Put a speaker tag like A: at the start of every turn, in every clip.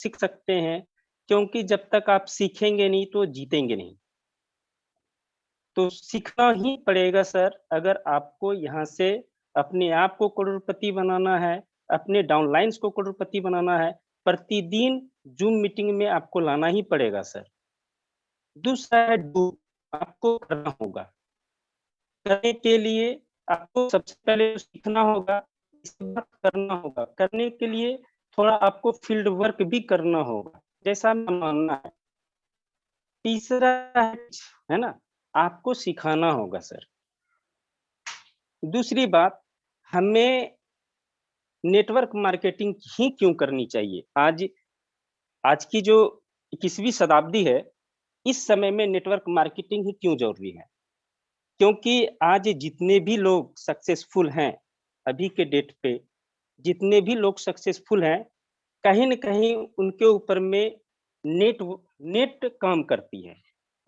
A: सीख सकते हैं, क्योंकि जब तक आप सीखेंगे नहीं तो जीतेंगे नहीं। तो सीखना ही पड़ेगा सर, अगर आपको यहाँ से अपने आप को करोड़पति बनाना है, अपने डाउनलाइंस को करोड़पति बनाना है, प्रतिदिन ज़ूम मीटिंग में आपको लाना ही पड़ेगा सर। दूसरा है डू, आपको करना होगा। करने के लिए आपको सबसे पहले तो सीखना होगा, इसके बाद करना होगा। करने के लिए थोड़ा आपको फील्ड वर्क भी करना होगा, जैसा मेरा मानना है। तीसरा है ना, आपको सिखाना होगा सर। दूसरी बात, हमें नेटवर्क मार्केटिंग ही क्यों करनी चाहिए? आज आज की जो 21वीं शताब्दी है, इस समय में नेटवर्क मार्केटिंग ही क्यों ज़रूरी है? क्योंकि आज जितने भी लोग सक्सेसफुल हैं, अभी के डेट पे जितने भी लोग सक्सेसफुल हैं, कहीं न कहीं उनके ऊपर में नेट व नेट काम करती है।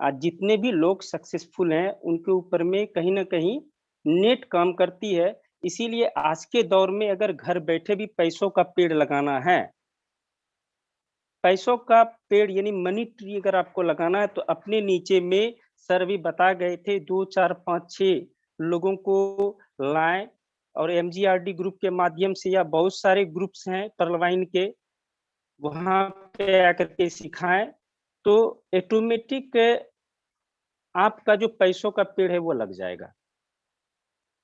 A: आज जितने भी लोग सक्सेसफुल हैं, उनके ऊपर में कहीं न कहीं नेट काम करती है। इसीलिए आज के दौर में अगर घर बैठे भी पैसों का पेड़ लगाना है, पैसों का पेड़ यानी मनी ट्री अगर आपको लगाना है, तो अपने नीचे में सर भी बता गए थे 2, 4, 5, 6 लोगों को लाएँ और एमजीआरडी ग्रुप के माध्यम से या बहुत सारे ग्रुप्स हैं पर्लवाइन के, वहाँ पे आकर के सिखाएँ, तो ऑटोमेटिक आपका जो पैसों का पेड़ है वो लग जाएगा।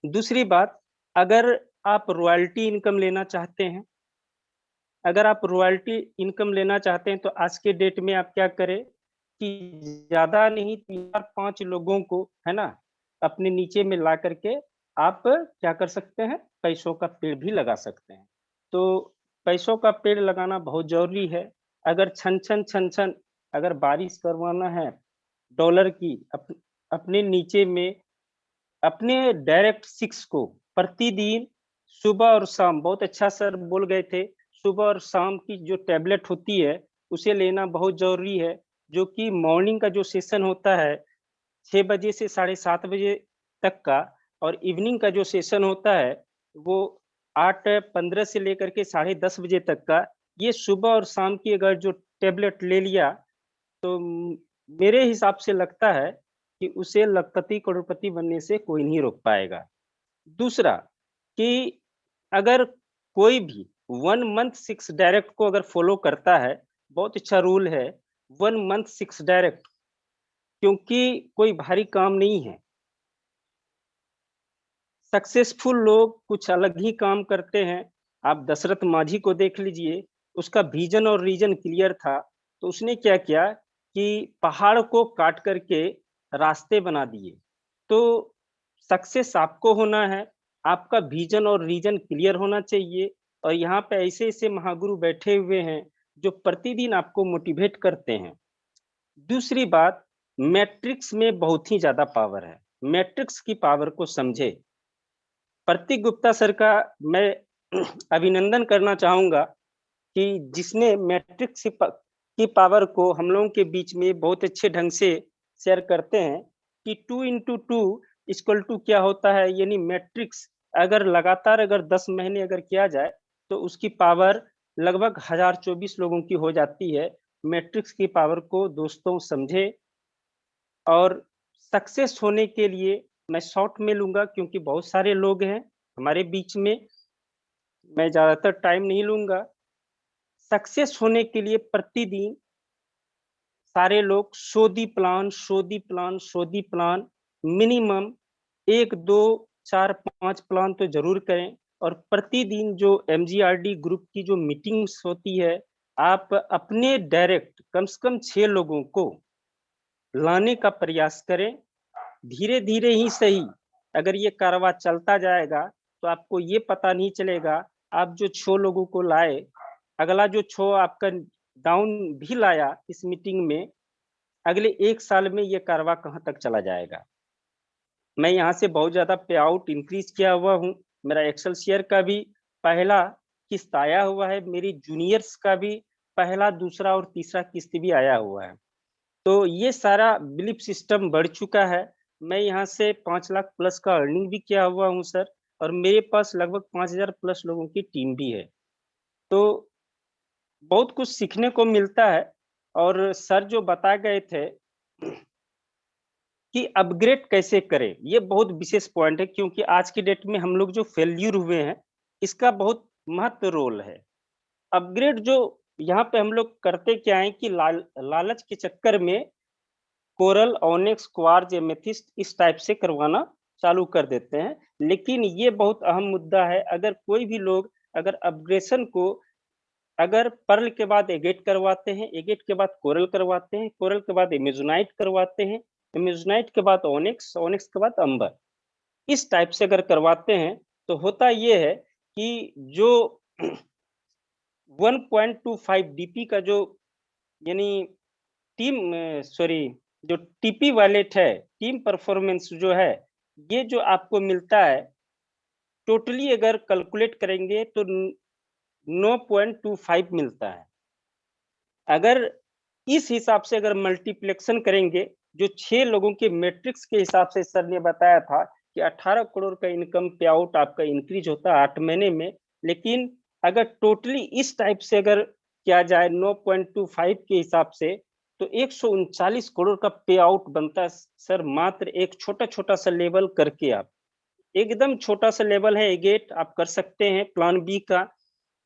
A: दूसरी बात, अगर आप रॉयल्टी इनकम लेना चाहते हैं, अगर आप रॉयल्टी इनकम लेना चाहते हैं, तो आज के डेट में आप क्या करें कि ज़्यादा नहीं 3-5 लोगों को, है ना, अपने नीचे में ला कर के आप क्या कर सकते हैं, पैसों का पेड़ भी लगा सकते हैं। तो पैसों का पेड़ लगाना बहुत ज़रूरी है। अगर छन-छन, छन-छन अगर बारिश करवाना है डॉलर की अपने नीचे में अपने डायरेक्ट 6 को प्रतिदिन सुबह और शाम, बहुत अच्छा सर बोल गए थे, सुबह और शाम की जो टैबलेट होती है, उसे लेना बहुत ज़रूरी है, जो कि मॉर्निंग का जो सेशन होता है, 6 बजे से साढ़े 7 बजे तक का और इवनिंग का जो सेशन होता है, वो 8:15 से लेकर के साढ़े 10 बजे तक का, ये सुबह और शाम की अगर जो टैबलेट ले लिया, तो मेरे हिसाब से लगता है कि उसे लखपति करोड़पति बनने से कोई नहीं रोक पाएगा। दूसरा कि अगर कोई भी 1 मंथ 6 डायरेक्ट को अगर फ़ॉलो करता है, बहुत अच्छा रूल है, 1 मंथ 6 डायरेक्ट, क्योंकि कोई भारी काम नहीं है। सक्सेसफुल लोग कुछ अलग ही काम करते हैं। आप दशरथ मांझी को देख लीजिए, उसका विज़न और रीज़न क्लियर था, तो उसने क्या किया कि पहाड़ को काट कर के रास्ते बना दिए। तो सक्सेस आपको होना है, आपका विज़न और रीज़न क्लियर होना चाहिए और यहाँ पे ऐसे-ऐसे महागुरु बैठे हुए हैं, जो प्रतिदिन आपको मोटिवेट करते हैं। दूसरी बात, मैट्रिक्स में बहुत ही ज़्यादा पावर है। मैट्रिक्स की पावर को समझें। प्रतीक गुप्ता सर का मैं अभिनंदन करना चाहूँगा कि जिसने मैट्रिक्स की पावर को हम लोगों के बीच में बहुत अच्छे ढंग से शेयर करते हैं कि 2 इंटू 2 इक्वल टू क्या होता है, यानी मैट्रिक्स अगर लगातार अगर 10 महीने अगर किया जाए, तो उसकी पावर लगभग 1024 लोगों की हो जाती है। मैट्रिक्स की पावर को दोस्तों समझें और सक्सेस होने के लिए मैं शॉर्ट में लूँगा, क्योंकि बहुत सारे लोग हैं हमारे बीच में, मैं ज़्यादातर टाइम नहीं लूँगा। सक्सेस होने के लिए प्रतिदिन सारे लोग सो दी प्लान, सो दी प्लान, सो दी प्लान, मिनिमम 1, 2, 4, 5 प्लान तो ज़रूर करें और प्रतिदिन जो एमजीआरडी ग्रुप की जो मीटिंग्स होती है, आप अपने डायरेक्ट कम से कम 6 लोगों को लाने का प्रयास करें। धीरे-धीरे ही सही, अगर ये कारवां चलता जाएगा, तो आपको ये पता नहीं चलेगा, आप जो 6 लोगों को लाए, अगला जो 6 आपका डाउन भी लाया इस मीटिंग में, अगले 1 साल में ये कारवां कहाँ तक चला जाएगा। मैं यहाँ से बहुत ज़्यादा पे आउट इंक्रीज़ किया हुआ हूँ। मेरा एक्सेलसियर का भी पहला किस्त आया हुआ है, मेरी जूनियर्स का भी पहला, दूसरा और तीसरा किस्त भी आया हुआ है। तो ये सारा बिलीफ सिस्टम बढ़ चुका है। मैं यहाँ से 5 लाख प्लस का अर्निंग भी किया हुआ हूँ सर और मेरे पास लगभग 5000 प्लस लोगों की टीम भी है। तो बहुत कुछ सीखने को मिलता है। और सर जो बता गए थे कि अपग्रेड कैसे करें, ये बहुत विशेष पॉइंट है, क्योंकि आज की डेट में हम लोग जो फेल्यूर हुए हैं, इसका बहुत महत्व रोल है। अपग्रेड जो यहाँ पे हम लोग करते क्या है कि लालच के चक्कर में कोरल, ओनिक्स, क्वार्ज, एमेथिस्ट इस टाइप से करवाना चालू कर देते हैं। लेकिन ये बहुत अहम मुद्दा है, अगर कोई भी लोग अगर अपग्रेशन को अगर पर्ल के बाद एगेट करवाते हैं, एगेट के बाद कोरल करवाते हैं, कोरल के बाद एमेजोनाइट करवाते हैं, एमेजोनाइट के बाद ओनिक्स, ओनिक्स के बाद अंबर, इस टाइप से अगर करवाते हैं, तो होता ये है कि जो 1.25 डीपी का जो यानी टीम सॉरी जो टीपी वॉलेट है, टीम परफॉर्मेंस जो है, ये जो आपको मिलता है, टोटली अगर कैलकुलेट करेंगे तो 9.25 मिलता है। अगर इस हिसाब से अगर मल्टीप्लेक्शन करेंगे, जो 6 लोगों के मैट्रिक्स के हिसाब से सर ने बताया था कि 18 करोड़ का इनकम पे आउट आपका इंक्रीज होता है 8 महीने में। लेकिन अगर टोटली इस टाइप से अगर किया जाए 9.25 के हिसाब से, तो 139 करोड़ का पे आउट बनता है सर, मात्र एक छोटा छोटा सा लेवल करके। आप एकदम छोटा सा लेवल है एगेट, आप कर सकते हैं प्लान बी का,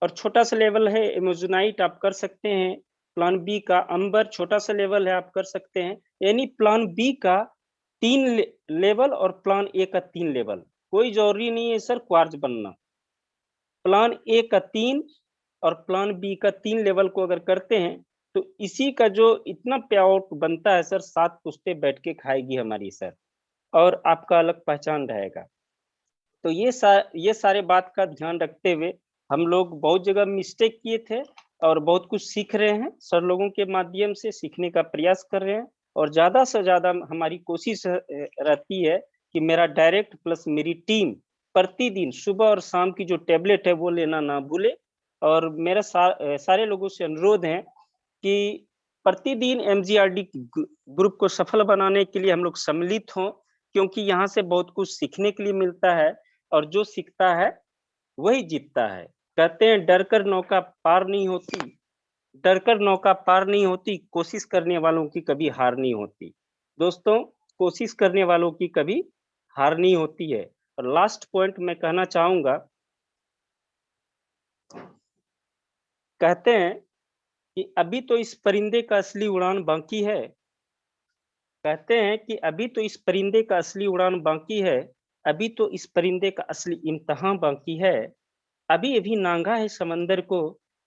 A: और छोटा सा लेवल है एमोजोनाइट, आप कर सकते हैं प्लान बी का, अंबर छोटा सा लेवल है, आप कर सकते हैं। यानी प्लान बी का 3 लेवल और प्लान ए का 3 लेवल। कोई जरूरी नहीं है सर क्वार्ज बनना। प्लान ए का 3 और प्लान बी का 3 लेवल को अगर करते हैं, तो इसी का जो इतना पे आउट बनता है सर, 7 पुश्ते बैठ के खाएगी हमारी सर, और आपका अलग पहचान रहेगा। तो ये सारे बात का ध्यान रखते हुए हम लोग बहुत जगह मिस्टेक किए थे, और बहुत कुछ सीख रहे हैं, सर लोगों के माध्यम से सीखने का प्रयास कर रहे हैं। और ज्यादा से ज्यादा हमारी कोशिश रहती है कि मेरा डायरेक्ट प्लस मेरी टीम प्रतिदिन सुबह और शाम की जो टेबलेट है वो लेना ना भूले। और मेरा सारे लोगों से अनुरोध है कि प्रतिदिन एमजीआरडी ग्रुप को सफल बनाने के लिए हम लोग सम्मिलित हों, क्योंकि यहाँ से बहुत कुछ सीखने के लिए मिलता है, और जो सीखता है वही जीतता है। कहते हैं डर कर नौका पार नहीं होती, डर कर नौका पार नहीं होती, कोशिश करने वालों की कभी हार नहीं होती। दोस्तों, कोशिश करने वालों की कभी हार नहीं होती है। और लास्ट पॉइंट मैं कहना चाहूंगा, कहते हैं कि अभी तो इस परिंदे का असली उड़ान बाकी है, कहते हैं कि अभी तो इस परिंदे का असली उड़ान बाकी है, अभी तो इस परिंदे का असली इम्तहान बाकी है, अभी अभी नांगा है समंदर को,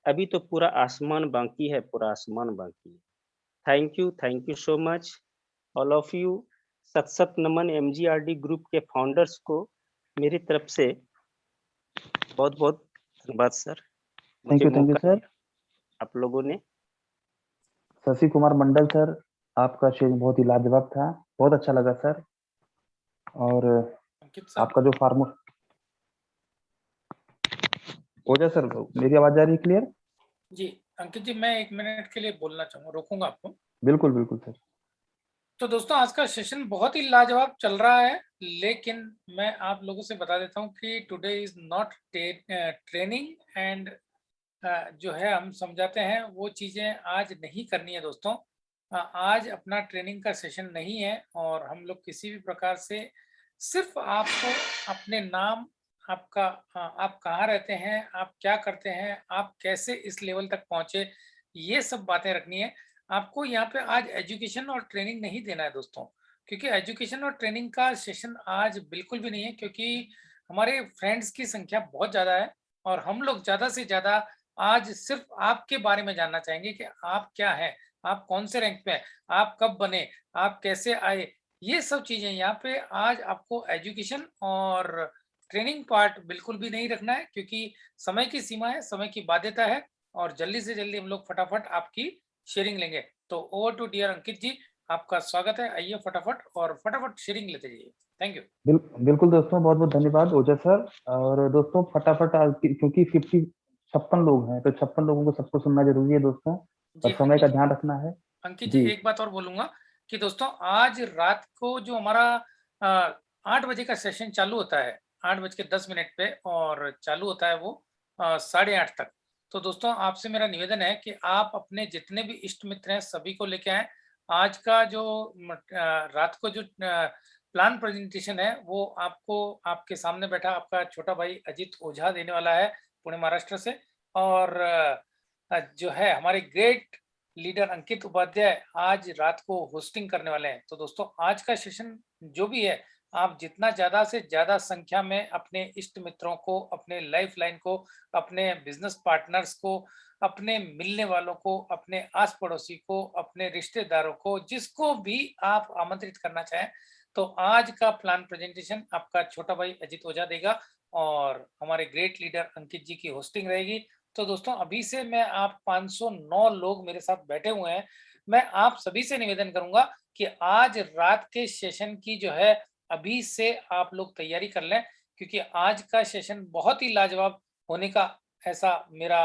A: अभी तो पूरा आसमान बाकी है, पूरा आसमान बाकी है। Thank you so much all of you. सत सत नमन एमजीआरडी ग्रुप के फाउंडर्स को मेरी तरफ से बहुत बहुत धन्यवाद सर, मुझे
B: थैंक यू
A: मौका
B: सर।
A: आप लोगों ने।
B: शशि कुमार मंडल सर, आपका शेयर बहुत ही लाजवाब था, बहुत अच्छा लगा सर। और
C: अंकित सर,
B: आपका जो फार्मूला हो जाए सर, मेरी आवाज आ रही है क्लियर?
C: जी अंकित जी, मैं 1 मिनट के लिए बोलना चाहूंगा, रोकूंगा आपको।
B: बिल्कुल बिल्कुल सर।
C: तो दोस्तों, आज का सेशन बहुत ही लाजवाब चल रहा है, लेकिन मैं आप लोगों से बता देता हूं कि today is not training and जो है हम समझाते हैं वो चीजें आज नहीं करनी है दोस्तों। आज अपना ट्रेनिंग का सेशन नहीं है, और हम लोग किसी भी प्रकार से सिर्फ आपको अपने नाम, आपका आप कहाँ रहते हैं, आप क्या करते हैं, आप कैसे इस लेवल तक पहुंचे, ये सब बातें रखनी है। आपको यहाँ पे आज एजुकेशन और ट्रेनिंग नहीं देना है दोस्तों, क्योंकि एजुकेशन और ट्रेनिंग का सेशन आज बिल्कुल भी नहीं है, क्योंकि हमारे फ्रेंड्स की संख्या बहुत ज़्यादा है, और हम लोग ज़्यादा से ज़्यादा आज सिर्फ आपके बारे में जानना चाहेंगे कि आप क्या हैं, आप कौन से रैंक पे हैं, आप कब बने, आप कैसे आए, ये सब चीज़ें यहाँ पे आज आपको एजुकेशन और ट्रेनिंग पार्ट बिल्कुल भी नहीं रखना है, क्योंकि समय की सीमा है, समय की बाध्यता है, और जल्दी से जल्दी हम लोग फटाफट आपकी शेयरिंग लेंगे। तो ओवर टू डियर अंकित जी, आपका स्वागत है, आइए फटाफट और फटाफट शेयरिंग लेते जाइए। Thank you.
B: बिल्कुल दोस्तों, बहुत बहुत धन्यवाद ओजा सर। और दोस्तों फटाफट क्योंकि 56 लोग हैं, तो 56 लोगों को सबको सुनना जरूरी है दोस्तों, और
C: जी
B: समय का ध्यान रखना है।
C: अंकित जी, एक बात और बोलूंगा कि दोस्तों आज रात को जो हमारा 8 बजे का सेशन चालू होता है, 8:10 पे, और चालू होता है वो 8:30 तक। तो दोस्तों आपसे मेरा निवेदन है कि आप अपने जितने भी इष्ट मित्र हैं सभी को लेके आए। आज का जो रात को जो प्लान प्रेजेंटेशन है वो आपको आपके सामने बैठा आपका छोटा भाई अजित ओझा देने वाला है पुणे महाराष्ट्र से, और जो है हमारे ग्रेट लीडर अंकित उपाध्याय आज रात को होस्टिंग करने वाले हैं। तो दोस्तों आज का सेशन जो भी है, आप जितना ज्यादा से ज्यादा संख्या में अपने इष्ट मित्रों को, अपने लाइफ लाइन को, अपने बिजनेस पार्टनर्स को, अपने मिलने वालों को, अपने आस पड़ोसी को, अपने रिश्तेदारों को, जिसको भी आप आमंत्रित करना चाहें, तो आज का प्लान प्रेजेंटेशन आपका छोटा भाई अजित ओझा देगा और हमारे ग्रेट लीडर अंकित जी की होस्टिंग रहेगी। तो दोस्तों अभी से मैं आप 509 लोग मेरे साथ बैठे हुए हैं, मैं आप सभी से निवेदन करूंगा कि आज रात के सेशन की जो है अभी से आप लोग तैयारी कर लें, क्योंकि आज का सेशन बहुत ही लाजवाब होने का ऐसा मेरा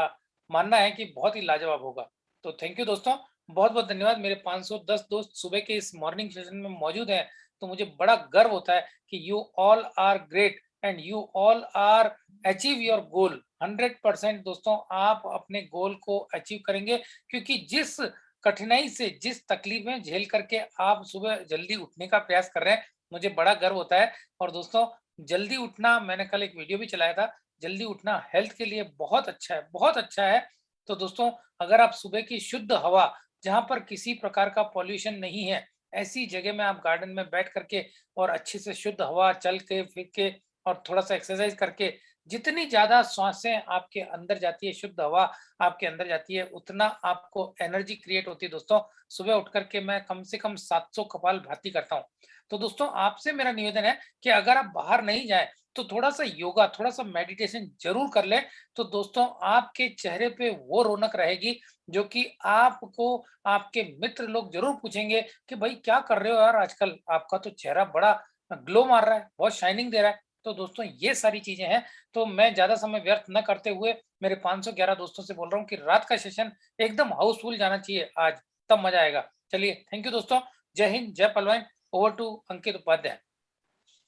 C: मानना है कि बहुत ही लाजवाब होगा। तो थैंक यू दोस्तों, बहुत बहुत धन्यवाद। मेरे 510 दोस्त सुबह के इस मॉर्निंग सेशन में मौजूद हैं, तो मुझे बड़ा गर्व होता है कि you all are great and you all are achieve your goal 100%। दोस्तों आप अपने गोल को अचीव करेंगे, क्योंकि जिस कठिनाई से, जिस तकलीफ में झेल करके आप सुबह जल्दी उठने का प्रयास कर रहे हैं, मुझे बड़ा गर्व होता है। और दोस्तों जल्दी उठना, मैंने कल एक वीडियो भी चलाया था, जल्दी उठना हेल्थ के लिए बहुत अच्छा है, बहुत अच्छा है। तो दोस्तों अगर आप सुबह की शुद्ध हवा, जहां पर किसी प्रकार का पॉल्यूशन नहीं है, ऐसी जगह में आप गार्डन में बैठ करके और अच्छे से शुद्ध हवा चल के फिर के और थोड़ा सा एक्सरसाइज करके, जितनी ज्यादा सांसें आपके अंदर जाती है, शुद्ध हवा आपके अंदर जाती है, उतना आपको एनर्जी क्रिएट होती है। दोस्तों सुबह उठ करके मैं कम से कम 700 कपाल भाती करता हूँ। तो दोस्तों आपसे मेरा निवेदन है कि अगर आप बाहर नहीं जाए तो थोड़ा सा योगा, थोड़ा सा मेडिटेशन जरूर कर ले। तो दोस्तों आपके चेहरे पे वो रौनक रहेगी जो कि आपको आपके मित्र लोग जरूर पूछेंगे कि भाई क्या कर रहे हो यार आजकल, आपका तो चेहरा बड़ा ग्लो मार रहा है, बहुत शाइनिंग दे रहा है। तो दोस्तों ये सारी चीजें हैं। तो मैं ज्यादा समय व्यर्थ न करते हुए मेरे 511 दोस्तों से बोल रहा हूँ कि रात का सेशन एकदम हाउसफुल जाना चाहिए आज, तब मजा आएगा। चलिए थैंक यू दोस्तों, जय हिंद, जय पलवान। Over to Ankit Upadhyay.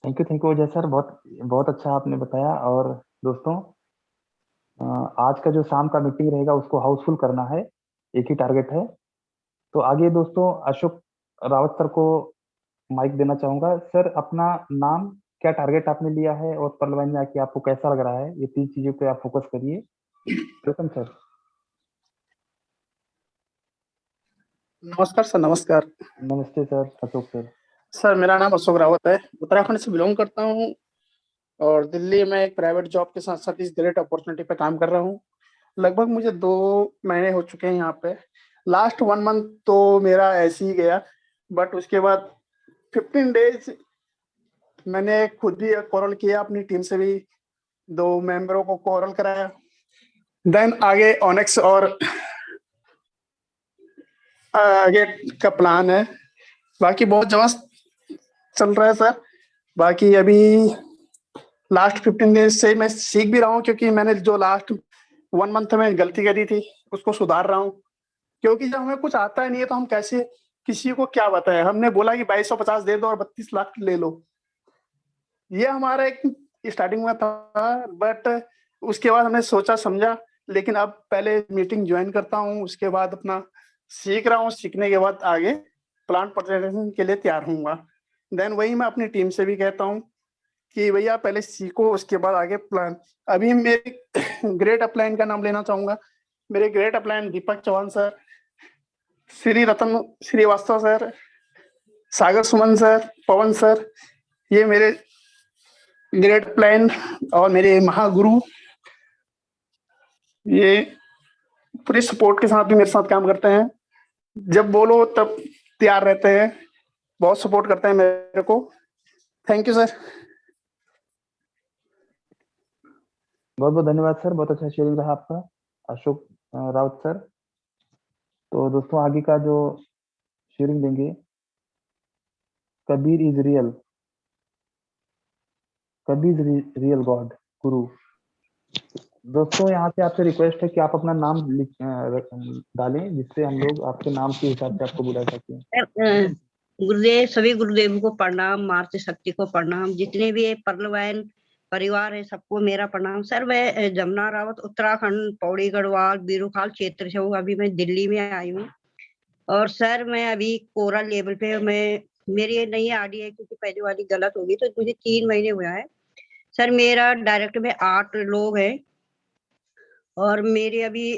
B: Thank you Ajay sir, बहुत बहुत अच्छा आपने बताया। और दोस्तों आज का जो शाम का मीटिंग रहेगा उसको हाउसफुल करना है, एक ही टारगेट है। तो आगे दोस्तों अशोक रावत सर को माइक देना चाहूंगा। सर अपना नाम, क्या टारगेट आपने लिया है और पर्लवाइन में आके आपको कैसा लग रहा है, ये 3 चीजों पे आप फोकस करिए। Welcome sir.
D: नमस्कार सर। नमस्कार।
B: नमस्ते सर, अशोक सर।
D: सर मेरा नाम अशोक रावत है, उत्तराखंड से बिलोंग करता हूँ और दिल्ली में एक प्राइवेट जॉब के साथ साथ इस ग्रेट अपॉर्चुनिटी पे काम कर रहा हूँ। लगभग मुझे 2 महीने हो चुके हैं यहाँ पे। लास्ट 1 मंथ तो मेरा ऐसे ही गया, बट उसके बाद 15 डेज मैंने खुद भी कोरल किया, अपनी टीम से भी 2 मेंबरों को कोरल कराया। देन आगे ऑनेक्स और आगे का प्लान है। बाकी बहुत जबरदस्त चल रहा है सर। बाकी अभी लास्ट 15 डेज से मैं सीख भी रहा हूँ, क्योंकि मैंने जो लास्ट 1 मंथ में गलती करी थी उसको सुधार रहा हूँ। क्योंकि जब हमें कुछ आता ही नहीं है तो हम कैसे किसी को क्या बताएं। हमने बोला कि 2250 दे दो और 32 लाख ले लो, ये हमारा एक स्टार्टिंग में था। बट उसके बाद हमने सोचा समझा, लेकिन अब पहले मीटिंग ज्वाइन करता हूँ, उसके बाद अपना सीख रहा हूँ। सीखने के बाद आगे प्लान प्रेजेंटेशन के लिए तैयार होऊंगा। देन वही मैं अपनी टीम से भी कहता हूँ कि भैया पहले सीखो, उसके बाद आगे प्लान। अभी मेरे ग्रेट अपलाइन का नाम लेना चाहूंगा। मेरे ग्रेट अपलाइन दीपक चौहान सर, श्री रतन श्रीवास्तव सर, सागर सुमन सर, पवन सर, ये मेरे ग्रेट अपलाइन और मेरे महागुरु, ये पूरे सपोर्ट के साथ भी मेरे साथ काम करते हैं। जब बोलो तब तैयार रहते हैं, बहुत सपोर्ट करते हैं मेरे को। Thank you sir.
B: बहुत बहुत धन्यवाद सर, बहुत अच्छा शेयरिंग रहा आपका अशोक राउत सर। तो दोस्तों आगे का जो शेयरिंग देंगे, Kabir is real, Kabir real God गुरु। दोस्तों यहाँ से आपसे रिक्वेस्ट है कि आप अपना नाम डालें, जिससे हम लोग आपके नाम के हिसाब से आपको बुला सकें।
E: गुरुदेव, सभी गुरुदेव को प्रणाम, मातृ शक्ति को प्रणाम, जितने भी पर्लवाइन परिवार है, सबको मेरा प्रणाम। सर मैं जमुना रावत, उत्तराखंड, पौड़ी गढ़वाल, बीरूखाल क्षेत्र से हूँ। अभी मैं दिल्ली में आई हूँ और सर मैं अभी कोरल लेवल पे मेरी ये नई आईडी है क्योंकि पहले वाली गलत होगी, तो मुझे 3 महीने हुआ है। सर मेरा डायरेक्ट में 8 लोग हैं और मेरे अभी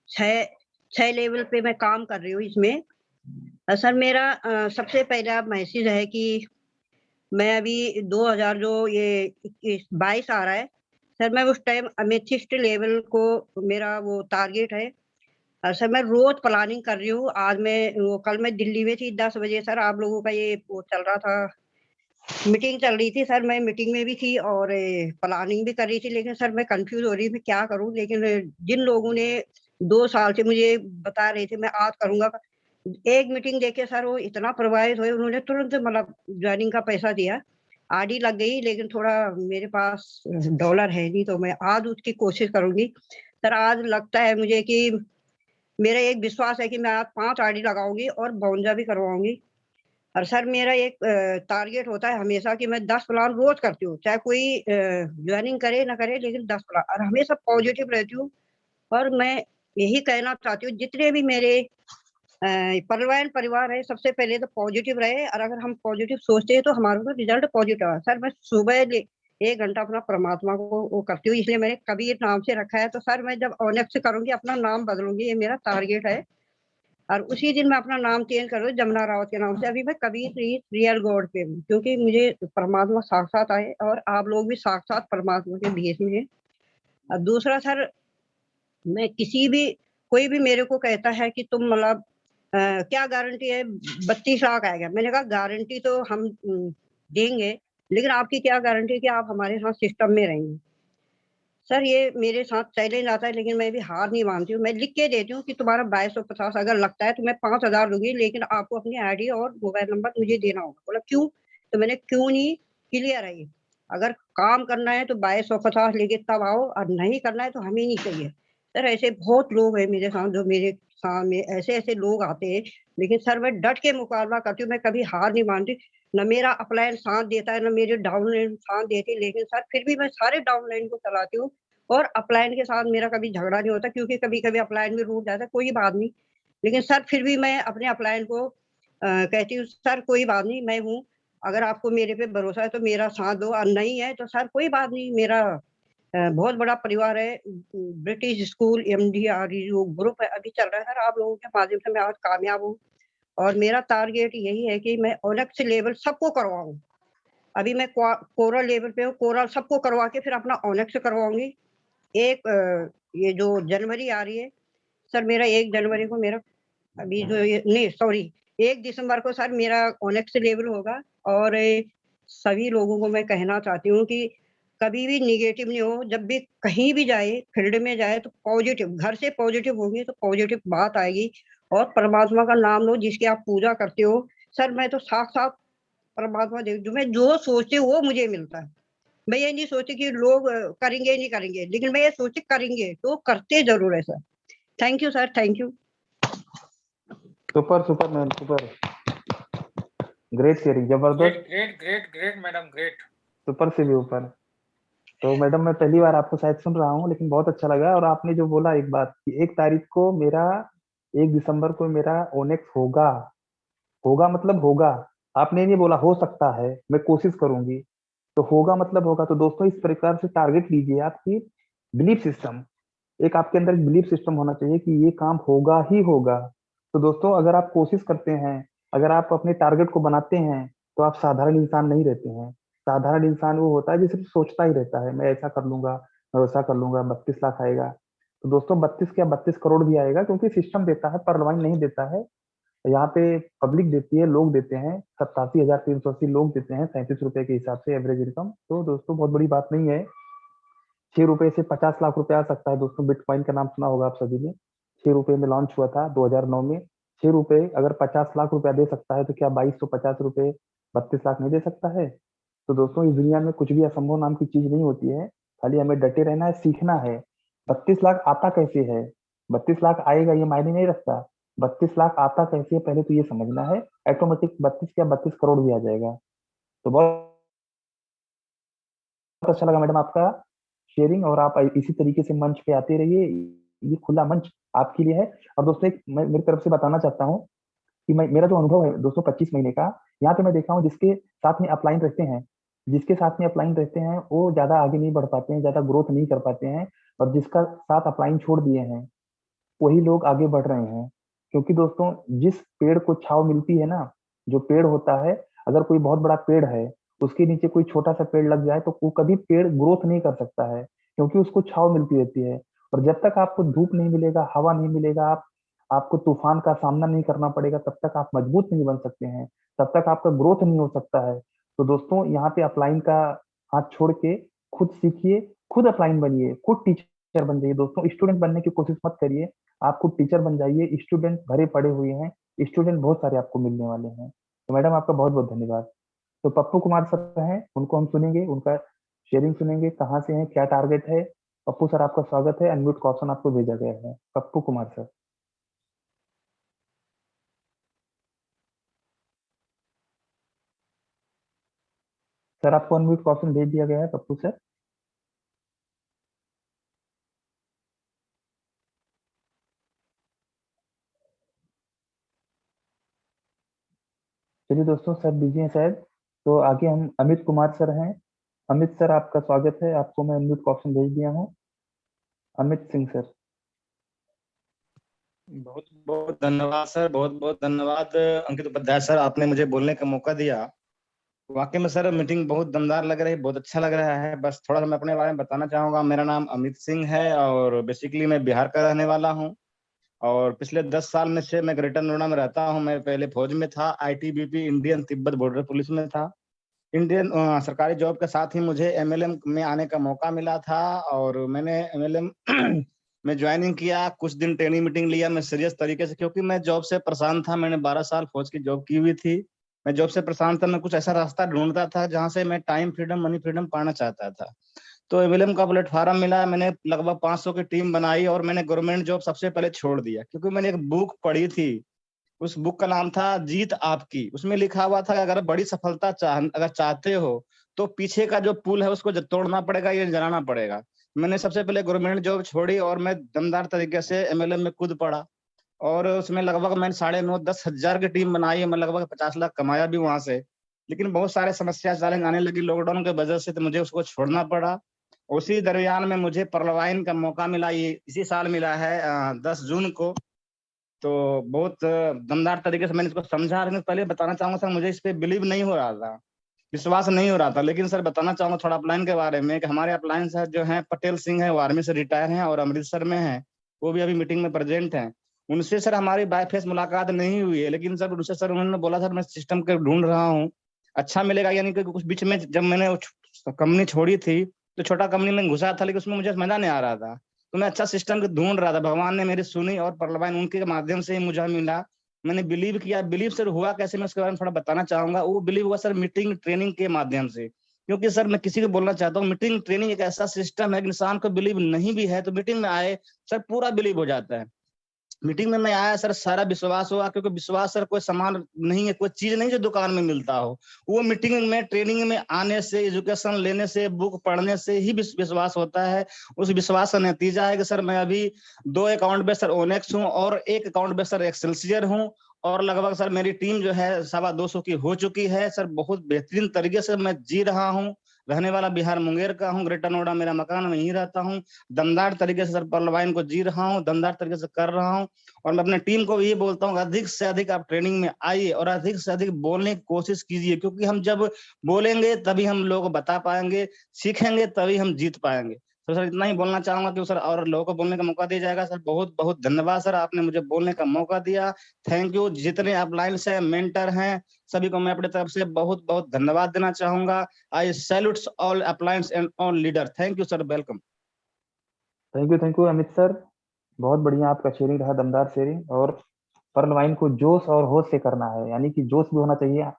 E: 6 लेवल पे मैं काम कर रही हूँ इसमें। सर मेरा सबसे पहला मैसेज है कि मैं अभी 2000 जो ये 22 आ रहा है, सर मैं उस टाइम अमेथिस्ट लेवल को मेरा वो टारगेट है। सर मैं रोज प्लानिंग कर रही हूँ। कल मैं दिल्ली में थी 10 बजे। सर आप लोगों का ये वो चल रहा था, मीटिंग चल रही थी। सर मैं मीटिंग में भी थी और प्लानिंग भी कर रही थी, लेकिन सर मैं कंफ्यूज हो रही थी मैं क्या करूं। लेकिन जिन लोगों ने 2 साल से मुझे बता रहे थे मैं आज करूंगा, एक मीटिंग देके सर वो इतना प्रभावित हुए, उन्होंने तुरंत मतलब ज्वाइनिंग का पैसा दिया। आरडी लग गई, लेकिन थोड़ा मेरे पास डॉलर है नहीं, तो मैं आज उसकी कोशिश करूंगी। सर आज लगता है मुझे कि मेरा एक विश्वास है कि मैं आज 5 आरडी लगाऊंगी और 52 भी करवाऊंगी। और सर मेरा एक टारगेट होता है हमेशा कि मैं 10 प्लान रोज करती हूँ, चाहे कोई ज्वाइनिंग करे ना करे, लेकिन 10 प्लान, और हमेशा पॉजिटिव रहती हूँ। और मैं यही कहना चाहती हूँ जितने भी मेरे परिवार है, सबसे पहले तो पॉजिटिव रहे, और अगर हम पॉजिटिव सोचते हैं तो हमारे को रिजल्ट पॉजिटिव है। सर मैं सुबह 1 घंटा अपना परमात्मा को वो करती हूँ, इसलिए मैंने कबीर नाम से रखा है। तो सर मैं जब ऑनेक्स करूंगी अपना नाम बदलूंगी, ये मेरा टारगेट है। और उसी दिन मैं अपना नाम चेंज कर रही हूँ जमुना रावत के नाम से। अभी मैं कबीर रियल गॉड पे हूँ, क्योंकि मुझे परमात्मा साक्षात आए और आप लोग भी साक्षात परमात्मा के भेष में हैं। और दूसरा सर, मैं किसी भी कोई भी मेरे को कहता है कि तुम मतलब क्या गारंटी है 32 लाख आएगा, मैंने कहा गारंटी तो हम देंगे, लेकिन आपकी क्या गारंटी है कि आप हमारे साथ सिस्टम में रहेंगे। सर ये मेरे साथ चैलेंज आता है, लेकिन मैं भी हार नहीं मानती हूँ। मैं लिख के देती हूँ कि तुम्हारा 2250 अगर लगता है तो मैं 5000 दूंगी, लेकिन आपको अपनी आईडी और मोबाइल नंबर मुझे देना होगा। बोला क्यों? तो मैंने क्यों नहीं क्लियर है ये। अगर काम करना है तो 2250 लेके तब आओ, और नहीं करना है तो हमें नहीं चाहिए। सर ऐसे बहुत लोग हैं मेरे साथ, जो मेरे सामने ऐसे ऐसे लोग आते हैं, लेकिन सर मैं डट के मुकाबला करती हूँ, मैं कभी हार नहीं मानती। न मेरा अपलाइन साथ देता है, न मेरे डाउनलाइन साथ देती, लेकिन सर फिर भी मैं सारे डाउनलाइन को चलाती हूँ। और अपलाइन के साथ मेरा कभी झगड़ा नहीं होता, क्योंकि कभी-कभी अपलाइन भी रूठ जाता है, कोई बात नहीं। लेकिन सर फिर भी मैं अपने अपलाइन को कहती हूँ सर कोई बात नहीं, मैं हूँ, अगर आपको मेरे पे भरोसा है तो मेरा साथ दो, और नहीं है तो सर कोई बात नहीं। मेरा बहुत बड़ा परिवार है। ब्रिटिश स्कूल एमडीआरई जो ग्रुप है अभी चल रहा है सर, आप लोगों के माध्यम से मैं आज कामयाब हूँ। और मेरा टारगेट यही है कि मैं ओलेक्स लेवल सबको करवाऊँ। अभी मैं कोरल लेवल पे हूँ, कोरल सबको करवा के फिर अपना ओनेक्स करवाऊँगी। ये जो जनवरी आ रही है, सर मेरा 1 जनवरी को मेरा अभी जो ये नहीं सॉरी 1 दिसंबर को सर मेरा ओनेक्स लेवल होगा। और सभी लोगों को मैं कहना चाहती हूँ कि कभी भी नेगेटिव नहीं हो, जब भी कहीं भी जाए, फील्ड में जाए तो पॉजिटिव, घर से पॉजिटिव होंगे तो पॉजिटिव बात आएगी। और परमात्मा का नाम लो जिसकी आप पूजा करते हो। सर मैं तो साक्षात परमात्मा देव, जो मैं जो सोचती हूँ वो मुझे मिलता है। मैं ये नहीं सोचती कि लोग करेंगे नहीं करेंगे, लेकिन मैं ये सोचती करेंगे तो करते जरूर है sir. Thank you sir, thank you.
B: Super super ma'am, super, great sharing, जबरदस्त,
C: great great great madam, great.
B: Super से भी ऊपर। तो मैडम मैं पहली बार आपको शायद सुन रहा हूँ, लेकिन बहुत अच्छा लगा। और आपने जो बोला एक बात कि 1 तारीख को मेरा, 1 दिसंबर को मेरा ओनेक्स होगा। होगा मतलब होगा, आपने नहीं बोला हो सकता है, मैं कोशिश करूंगी। तो होगा मतलब होगा। तो दोस्तों इस प्रकार से टारगेट लीजिए आपकी बिलीफ सिस्टम, एक आपके अंदर एक बिलीफ सिस्टम होना चाहिए कि ये काम होगा ही होगा। तो दोस्तों अगर आप कोशिश करते हैं, अगर आप अपने टारगेट को बनाते हैं, तो आप साधारण इंसान नहीं रहते हैं। साधारण इंसान वो होता है जो सिर्फ सोचता ही रहता है, मैं ऐसा कर लूंगा, मैं वैसा कर लूंगा, 32 लाख आएगा। तो दोस्तों 32 क्या 32 करोड़ भी आएगा, क्योंकि सिस्टम देता है, परलवाइन नहीं देता है। यहाँ पे पब्लिक देती है, लोग देते हैं, 87,380 लोग देते हैं 37 रुपए के हिसाब से एवरेज इनकम। तो दोस्तों बहुत बड़ी बात नहीं है। 6 रुपए से 50 लाख रुपए आ सकता है। दोस्तों बिटकॉइन का नाम सुना होगा आप सभी ने, 6 रुपए में लॉन्च हुआ था 2009 में। 6 रुपए अगर 50 लाख रुपया दे सकता है, तो क्या 2250 रुपए 32 लाख नहीं दे सकता है? तो दोस्तों इस दुनिया में कुछ भी असंभव नाम की चीज नहीं होती है, खाली हमें डटे रहना है, सीखना है। 32 लाख आता कैसे है, 32 लाख आएगा ये मायने नहीं रखता, 32 लाख आता कैसे है पहले तो ये समझना है। ऑटोमेटिक 32 क्या 32 करोड़ भी आ जाएगा। तो बहुत अच्छा लगा मैडम आपका शेयरिंग, और आप इसी तरीके से मंच पे आते रहिए, ये खुला मंच आपके लिए है। और दोस्तों एक मैं मेरी तरफ से बताना चाहता हूँ कि मेरा जो अनुभव है दोस्तों 25 महीने का, यहाँ पे मैं देखा हूँ जिसके साथ में अपलाइन रहते हैं, जिसके साथ में अपलाइन रहते हैं वो ज्यादा आगे नहीं बढ़ पाते हैं, ज्यादा ग्रोथ नहीं कर पाते हैं, और जिसका साथ अपलाइन छोड़ दिए हैं वही लोग आगे बढ़ रहे हैं। क्योंकि दोस्तों जिस पेड़ को छाव मिलती है ना, जो पेड़ होता है, अगर कोई बहुत बड़ा पेड़ है उसके नीचे कोई छोटा सा पेड़ लग जाए तो वो कभी पेड़ ग्रोथ नहीं कर सकता है, क्योंकि उसको छाव मिलती रहती है। और जब तक आपको धूप नहीं मिलेगा, हवा नहीं मिलेगा, आपको तूफान का सामना नहीं करना पड़ेगा, तब तक आप मजबूत नहीं बन सकते हैं, तब तक आपका ग्रोथ नहीं हो सकता है। तो दोस्तों यहाँ पे अपलाइन का हाथ छोड़ के खुद सीखिए, खुद अपलाइन बनिए, खुद टीचर बन जाइए। दोस्तों स्टूडेंट बनने की कोशिश मत करिए, आप खुद टीचर बन जाइए। स्टूडेंट भरे पड़े हुए हैं, स्टूडेंट बहुत सारे आपको मिलने वाले हैं। तो मैडम आपका बहुत बहुत धन्यवाद। तो पप्पू कुमार सर हैं, उनको हम सुनेंगे, उनका शेयरिंग सुनेंगे, कहाँ से हैं, क्या टारगेट है। पप्पू सर आपका स्वागत है, अनम्यूट क्वेश्चन आपको भेजा गया है, पप्पू कुमार सर। सर आपको अनम्यूट क्वेश्चन भेज दिया गया है पप्पू सर। चलिए दोस्तों सर बिजी हैं शायद, तो आगे हम अमित कुमार सर हैं। अमित सर आपका स्वागत है, आपको मैं अनम्यूट क्वेश्चन भेज दिया हूँ, अमित सिंह सर।
F: बहुत बहुत धन्यवाद सर, बहुत बहुत धन्यवाद अंकित उपाध्याय सर, आपने मुझे बोलने का मौका दिया। वाकई में सर मीटिंग बहुत दमदार लग रही है, बहुत अच्छा लग रहा है। बस थोड़ा सा मैं अपने बारे में बताना चाहूंगा। मेरा नाम अमित सिंह है और बेसिकली मैं बिहार का रहने वाला हूँ। और पिछले 10 साल में से मैं ग्रेटर नोएडा में रहता हूँ। मैं पहले फौज में था, ITBP Indian Tibet border police में था। इंडियन सरकारी जॉब के साथ ही मुझे एमएलएम में आने का मौका मिला था और मैंने एमएलएम में ज्वाइनिंग किया। कुछ दिन ट्रेनिंग मीटिंग लिया मैं सीरियस तरीके से, क्योंकि मैं जॉब से परेशान था। मैंने 12 साल फौज की जॉब की हुई थी। मैं जॉब से परेशान था, मैं कुछ ऐसा रास्ता ढूंढता था जहां से मैं टाइम फ्रीडम, मनी फ्रीडम पाना चाहता था। तो एमएलएम का प्लेटफॉर्म मिला, मैंने लगभग 500 की टीम बनाई और मैंने गवर्नमेंट जॉब सबसे पहले छोड़ दिया, क्योंकि मैंने एक बुक पढ़ी थी। उस बुक का नाम था जीत आपकी। उसमें लिखा हुआ था कि अगर बड़ी सफलता अगर चाहते हो तो पीछे का जो पुल है उसको तोड़ना पड़ेगा, ये जलाना पड़ेगा। मैंने सबसे पहले गवर्नमेंट जॉब छोड़ी और मैं दमदार तरीके से एमएलएम में कूद पड़ा। और उसमें लगभग मैंने 9.5-10 हजार की टीम बनाई है। मैं लगभग 50 लाख कमाया भी वहां से। लेकिन बहुत सारे समस्या चैलेंज आने लगी लॉकडाउन की वजह से, तो मुझे उसको छोड़ना पड़ा। उसी दरमियान में मुझे परलवाइन का मौका मिला, ये इसी साल मिला है 10 जून को। तो बहुत दमदार तरीके से मैंने इसको समझा। लेकिन पहले बताना चाहूंगा सर, मुझे इस पे बिलीव नहीं हो रहा था, विश्वास नहीं हो रहा था। लेकिन सर बताना चाहूंगा थोड़ा अपलाइन के बारे में कि हमारे अपलाइन सर जो हैं पटेल सिंह है, वो आर्मी से रिटायर हैं और अमृतसर में हैं। वो भी अभी मीटिंग में प्रेजेंट हैं। उनसे सर हमारी बाय फेस मुलाकात नहीं हुई है, लेकिन सर उनसे सर उन्होंने बोला सर मैं सिस्टम के ढूंढ रहा हूँ, अच्छा मिलेगा। यानी कि कुछ बीच में जब मैंने कंपनी छोड़ी थी तो छोटा कंपनी में घुसा था, लेकिन उसमें मुझे मजा नहीं आ रहा था। तो मैं अच्छा सिस्टम ढूंढ रहा था, भगवान ने मेरी सुनी और परलवाइन उनके माध्यम से ही मुझे मिला। मैंने बिलीव किया। बिलीव सर हुआ कैसे, मैं उसके बारे में थोड़ा बताना चाहूंगा। वो बिलीव हुआ सर मीटिंग ट्रेनिंग के माध्यम से। क्योंकि सर मैं किसी को बोलना चाहता हूँ, मीटिंग ट्रेनिंग एक ऐसा सिस्टम है कि इंसान को बिलीव नहीं भी है तो मीटिंग में आए, सर पूरा बिलीव हो जाता है। मीटिंग में मैं आया सर, सारा विश्वास हुआ। क्योंकि विश्वास सर कोई सामान नहीं है, कोई चीज नहीं जो दुकान में मिलता हो। वो मीटिंग में ट्रेनिंग में आने से, एजुकेशन लेने से, बुक पढ़ने से ही विश्वास होता है। उस विश्वास का नतीजा है कि सर मैं अभी 2 अकाउंट पे सर ओनेक्स हूँ और 1 अकाउंट पे सर एक्सेल्सियर हूँ। और लगभग सर मेरी टीम जो है 225 की हो चुकी है सर। बहुत बेहतरीन तरीके से मैं जी रहा हूँ। रहने वाला बिहार मुंगेर का हूँ, ग्रेटर नोएडा मेरा मकान, वहीं रहता हूँ। दमदार तरीके से सर परलवाइन को जी रहा हूँ, दमदार तरीके से कर रहा हूँ। और मैं अपने टीम को भी ये बोलता हूँ अधिक से अधिक आप ट्रेनिंग में आइए और अधिक से अधिक बोलने की कोशिश कीजिए, क्योंकि हम जब बोलेंगे तभी हम लोगों को बता पाएंगे, सीखेंगे तभी हम जीत पाएंगे। तो सर इतना ही बोलना चाहूंगा कि सर और लोगों को बोलने का मौका दिया जाएगा। सर बहुत बहुत धन्यवाद सर, आपने मुझे बोलने का मौका दिया। Thank you. जितने अपलाइन से मेंटर हैं सभी को मैं अपनी तरफ से बहुत बहुत धन्यवाद देना चाहूंगा। I salutes all appliances and all leader. Thank you sir, welcome.
B: Thank you Amit sir, बहुत बढ़िया आपका शेयरिंग रहा, दमदार शेयरिंग। और पर्ल वाइन को जोश और होश से करना है, यानी कि जोश भी होना चाहिए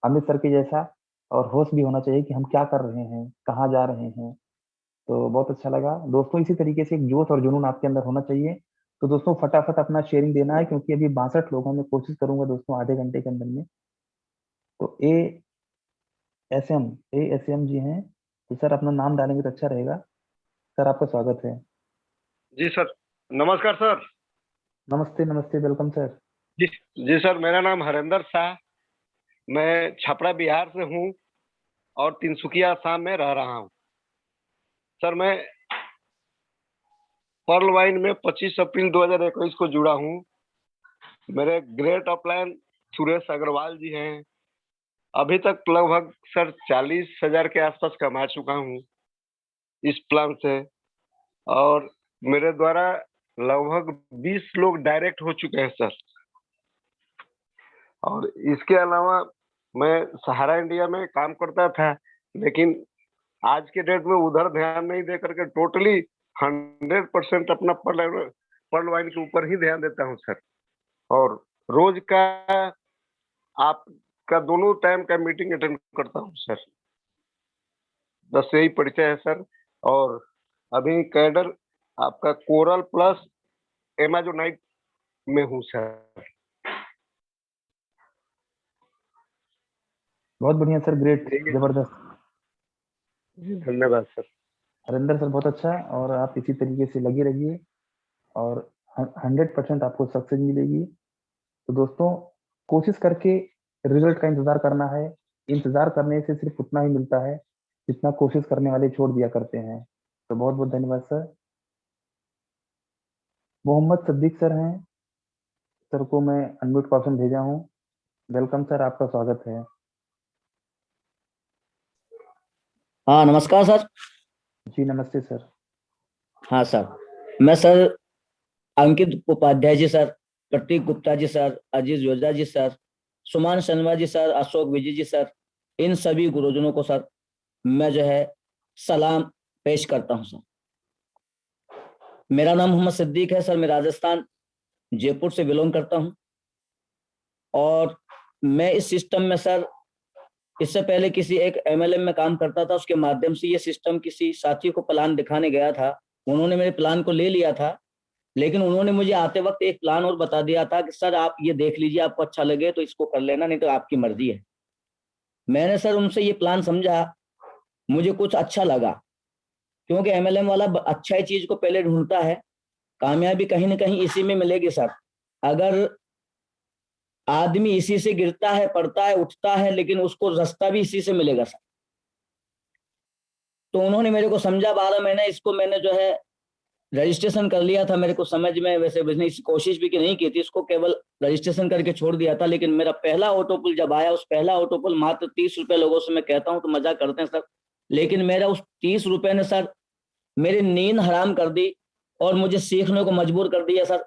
B: अमित सर के जैसा, और होश भी होना चाहिए कि हम क्या कर रहे हैं, कहाँ जा रहे हैं। तो बहुत अच्छा लगा दोस्तों, इसी तरीके से एक जोश और जुनून आपके अंदर होना चाहिए। तो दोस्तों फटाफट अपना शेयरिंग देना है, क्योंकि अभी 62 लोगों में कोशिश करूंगा दोस्तों आधे घंटे के अंदर में। तो ए एस एम जी हैं, तो सर अपना नाम डालेंगे तो अच्छा रहेगा। सर आपका स्वागत है।
G: जी सर, नमस्कार सर।
B: नमस्ते नमस्ते, वेलकम सर।
G: जी जी सर, मेरा नाम हरेंद्र शाह, मैं छपरा बिहार से हूँ और तिनसुकिया आसाम में रह रहा हूँ। सर मैं पर्ल वाइन में 25 अप्रैल 2021 को जुड़ा हूँ। मेरे ग्रेट अपलाइन सुरेश अग्रवाल जी हैं। अभी तक लगभग सर 40,000 के आसपास कमा चुका हूँ इस प्लान से, और मेरे द्वारा लगभग 20 लोग डायरेक्ट हो चुके हैं सर। और इसके अलावा मैं सहारा इंडिया में काम करता था, लेकिन आज के डेट में उधर ध्यान नहीं दे करके टोटली 100% अपना पर्ल वाइन के ऊपर ही ध्यान देता हूँ सर। और रोज का आपका दोनों टाइम का मीटिंग अटेंड करता हूँ सर। बस यही परिचय है सर। और अभी कैडर आपका कोरल प्लस एमेजोनाइट में हूँ सर।
B: बहुत बढ़िया सर, ग्रेट,
G: ठीक है,
B: जबरदस्त।
G: धन्यवाद सर।
B: हरिंदर सर बहुत अच्छा, और आप इसी तरीके से लगे रहिए और 100% आपको सक्सेस मिलेगी। तो दोस्तों, कोशिश करके रिजल्ट का इंतजार करना है। इंतजार करने से सिर्फ उतना ही मिलता है जितना कोशिश करने वाले छोड़ दिया करते हैं। तो बहुत बहुत धन्यवाद सर। मोहम्मद सिद्दीक सर हैं, सर को मैं अनम्यूट का ऑप्शन भेजा हूँ। वेलकम सर, आपका स्वागत है।
H: हाँ नमस्कार सर।
B: जी नमस्ते सर।
H: हाँ सर, मैं सर अंकित उपाध्याय जी सर, प्रतीक गुप्ता जी सर, अजीज योजा जी सर, सुमान शर्मा जी सर, अशोक विजय जी सर, इन सभी गुरुजनों को सर मैं जो है सलाम पेश करता हूँ सर। मेरा नाम मोहम्मद सिद्दीक है सर, मैं राजस्थान जयपुर से बिलोंग करता हूँ। और मैं इस सिस्टम में सर इससे पहले किसी एक एमएलएम में काम करता था, उसके माध्यम से ये सिस्टम किसी साथी को प्लान दिखाने गया था। उन्होंने मेरे प्लान को ले लिया था, लेकिन उन्होंने मुझे आते वक्त एक प्लान और बता दिया था कि सर आप ये देख लीजिए, आपको अच्छा लगे तो इसको कर लेना, नहीं तो आपकी मर्जी है। मैंने सर उनसे ये प्लान समझा, मुझे कुछ अच्छा लगा, क्योंकि एमएलएम वाला अच्छा ही चीज को पहले ढूंढता है। कामयाबी कहीं ना कहीं इसी में मिलेगी सर। अगर आदमी इसी से गिरता है, पड़ता है, उठता है, लेकिन उसको रास्ता भी इसी से मिलेगा सर। तो उन्होंने मेरे को समझा, 12 महीने इसको मैंने जो है रजिस्ट्रेशन कर लिया था। मेरे को समझ में वैसे बिजनेस कोशिश भी की नहीं की थी, इसको केवल रजिस्ट्रेशन करके छोड़ दिया था। लेकिन मेरा पहला ऑटो पुल जब आया, उस पहला ऑटो पुल मात्र 30 रुपए, लोगों से मैं कहता हूँ तो मजाक करते हैं सर, लेकिन मेरा उस 30 रुपए ने सर मेरी नींद हराम कर दी और मुझे सीखने को मजबूर कर दिया सर।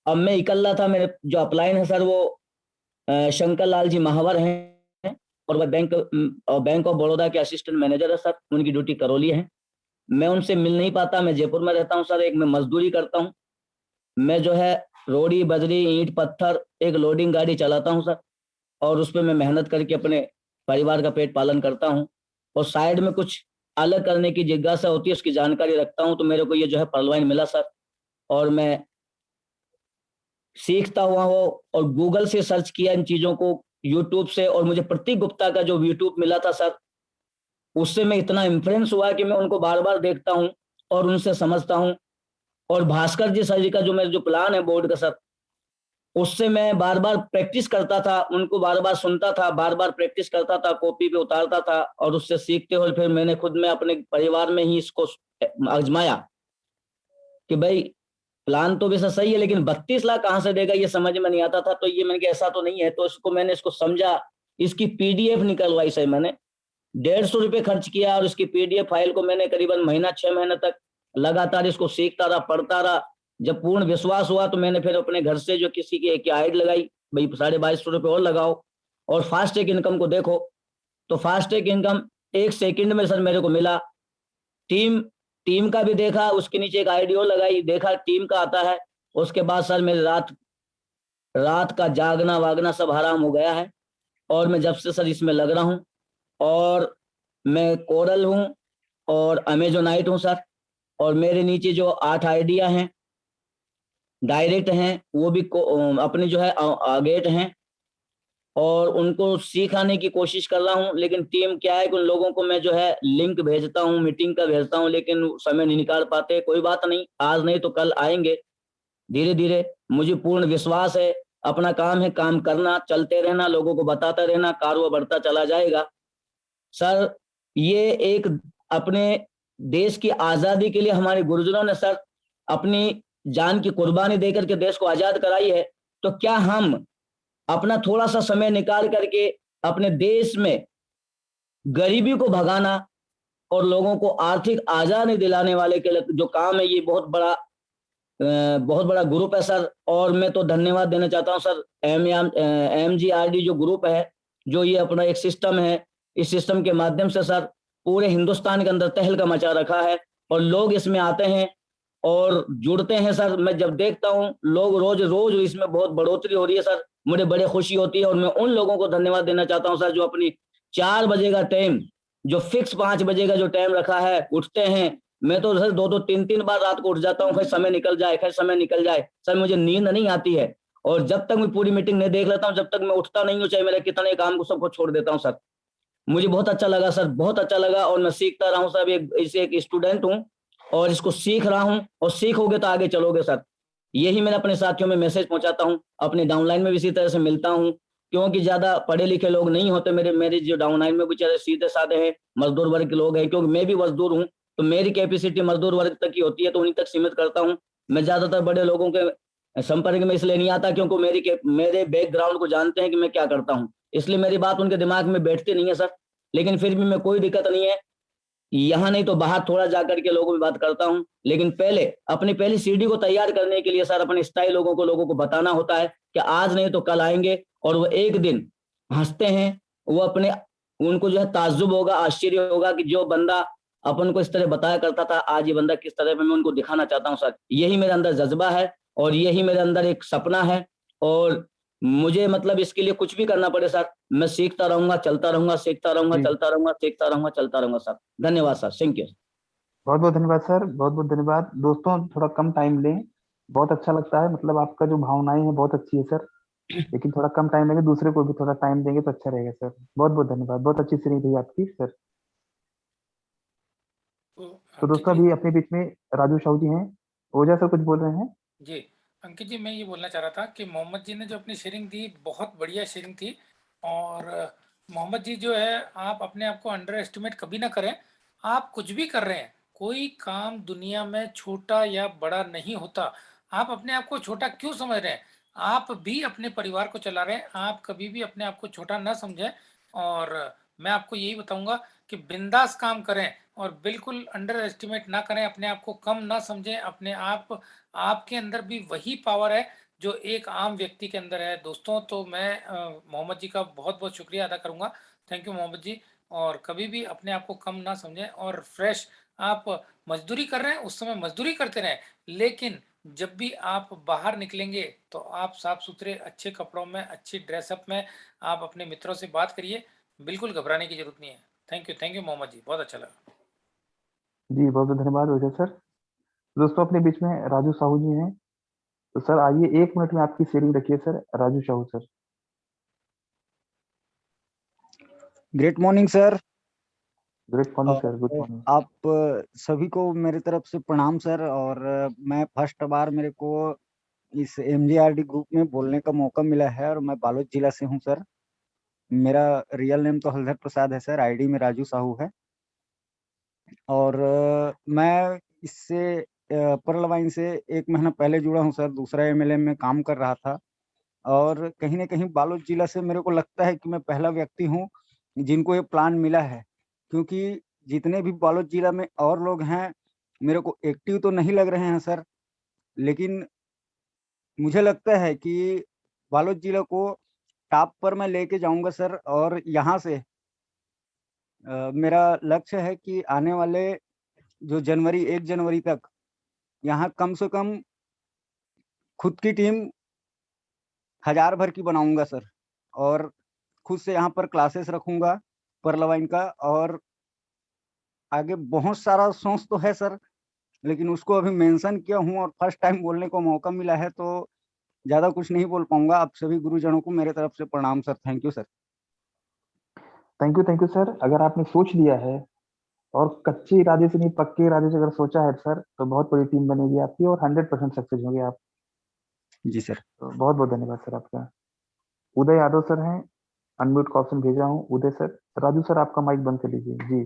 H: अब मैं इकल्ला था, मेरे जो अपलाइन है सर वो शंकर लाल जी महावर हैं, और वह बैंक ऑफ बड़ौदा के असिस्टेंट मैनेजर है सर, उनकी ड्यूटी करौली है। मैं उनसे मिल नहीं पाता, मैं जयपुर में रहता हूँ सर। एक मैं मजदूरी करता हूँ, मैं जो है रोड़ी बजरी ईंट पत्थर एक लोडिंग गाड़ी चलाता हूँ सर, और उस पर मैं मेहनत करके अपने परिवार का पेट पालन करता हूँ। और साइड में कुछ अलग करने की जिज्ञासा होती है, उसकी जानकारी रखता हूँ। तो मेरे को ये जो है पर्ल वाइन मिला सर, और मैं सीखता हुआ हो और गूगल से सर्च किया इन चीजों को, यूट्यूब से, और मुझे प्रतीक गुप्ता का जो यूट्यूब मिला था सर, उससे मैं इतना इन्फ्लुएंस हुआ कि मैं उनको बार बार देखता हूँ और उनसे समझता हूँ। और भास्कर जी सर जी का जो मेरा जो प्लान है बोर्ड का सर, उससे मैं बार बार प्रैक्टिस करता था, उनको बार बार सुनता था, बार बार प्रैक्टिस करता था, कॉपी पे उतारता था, और उससे सीखते हुए फिर मैंने खुद में अपने परिवार में ही इसको आजमाया कि भाई प्लान तो वैसा सही है, लेकिन 32 लाख कहाँ से देगा, ये समझ में नहीं आता था। तो ये मैंने कहा ऐसा तो नहीं है, तो मैंने इसको समझा, इसकी पीडीएफ निकलवाई सर मैंने, 150 रुपये खर्च किया, और इसकी पीडीएफ फाइल को मैंने करीबन महीना 6 महीने तक लगातार इसको सीखता रहा, पढ़ता रहा। जब पूर्ण विश्वास हुआ तो मैंने फिर अपने घर से जो किसी की एक ऐड लगाई, भाई 2250 रुपये और लगाओ और फास्ट टैग इनकम को देखो। तो फास्ट टैग इनकम 1 सेकंड में सर मेरे को मिला। टीम का भी देखा, उसके नीचे एक आईडी और लगाई, देखा टीम का आता है। उसके बाद सर मेरे रात का जागना वागना सब हराम हो गया है, और मैं जब से सर इसमें लग रहा हूँ, और मैं कोरल हूँ और अमेजोनाइट हूँ सर, और मेरे नीचे जो 8 आइडिया हैं डायरेक्ट हैं, वो भी अपने जो है गेट हैं, और उनको सिखाने की कोशिश कर रहा हूँ। लेकिन टीम क्या है कि उन लोगों को मैं जो है लिंक भेजता हूँ, मीटिंग का भेजता हूँ, लेकिन समय नहीं निकाल पाते। कोई बात नहीं, आज नहीं तो कल आएंगे धीरे धीरे। मुझे पूर्ण विश्वास है, अपना काम है, काम करना, चलते रहना, लोगों को बताता रहना, कार्य बढ़ता चला जाएगा। सर, ये एक अपने देश की आजादी के लिए हमारे गुरुजनों ने सर अपनी जान की कुर्बानी देकर के देश को आजाद कराई है। तो क्या हम अपना थोड़ा सा समय निकाल करके अपने देश में गरीबी को भगाना और लोगों को आर्थिक आजादी दिलाने वाले के जो काम है, ये बहुत बड़ा ग्रुप है सर। और मैं तो धन्यवाद देना चाहता हूं सर MGRD जो ग्रुप है, जो ये अपना एक सिस्टम है, इस सिस्टम के माध्यम से सर पूरे हिंदुस्तान के अंदर तहलका मचा रखा है और लोग इसमें आते हैं और जुड़ते हैं सर। मैं जब देखता हूं लोग रोज रोज इसमें बहुत बढ़ोतरी हो रही है सर, मुझे बड़े खुशी होती है। और मैं उन लोगों को धन्यवाद देना चाहता हूं सर जो अपनी 4 बजे का टाइम, जो फिक्स 5 बजे का जो टाइम रखा है, उठते हैं। मैं तो सर 2-2 3-3 बार रात को उठ जाता हूँ, फिर समय निकल जाए, फिर समय निकल जाए सर, मुझे नींद नहीं आती है। और जब तक मैं पूरी मीटिंग नहीं देख लेता हूँ, जब तक मैं उठता नहीं हूँ, चाहे मेरा कितना काम को सबको छोड़ देता हूँ सर। मुझे बहुत अच्छा लगा सर, बहुत अच्छा लगा। और मैं सीखता रहा हूँ सर, इसे एक स्टूडेंट हूँ और इसको सीख रहा हूँ, और सीखोगे तो आगे चलोगे सर। यही मैं अपने साथियों में मैसेज पहुंचाता हूँ, अपने डाउनलाइन में भी इसी तरह से मिलता हूँ, क्योंकि ज्यादा पढ़े लिखे लोग नहीं होते मेरे जो डाउनलाइन में बेचारे सीधे साधे हैं, मजदूर वर्ग के लोग हैं। क्योंकि मैं भी मजदूर हूँ, तो मेरी कैपेसिटी मजदूर वर्ग तक की होती है, तो उन्हीं तक सीमित करता हूँ। मैं ज्यादातर बड़े लोगों के संपर्क में इसलिए नहीं आता क्योंकि मेरे बैकग्राउंड को जानते हैं कि मैं क्या करता हूँ, इसलिए मेरी बात उनके दिमाग में बैठती नहीं है सर। लेकिन फिर भी मैं, कोई दिक्कत नहीं है, यहाँ नहीं तो बाहर थोड़ा जाकर के लोगों में बात करता हूँ। लेकिन पहली सीढ़ी को तैयार करने के लिए सर अपने स्थायी लोगों को बताना होता है कि आज नहीं तो कल आएंगे, और वो एक दिन हंसते हैं। वो उनको जो है ताज्जुब होगा, आश्चर्य होगा कि जो बंदा अपन को इस तरह बताया करता था, आज ये बंदा किस तरह मैं उनको दिखाना चाहता हूँ सर। यही मेरे अंदर जज्बा है और यही मेरे अंदर एक सपना है। और मुझे मतलब इसके लिए कुछ भी करना पड़े सर, मैं सीखता रहूंगा, चलता रहूंगा, सीखता रहूंगा,
B: जी
H: चलता रहूंगा, सीखता रहूंगा, चलता रहूंगा सर। धन्यवाद सर, थैंक यू।
B: बहुत बहुत धन्यवाद सर, बहुत बहुत धन्यवाद। दोस्तों थोड़ा कम टाइम लें, बहुत अच्छा लगता है, मतलब आपका जो भावनाएं हैं बहुत अच्छी है सर, लेकिन थोड़ा कम टाइम लेंगे, दूसरे को भी थोड़ा टाइम देंगे तो अच्छा रहेगा सर। बहुत बहुत धन्यवाद, बहुत अच्छी श्रेणी रही आपकी सर।
C: तो
B: तो
C: अंकित
B: दोस्तों
C: जी,
B: अभी अपने बीच में राजू साहू जी हैं। ओझा सर कुछ बोल रहे हैं?
C: जी अंकित जी, मैं ये बोलना चाह रहा था कि मोहम्मद जी ने जो अपनी शेयरिंग दी, बहुत बढ़िया शेयरिंग थी। और मोहम्मद जी जो है, आप अपने आप को अंडर एस्टिमेट कभी ना करें। आप कुछ भी कर रहे हैं, कोई काम दुनिया में छोटा या बड़ा नहीं होता। आप अपने आप को छोटा क्यों समझ रहे हैं? आप भी अपने परिवार को चला रहे हैं, आप कभी भी अपने आप को छोटा ना समझें। और मैं आपको यही बताऊंगा कि बिंदास काम करें और बिल्कुल अंडर एस्टिमेट ना करें, अपने आप को कम ना समझें। अपने आप, आपके अंदर भी वही पावर है जो एक आम व्यक्ति के अंदर है दोस्तों। तो मैं मोहम्मद जी का बहुत बहुत शुक्रिया अदा करूंगा। थैंक यू मोहम्मद जी। और कभी भी अपने आप को कम ना समझें और फ्रेश, आप मजदूरी कर रहे हैं उस समय मजदूरी करते रहें, लेकिन जब भी आप बाहर निकलेंगे तो आप साफ सुथरे अच्छे कपड़ों में, अच्छी ड्रेसअप में आप अपने मित्रों से बात करिए। बिल्कुल घबराने की जरूरत नहीं है। थैंक यू मोहम्मद जी, बहुत अच्छा लगा।
B: जी बहुत बहुत धन्यवाद ओझा सर। दोस्तों अपने बीच में राजू साहू जी हैं, तो सर आइए 1 मिनट में आपकी शेयरिंग रखिए sir, Raju Sahu sir.
I: Great morning sir.
B: Great morning sir, good
I: और
B: मॉर्निंग।
I: आप सभी को मेरे तरफ से प्रणाम सर। और मैं फर्स्ट बार मेरे को इस MGRD ग्रुप में बोलने का मौका मिला है, और मैं बालोद जिला से हूं सर। मेरा रियल नेम तो हलधर प्रसाद है सर, ID में राजू साहू है। और मैं इससे पर्ल वाइन से 1 महीना पहले जुड़ा हूं सर, दूसरा MLM में काम कर रहा था। और कहीं ना कहीं बालोद जिला से मेरे को लगता है कि मैं पहला व्यक्ति हूं जिनको ये प्लान मिला है, क्योंकि जितने भी बालोद जिला में और लोग हैं मेरे को एक्टिव तो नहीं लग रहे हैं सर, लेकिन मुझे लगता है कि बालोद जिला को टॉप पर मैं लेके जाऊंगा सर। और यहाँ से मेरा लक्ष्य है कि आने वाले जो 1 जनवरी तक यहाँ कम से कम खुद की टीम 1000 भर की बनाऊंगा सर। और खुद से यहाँ पर क्लासेस रखूंगा परलवाइन का। और आगे बहुत सारा सोच तो है सर, लेकिन उसको अभी मेंशन किया हूँ और फर्स्ट टाइम बोलने को मौका मिला है, तो ज्यादा कुछ नहीं बोल पाऊंगा। आप सभी गुरुजनों को मेरे तरफ से प्रणाम sir. Thank you sir.
B: Thank you sir. अगर आपने सोच लिया है और कच्चे इरादे से नहीं पक्के इरादे से अगर सोचा है सर, तो बहुत बड़ी टीम बनेगी आपकी और 100% सक्सेस होंगे आप।
I: जी सर।
B: तो बहुत बहुत धन्यवाद सर आपका। उदय यादव सर हैं, अनम्यूट का ऑप्शन भेजा हूँ उदय सर। राजू सर आपका माइक बंद कर लीजिए जी।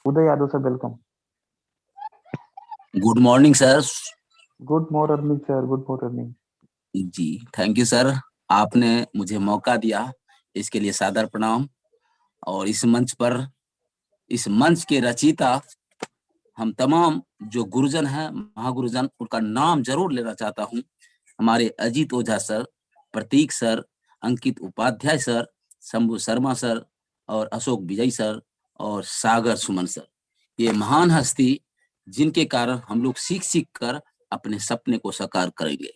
B: Uday Yadav sir welcome.
J: Good morning sir.
B: Good morning sir, good morning
J: जी थैंक यू सर, आपने मुझे मौका दिया, इसके लिए सादर प्रणाम। और इस मंच पर, इस मंच के रचयिता हम तमाम जो गुरुजन हैं, महागुरुजन, उनका नाम जरूर लेना चाहता हूं। हमारे अजीत ओझा सर, प्रतीक सर, अंकित उपाध्याय सर, शंभू शर्मा सर और अशोक विजय सर और सागर सुमन सर, ये महान हस्ती जिनके कारण हम लोग सीख सीख कर अपने सपने को साकार करेंगे।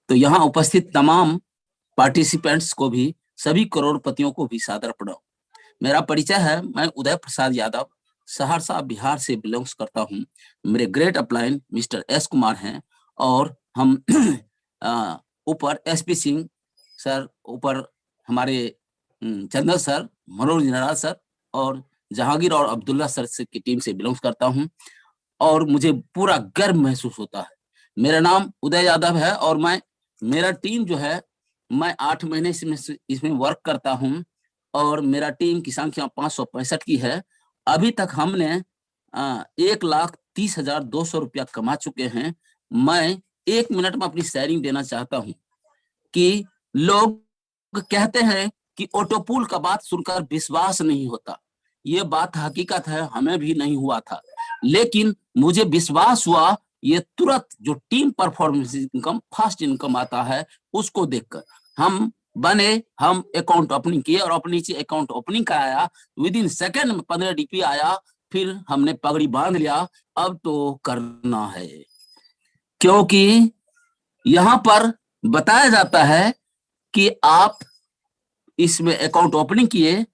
J: तो यहाँ उपस्थित तमाम पार्टिसिपेंट्स को भी, सभी करोड़पतियों को भी सादर प्रणाम। मेरा परिचय है, मैं उदय प्रसाद यादव सहरसा बिहार से बिलोंग्स करता हूँ। मेरे great upline mister S Kumar हैं और हम ऊपर एसपी सिंह सर, ऊपर हमारे चंदन सर, मनोज नाराज सर और जहांगीर और अब्दुल्ला सर से की टीम से बिलोंग्स करता हूँ और मुझे पूरा गर्व महसूस होता है। मेरा नाम उदय यादव है और मेरा टीम जो है, मैं 8 महीने से इसमें वर्क करता हूँ और मेरा टीम की संख्या 565 की है। अभी तक हमने 1,30,200 रुपया कमा चुके हैं। मैं 1 मिनट में अपनी शेयरिंग देना चाहता हूँ कि लोग कहते हैं कि ऑटोपूल का बात सुनकर विश्वास नहीं होता। ये बात हकीकत है, हमें भी नहीं हुआ था, लेकिन मुझे विश्वास हुआ ये तुरंत जो team performance income, first income आता है, उसको देखकर हम बने। हम अकाउंट ओपनिंग किए और अपने नीचे अकाउंट ओपनिंग कराया, विद इन सेकेंड में 15 डीपी आया, फिर हमने पगड़ी बांध लिया। अब तो करना है, क्योंकि यहाँ पर बताया जाता है कि आप इसमें अकाउंट ओपनिंग किए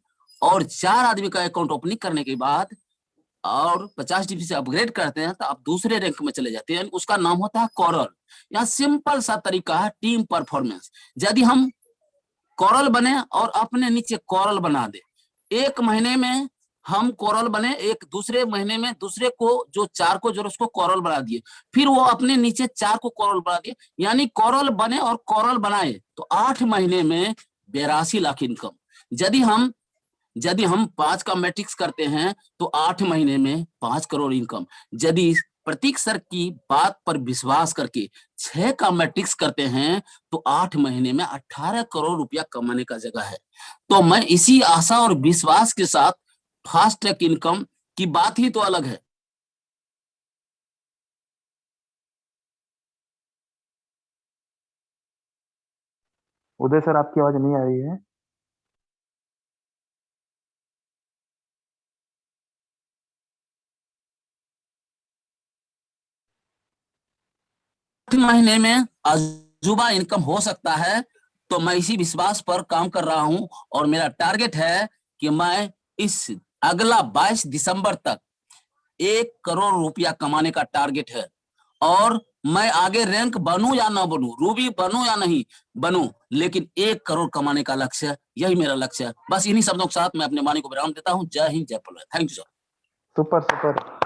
J: और 4 आदमी का अकाउंट ओपनिंग करने के बाद और 50 डीपी से अपग्रेड करते हैं तो आप दूसरे रैंक में चले जाते हैं। उसका नाम होता है कोरल। यहाँ सिंपल सा तरीका है, टीम परफॉर्मेंस। यदि हम कोरल बने और अपने नीचे कोरल बना दे, 1 महीने में हम कोरल बने, एक दूसरे महीने में दूसरे को जो 4 को जो उसको कोरल बना दिए, फिर वो अपने नीचे 4 को कोरल बना दिए, यानी कोरल बने और कोरल बनाए तो 8 महीने में 82 लाख इनकम। यदि हम 5 का मैट्रिक्स करते हैं तो 8 महीने में 5 करोड़ इनकम। यदि प्रतीक सर की बात पर विश्वास करके 6 का मैट्रिक्स करते हैं तो 8 महीने में 18 करोड़ रुपया कमाने का जगह है। तो मैं इसी आशा और विश्वास के साथ फास्ट ट्रैक इनकम की बात ही तो अलग है।
B: उदय सर आपकी आवाज नहीं आ रही है।
J: महीने में अजूबा इनकम हो सकता है, तो मैं इसी विश्वास पर काम कर रहा हूं और मेरा टारगेट है कि मैं इस अगला 22 दिसंबर तक 1 करोड़ रुपया कमाने का टारगेट है। और मैं आगे रैंक बनूं या ना बनूं, रूबी बनूं या नहीं बनूं, लेकिन 1 करोड़ कमाने का लक्ष्य है, यही मेरा लक्ष्य है। बस इन्हीं शब्दों के साथ मैं अपने वाणी को विराम देता हूं। जय हिंद, जय पलवा। Thank you sir.
B: Super super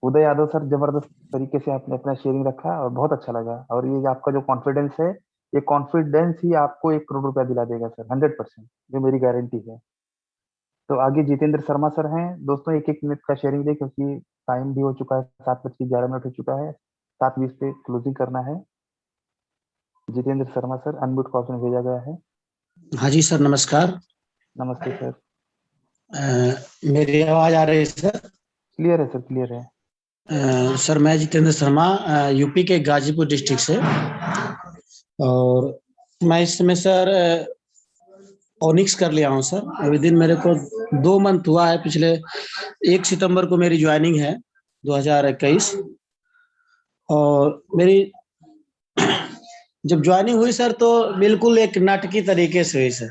B: Uday Yadav sir, जबरदस्त तरीके से आपने अपना शेयरिंग रखा और बहुत अच्छा लगा। और ये आपका जो कॉन्फिडेंस है, ये कॉन्फिडेंस ही आपको 1 करोड़ रुपया दिला देगा सर, 100%, ये मेरी गारंटी है। तो आगे जितेंद्र शर्मा सर हैं। दोस्तों 1-1 मिनट का शेयरिंग दे, क्योंकि टाइम भी हो चुका है, 7:11 हो चुका है, 7:20 पे क्लोजिंग करना है। जितेंद्र शर्मा सर, अनम्यूट का ऑप्शन भेजा गया है।
K: हाँ जी सर, नमस्कार।
B: नमस्ते सर।
K: मेरी आवाज आ रही है सर?
B: क्लियर है सर, क्लियर है।
K: सर मैं जितेंद्र शर्मा, यूपी के गाजीपुर डिस्ट्रिक्ट से, और मैं इस समय सर ओनिक्स कर लिया हूँ सर। विद इन मेरे को 2 मंथ हुआ है। पिछले 1 सितंबर को मेरी ज्वाइनिंग है 2021, और मेरी जब ज्वाइनिंग हुई सर तो बिल्कुल एक नाटकीय तरीके से हुई सर।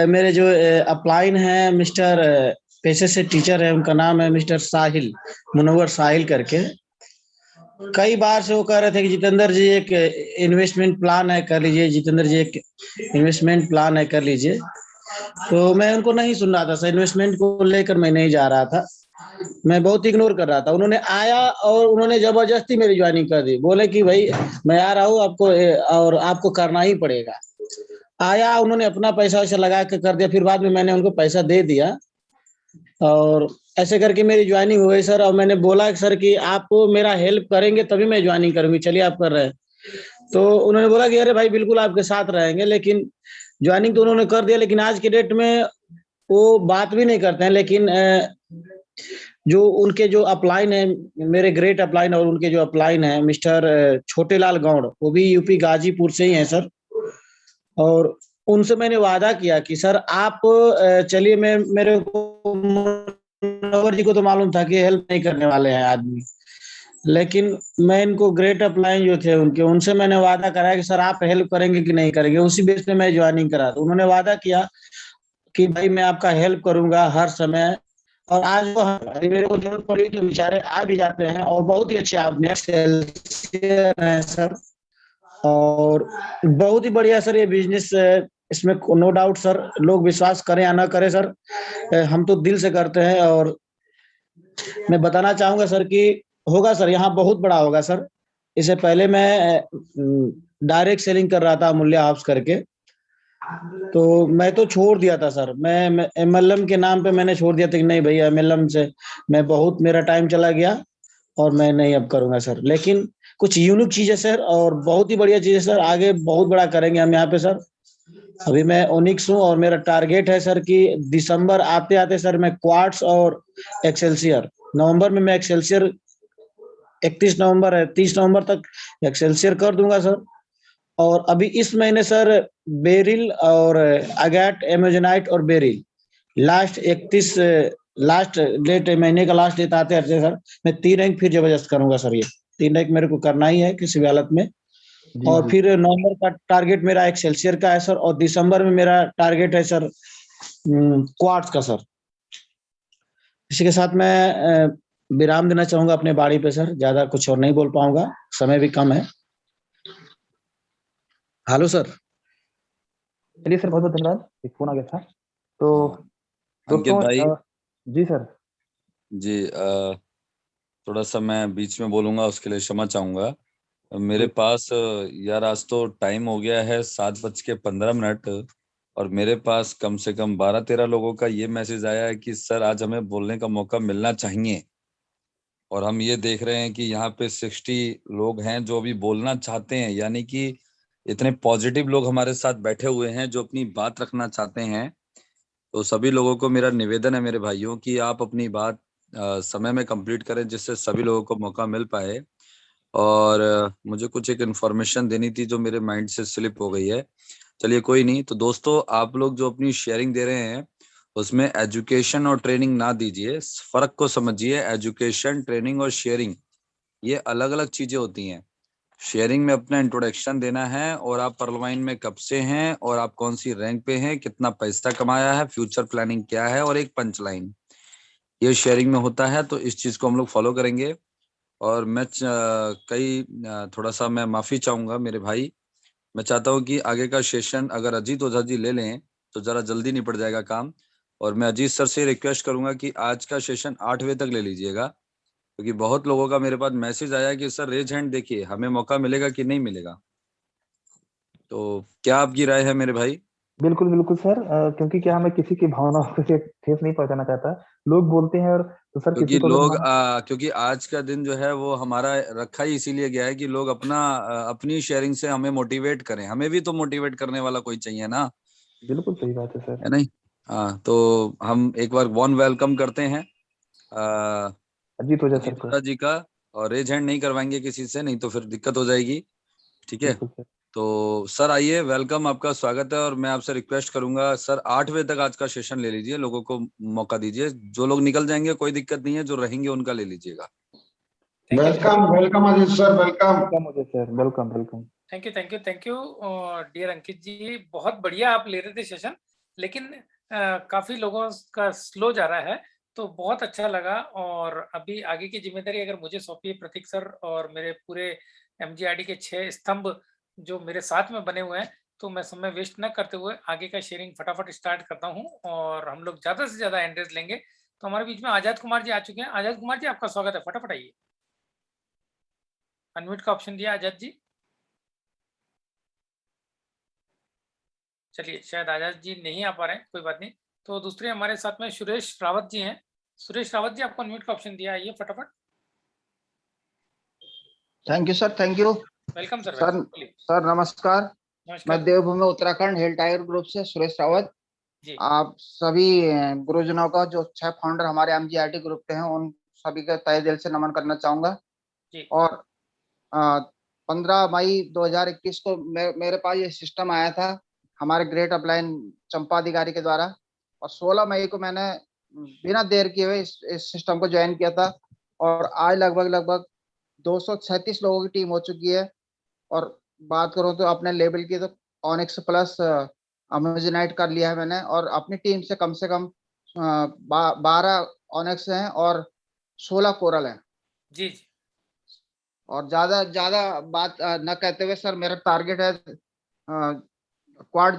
K: मेरे जो अपलाइन है, मिस्टर पेशे से टीचर है, उनका नाम है मिस्टर साहिल, मुनव्वर साहिल करके। कई बार से वो कह रहे थे कि जितेंद्र जी एक इन्वेस्टमेंट प्लान है कर लीजिए, जितेंद्र जी एक इन्वेस्टमेंट प्लान है कर लीजिए। तो मैं उनको नहीं सुन रहा था सर, इन्वेस्टमेंट को लेकर मैं नहीं जा रहा था, मैं बहुत इग्नोर कर रहा था। उन्होंने आया और उन्होंने जबरदस्ती मेरी ज्वाइनिंग कर दी, बोले कि भाई मैं आ रहा हूँ आपको और आपको करना ही पड़ेगा। आया, उन्होंने अपना पैसा वैसा लगा के कर दिया, फिर बाद में मैंने उनको पैसा दे दिया और ऐसे करके मेरी ज्वाइनिंग हो गई सर। और मैंने बोला सर कि आप मेरा हेल्प करेंगे तभी मैं ज्वाइनिंग करूंगी, चलिए आप कर रहे हैं। तो उन्होंने बोला कि अरे भाई बिल्कुल आपके साथ रहेंगे, लेकिन ज्वाइनिंग तो उन्होंने कर दिया, लेकिन आज के डेट में वो बात भी नहीं करते हैं। लेकिन जो उनके जो अपलाइन है, मेरे ग्रेट अपलाइन, और उनके जो अपलाइन है मिस्टर छोटेलाल गौड़, वो भी यूपी गाजीपुर से ही हैं सर। और उनसे मैंने वादा किया कि सर आप चलिए, मैं मेरे को मुनव्वर जी को तो मालूम था कि हेल्प नहीं करने वाले हैं आदमी, लेकिन मैं इनको ग्रेट अपलाइन जो थे उनके, उनसे मैंने वादा कराया कि सर आप हेल्प करेंगे कि नहीं करेंगे। उसी बेस पे मैं ज्वाइनिंग करा, तो उन्होंने वादा किया कि भाई मैं आपका हेल्प करूंगा हर समय। और आज वो मेरे को जरूरत पड़ी तो बेचारे आ भी जाते हैं, और बहुत ही अच्छे आप नेक्स्ट हैं सर, और बहुत ही बढ़िया सर ये बिजनेस। इसमें नो डाउट सर, लोग विश्वास करें या ना करें सर, हम तो दिल से करते हैं। और मैं बताना चाहूंगा सर कि होगा सर, यहाँ बहुत बड़ा होगा सर। इससे पहले मैं डायरेक्ट सेलिंग कर रहा था मूल्य हाउस करके, तो मैं तो छोड़ दिया था सर। मैं MLM के नाम पे मैंने छोड़ दिया था कि नहीं भैया, MLM से मैं बहुत, मेरा टाइम चला गया और मैं नहीं अब करूंगा सर। लेकिन कुछ यूनिक चीज है सर, और बहुत ही बढ़िया चीज है सर, आगे बहुत बड़ा करेंगे हम यहाँ पे सर। अभी मैं ओनिक्स हूँ और मेरा टारगेट है सर कि दिसंबर आते आते सर मैं क्वार्ट्स और एक्सेल्सियर, नवंबर में मैं एक्सेल्सियर 31 नवंबर है, 30 नवंबर तक एक्सेल्सियर कर दूंगा सर। और अभी इस महीने सर बेरिल और अगैट, एमेजोनाइट और बेरिल लास्ट 31 लास्ट डेट, महीने का लास्ट डेट आते आते सर मैं 3 रैंक फिर जबरदस्त करूंगा सर। ये 3 रैंक मेरे को करना ही है किसी भी हालत में। और फिर नवंबर का टारगेट मेरा एक्सेल्सियर का है सर, और दिसंबर में मेरा टारगेट है सर क्वार्ट्स का सर। इसी के साथ मैं विराम देना चाहूंगा अपने बाड़ी पे सर, ज्यादा कुछ और नहीं बोल पाऊंगा, समय भी कम है। Hello sir.
B: चलिए सर, बहुत बहुत धन्यवाद, एक फोन आ गया था। तो
L: अंकित भाई
B: जी सर।
L: जी, थोड़ा सा मैं बीच में बोलूंगा, उसके लिए क्षमा चाहूंगा। मेरे पास यार आज तो टाइम हो गया है 7:15, और मेरे पास कम से कम 12-13 लोगों का ये मैसेज आया है कि सर आज हमें बोलने का मौका मिलना चाहिए। और हम ये देख रहे हैं कि यहाँ पे 60 लोग हैं जो अभी बोलना चाहते हैं, यानी कि इतने पॉजिटिव लोग हमारे साथ बैठे हुए हैं जो अपनी बात रखना चाहते हैं। तो सभी लोगों को मेरा निवेदन है मेरे भाइयों कि आप अपनी बात समय में कंप्लीट करें, जिससे सभी लोगों को मौका मिल पाए। और मुझे कुछ एक इन्फॉर्मेशन देनी थी जो मेरे माइंड से स्लिप हो गई है। चलिए कोई नहीं। तो दोस्तों, आप लोग जो अपनी शेयरिंग दे रहे हैं उसमें एजुकेशन और ट्रेनिंग ना दीजिए, फर्क को समझिए। एजुकेशन, ट्रेनिंग और शेयरिंग ये अलग अलग चीजें होती हैं। शेयरिंग में अपना इंट्रोडक्शन देना है, और आप परलवाइन में कब से हैं, और आप कौन सी रैंक पे हैं, कितना पैसा कमाया है, फ्यूचर प्लानिंग क्या है, और एक पंच लाइन, ये शेयरिंग में होता है। तो इस चीज को हम लोग फॉलो करेंगे। और मैं थोड़ा सा मैं माफी चाहूंगा मेरे भाई। मैं चाहता हूं कि आगे का सेशन अगर अजीत ओझा जी ले लें तो जरा जल्दी निपट जाएगा काम। और मैं अजीत सर से रिक्वेस्ट करूंगा कि आज का सेशन 8 बजे तक ले लीजिएगा, क्योंकि बहुत लोगों का मेरे पास मैसेज आया कि सर रेज हैंड देखिए, हमें मौका मिलेगा कि नहीं मिलेगा। तो क्या आपकी राय है मेरे भाई?
B: बिल्कुल बिल्कुल सर, क्योंकि क्या मैं किसी की भावनाओं को ठेस नहीं पहुंचाना चाहता। लोग बोलते हैं और तो सर
L: क्योंकि
B: किसी को
L: लोग क्योंकि आज का दिन जो है वो हमारा रखा ही इसीलिए गया है कि लोग अपनी शेयरिंग से हमें मोटिवेट करें। हमें भी तो मोटिवेट करने वाला कोई चाहिए ना।
B: बिल्कुल सही बात है सर।
L: है नहीं? हाँ, तो हम एक बार वार्म वेलकम करते हैं
B: अजीत ओझा सर
L: अजीत
B: को।
L: ओझा जी का। और रेज हैंड नहीं करवाएंगे किसी से, नहीं तो फिर दिक्कत हो जाएगी। ठीक है?
B: बिल्कुल सर।
L: तो सर आइए, वेलकम, आपका स्वागत है। और मैं आपसे रिक्वेस्ट करूंगा सर 8 बजे तक आज का सेशन ले लीजिए, लोगों को मौका दीजिए। जो लोग निकल जाएंगे कोई दिक्कत नहीं है, जो रहेंगे उनका ले लीजिएगा।
M: Welcome welcome Ajit sir, welcome.
B: Welcome Ajay sir, welcome welcome.
C: Thank you dear Ankit ji, बहुत बढ़िया आप ले रहे थे सेशन, लेकिन काफी लोगों का स्लो जा रहा है। तो बहुत अच्छा लगा। और अभी आगे की जिम्मेदारी अगर मुझे सौंपी है प्रतीक सर और मेरे पूरे एमजीआरडी के 6 स्तंभ जो मेरे साथ में बने हुए हैं, तो मैं समय वेस्ट न करते हुए आगे का शेयरिंग फटाफट स्टार्ट करता हूं और हम लोग ज्यादा से ज्यादा एंट्रीज लेंगे। तो हमारे बीच में आजाद कुमार जी आ चुके हैं। आजाद कुमार जी, आपका स्वागत है, फटाफट आइए। अनम्यूट का ऑप्शन दिया आजाद जी। चलिए, शायद आजाद जी नहीं आ पा रहे हैं, कोई बात नहीं। तो दूसरे हमारे साथ में सुरेश रावत जी हैं। सुरेश रावत जी, आपको अनम्यूट का ऑप्शन दिया, आइए फटाफट।
N: Thank you sir, thank you.
C: Welcome sir.
N: Sir नमस्कार। मैं देवभूमि उत्तराखंड हेल्थ टाइगर ग्रुप से सुरेश रावत। आप सभी गुरुजनों का जो 6 फाउंडर हमारे एमजीआरटी ग्रुप के हैं, उन सभी का तहे दिल से नमन करना चाहूंगा। और 15 मई 2021 को मेरे पास ये सिस्टम आया था हमारे ग्रेट अपलाइन चंपा अधिकारी के द्वारा, और 16 मई को मैंने बिना देर किए हुए इस सिस्टम को ज्वाइन किया था। और आज लगभग 236 लोगों की टीम हो चुकी है। और बात करूं तो अपने लेवल की, तो ऑनिक्स प्लस अमेजोनाइट कर लिया है मैंने, और अपनी टीम से कम 12 ऑनिक्स हैं और 16 कोरल हैं।
C: जी जी।
N: और ज्यादा बात न कहते हुए सर, मेरा टारगेट है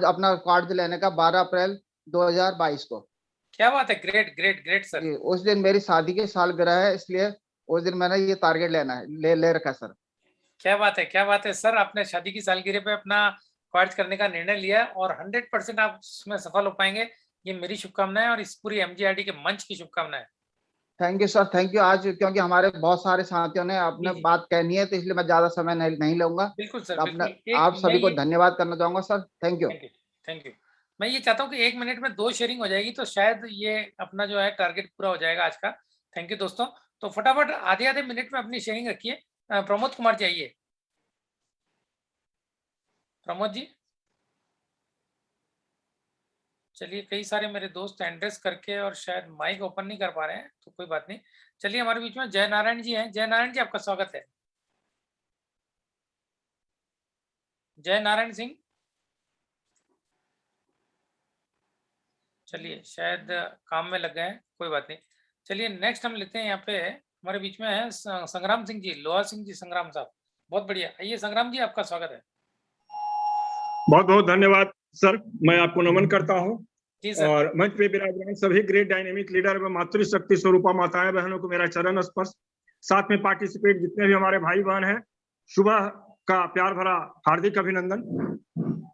N: अपना क्वार्ट लेने का 12 अप्रैल 2022 को।
C: क्या बात है, ग्रेट ग्रेट ग्रेट सर।
N: उस दिन मेरी शादी की सालगिरह है, इसलिए उस दिन मैंने ये टारगेट लेना है, ले रखा है सर।
C: क्या बात है, क्या बात है सर, आपने शादी की सालगिरह पे अपना क्वार्ट करने का निर्णय लिया और 100% आप उसमें सफल हो पाएंगे, ये मेरी शुभकामनाएं और इस पूरी एमजीआरडी के मंच की शुभकामनाएं।
N: Thank you sir, thank you. आज क्योंकि हमारे बहुत सारे साथियों ने अपने बात कहनी है, तो इसलिए मैं ज्यादा समय नहीं लूंगा।
C: बिल्कुल सर,
N: आप सभी को धन्यवाद करना चाहूंगा sir. Thank you.
C: Thank you. मैं ये चाहता हूँ कि 1 मिनट में 2 शेयरिंग हो जाएगी, तो शायद ये अपना जो है टारगेट पूरा हो जाएगा आज का। थैंक यू दोस्तों। तो फटाफट आधे मिनट में अपनी शेयरिंग रखिए। प्रमोद कुमार जी आइए। प्रमोद जी, चलिए, कई सारे मेरे दोस्त एंड्रेस करके और शायद माइक ओपन नहीं कर पा रहे हैं, तो कोई बात नहीं। चलिए, हमारे बीच में जय नारायण जी हैं। जय नारायण जी, आपका स्वागत है। जय नारायण सिंह, चलिए शायद काम में लग गए हैं, कोई बात नहीं। चलिए, नेक्स्ट हम लेते हैं। यहाँ पे हमारे बीच में है संग्राम सिंह जी, लोहा सिंह जी। संग्राम साहब, बहुत बढ़िया। आइए संग्राम जी, आपका स्वागत है।
O: बहुत बहुत धन्यवाद सर, मैं आपको नमन करता हूं।
C: जी सर।
O: और मंच पे विराजमान सभी ग्रेट डायनेमिक लीडर व मातृशक्ति स्वरूपा माताएं बहनों को मेरा चरण स्पर्श, साथ में पार्टिसिपेट जितने भी हमारे भाई बहन हैं, सुबह का प्यार भरा हार्दिक अभिनंदन।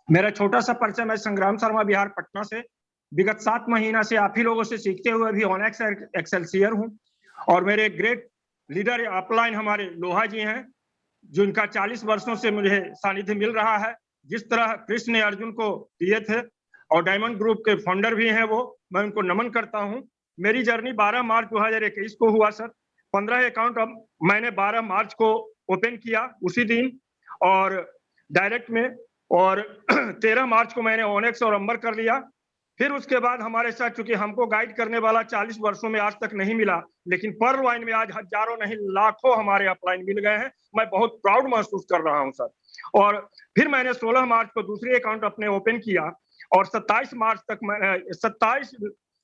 O: मेरा छोटा सा परिचय, मैं संग्राम शर्मा, बिहार पटना से विगत 7 महीना से आप ही लोगों से सीखते हुए अभी ऑनेक्स एक्सेलसियर हूँ। और मेरे ग्रेट लीडर अपलाइन हमारे लोहा जी हैं, जिनका 40 वर्षों से मुझे सानिध्य मिल रहा है। जिस तरह कृष्ण ने अर्जुन को दिए थे, और डायमंड ग्रुप के फाउंडर भी हैं वो, मैं उनको नमन करता हूं। मेरी जर्नी 12 मार्च 2021 को हुआ सर। 15 अकाउंट अब मैंने 12 मार्च को ओपन किया उसी दिन और डायरेक्ट में, और 13 मार्च को मैंने ऑनेक्स और अंबर कर लिया। फिर उसके बाद हमारे साथ, चूंकि हमको गाइड करने वाला 40 वर्षों में आज तक नहीं मिला, लेकिन पर्ल वाइन में आज हजारों नहीं लाखों हमारे अपलाइन मिल गए हैं। मैं बहुत प्राउड महसूस कर रहा हूं सर। और फिर मैंने 16 मार्च को दूसरे अकाउंट अपने ओपन किया, और 27 मार्च तक मैं 27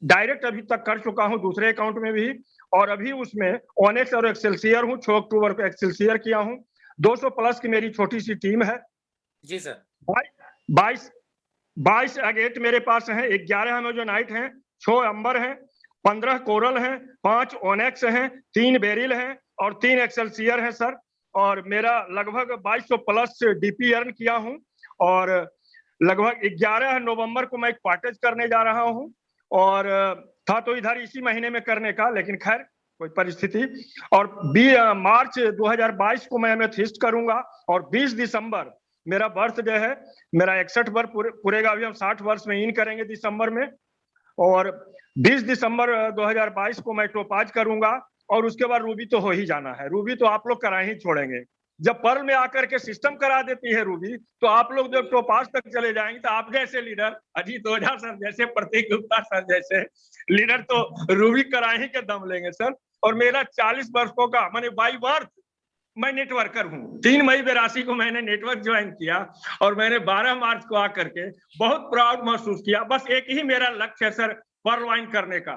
O: डायरेक्ट अभी तक कर चुका हूं दूसरे अकाउंट में भी, और अभी उसमें ऑनेक्स और एक्सेलसियर हूं। 6 अक्टूबर को एक्सेलसियर किया हूं। 200 प्लस की मेरी छोटी सी टीम है।
C: जी सर।
O: 22 एगेट मेरे पास हैं, 11 अमेजोनाइट हैं, 6 अंबर हैं, 15 कोरल हैं, 5 ऑनेक्स हैं, 3 बेरिल हैं और 3 एक्सेलसियर हैं सर। और मेरा लगभग 2200 प्लस डीपी अर्न किया हूं। और लगभग 11 नवंबर को मैं क्वार्टेज करने जा रहा हूं, और था तो इधर इसी महीने में करने का, लेकिन खैर कोई परिस्थिति। और 20 मार्च 2022 को मैं एमेथिस्ट करूंगा, और 20 दिसंबर मेरा बर्थडे है। मेरा 61 वर्ष पूरेगा, अभी हम 60 वर्ष में इन करेंगे दिसंबर में। और 20 दिसंबर 2022 को मैं टोपाज करूंगा, और उसके बाद रूबी तो हो ही जाना है। रूबी तो आप लोग करा ही छोड़ेंगे। जब पर्ल में आकर के सिस्टम करा देती है रूबी, तो आप लोग जब टोपाज तक चले जाएंगे, तो आप जैसे लीडर, अजीत ओझा सर जैसे, प्रतीक गुप्ता सर जैसे लीडर तो रूबी करा ही के दम लेंगे सर। और मेरा 40 वर्षों का, मैंने बाई बर्थ मैं नेटवर्कर हूँ। 3 मई 82 को मैंने नेटवर्क ज्वाइन किया, और मैंने 12 मार्च को आकर के बहुत प्राउड महसूस किया। बस एक ही मेरा लक्ष्य है सर, पर्ल वाइन करने का।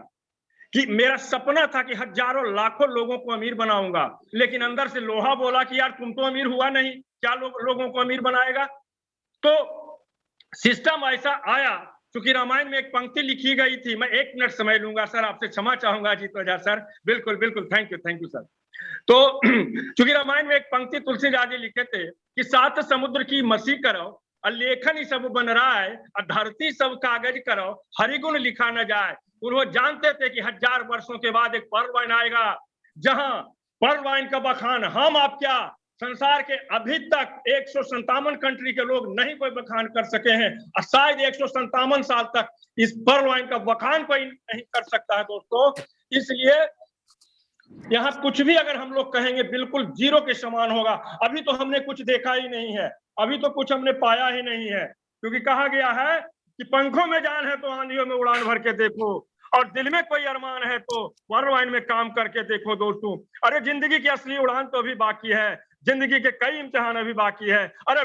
O: कि मेरा सपना था कि हजारों लाखों लोगों को अमीर बनाऊंगा, लेकिन अंदर से लोहा बोला कि यार तुम तो अमीर हुआ नहीं, क्या लोगों को अमीर बनाएगा। तो सिस्टम ऐसा आया, क्योंकि रामायण में एक पंक्ति लिखी गई थी। मैं 1 मिनट समय लूंगा सर, आपसे क्षमा चाहूंगा अजीत ओझा सर। बिल्कुल बिल्कुल, थैंक यू सर। तो चूंकि रामायण में एक पंक्ति तुलसीदास जी लिखे थे कि 7 समुद्र की मसी करो, अलेखन ही सब बन रहा है, धरती सब कागज करो, हरिगुण लिखा न जाए। उन्होंने जानते थे कि 1000 वर्षों के बाद एक पर्ल वाइन आएगा, जहां पर्ल वाइन का बखान हम आप क्या, संसार के अभी तक 157 कंट्री के लोग नहीं कोई बखान कर सके हैं, और शायद 157 साल तक इस पर्ल वाइन का बखान कोई नहीं कर सकता है दोस्तों। इसलिए यहाँ कुछ भी अगर हम लोग कहेंगे बिल्कुल जीरो के समान होगा। अभी तो हमने कुछ देखा ही नहीं है, अभी तो कुछ हमने पाया ही नहीं है, क्योंकि कहा गया है कि पंखों में जान है तो आंधियों में उड़ान भर के देखो, और दिल में कोई अरमान है तो पर्ल वाइन में काम करके देखो दोस्तों। अरे जिंदगी की असली उड़ान तो अभी बाकी है, जिंदगी के कई इम्तिहान अभी बाकी है। अरे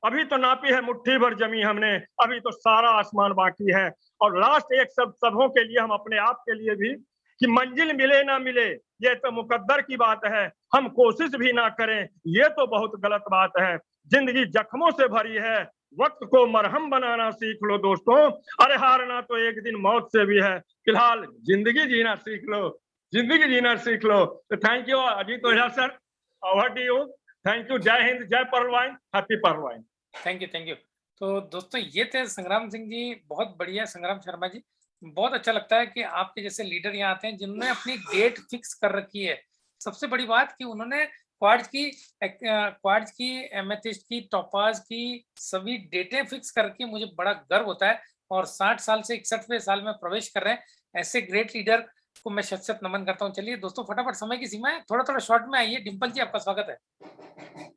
O: अभी तो नापी है मुट्ठी भर जमी हमने, अभी तो सारा आसमान बाकी है। और लास्ट एक सबों के लिए, हम अपने आप के लिए भी, कि मंजिल मिले ना मिले ये तो मुकद्दर की बात है, हम कोशिश भी ना करें ये तो बहुत गलत बात है। जिंदगी जख्मों से भरी है, वक्त को मरहम बनाना सीख लो दोस्तों। अरे हारना तो एक दिन मौत से भी है, फिलहाल जिंदगी जीना सीख लो, जिंदगी जीना सीख लो। तो thank you Ajit Ojha sir, over to you. Thank you, Jai Hind, Jai Perl wine, happy pearl wine.
C: Thank you. तो दोस्तों ये थे संग्राम सिंह जी, बहुत बढ़िया संग्राम शर्मा जी। बहुत अच्छा लगता है कि आपके जैसे लीडर यहाँ आते हैं जिन्होंने अपनी डेट फिक्स कर रखी है। सबसे बड़ी बात कि उन्होंने क्वार्ट्ज की, एमेथिस्ट की, टोपाज की सभी डेटें फिक्स करके मुझे बड़ा गर्व होता है। और 60 साल से 61वें साल में प्रवेश कर रहे हैं, ऐसे ग्रेट लीडर को मैं शत नमन करता हूँ। चलिए दोस्तों, फटाफट, समय की सीमा है, थोड़ा शॉर्ट में आइए। डिम्पल जी, आपका स्वागत है।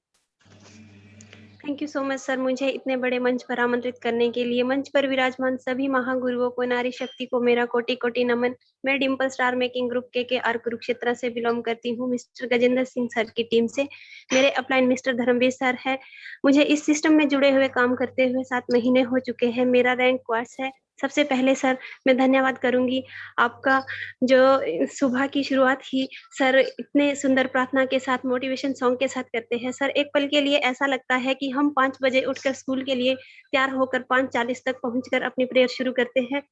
P: Thank you so much sir, मुझे इतने बड़े मंच पर आमंत्रित करने के लिए। मंच पर विराजमान सभी महागुरुओं को, नारी शक्ति को मेरा कोटि कोटि नमन। मैं डिम्पल स्टार मेकिंग ग्रुप के आर कुरुक्षेत्र से बिलोंग करती हूँ, मिस्टर गजेंद्र सिंह सर की टीम से। मेरे अपलाइन मिस्टर धर्मवीर सर है। मुझे इस सिस्टम में जुड़े हुए काम करते हुए 7 महीने हो चुके हैं। मेरा रैंक क्वार्ट्स है। सबसे पहले सर मैं धन्यवाद करूंगी आपका, जो सुबह की शुरुआत ही सर इतने सुंदर प्रार्थना के साथ, मोटिवेशन सॉन्ग के साथ करते हैं। सर एक पल के लिए ऐसा लगता है कि हम 5 बजे उठकर स्कूल के लिए तैयार होकर 5:40 तक पहुंचकर अपनी प्रेयर शुरू करते हैं।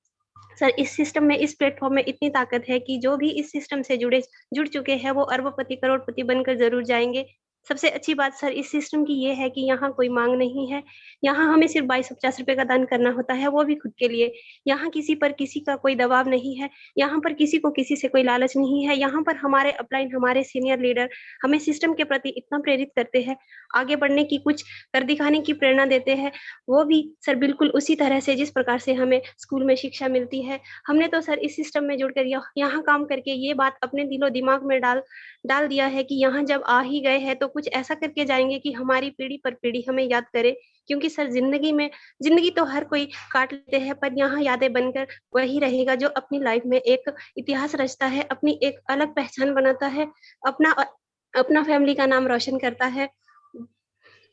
P: सर इस सिस्टम में, इस प्लेटफॉर्म में इतनी ताकत है कि जो भी इस सिस्टम से जुड़ चुके हैं वो अरबपति करोड़पति बनकर जरूर जाएंगे। सबसे अच्छी बात सर इस सिस्टम की ये है कि यहाँ कोई मांग नहीं है। यहाँ हमें सिर्फ 2250 रुपए का दान करना होता है, वो भी खुद के लिए। यहाँ किसी पर किसी का कोई दबाव नहीं है, यहाँ पर किसी को किसी से कोई लालच नहीं है। यहाँ पर हमारे अपलाइन, हमारे सीनियर लीडर हमें सिस्टम के प्रति इतना प्रेरित करते हैं, आगे बढ़ने की, कुछ कर दिखाने की प्रेरणा देते हैं। वो भी सर बिल्कुल उसी तरह से जिस प्रकार से हमें स्कूल में शिक्षा मिलती है। हमने तो सर इस सिस्टम में जुड़कर यहाँ काम करके ये बात अपने दिलो दिमाग में डाल दिया है कि यहाँ जब आ ही गए हैं तो कुछ ऐसा करके जाएंगे कि हमारी पीढ़ी पर पीढ़ी हमें याद करे। क्योंकि सर जिंदगी तो हर कोई काट लेते हैं, पर यहाँ यादें बनकर वही रहेगा जो अपनी लाइफ में एक इतिहास रचता है, अपनी एक अलग पहचान बनाता है, अपना फैमिली का नाम रोशन करता है।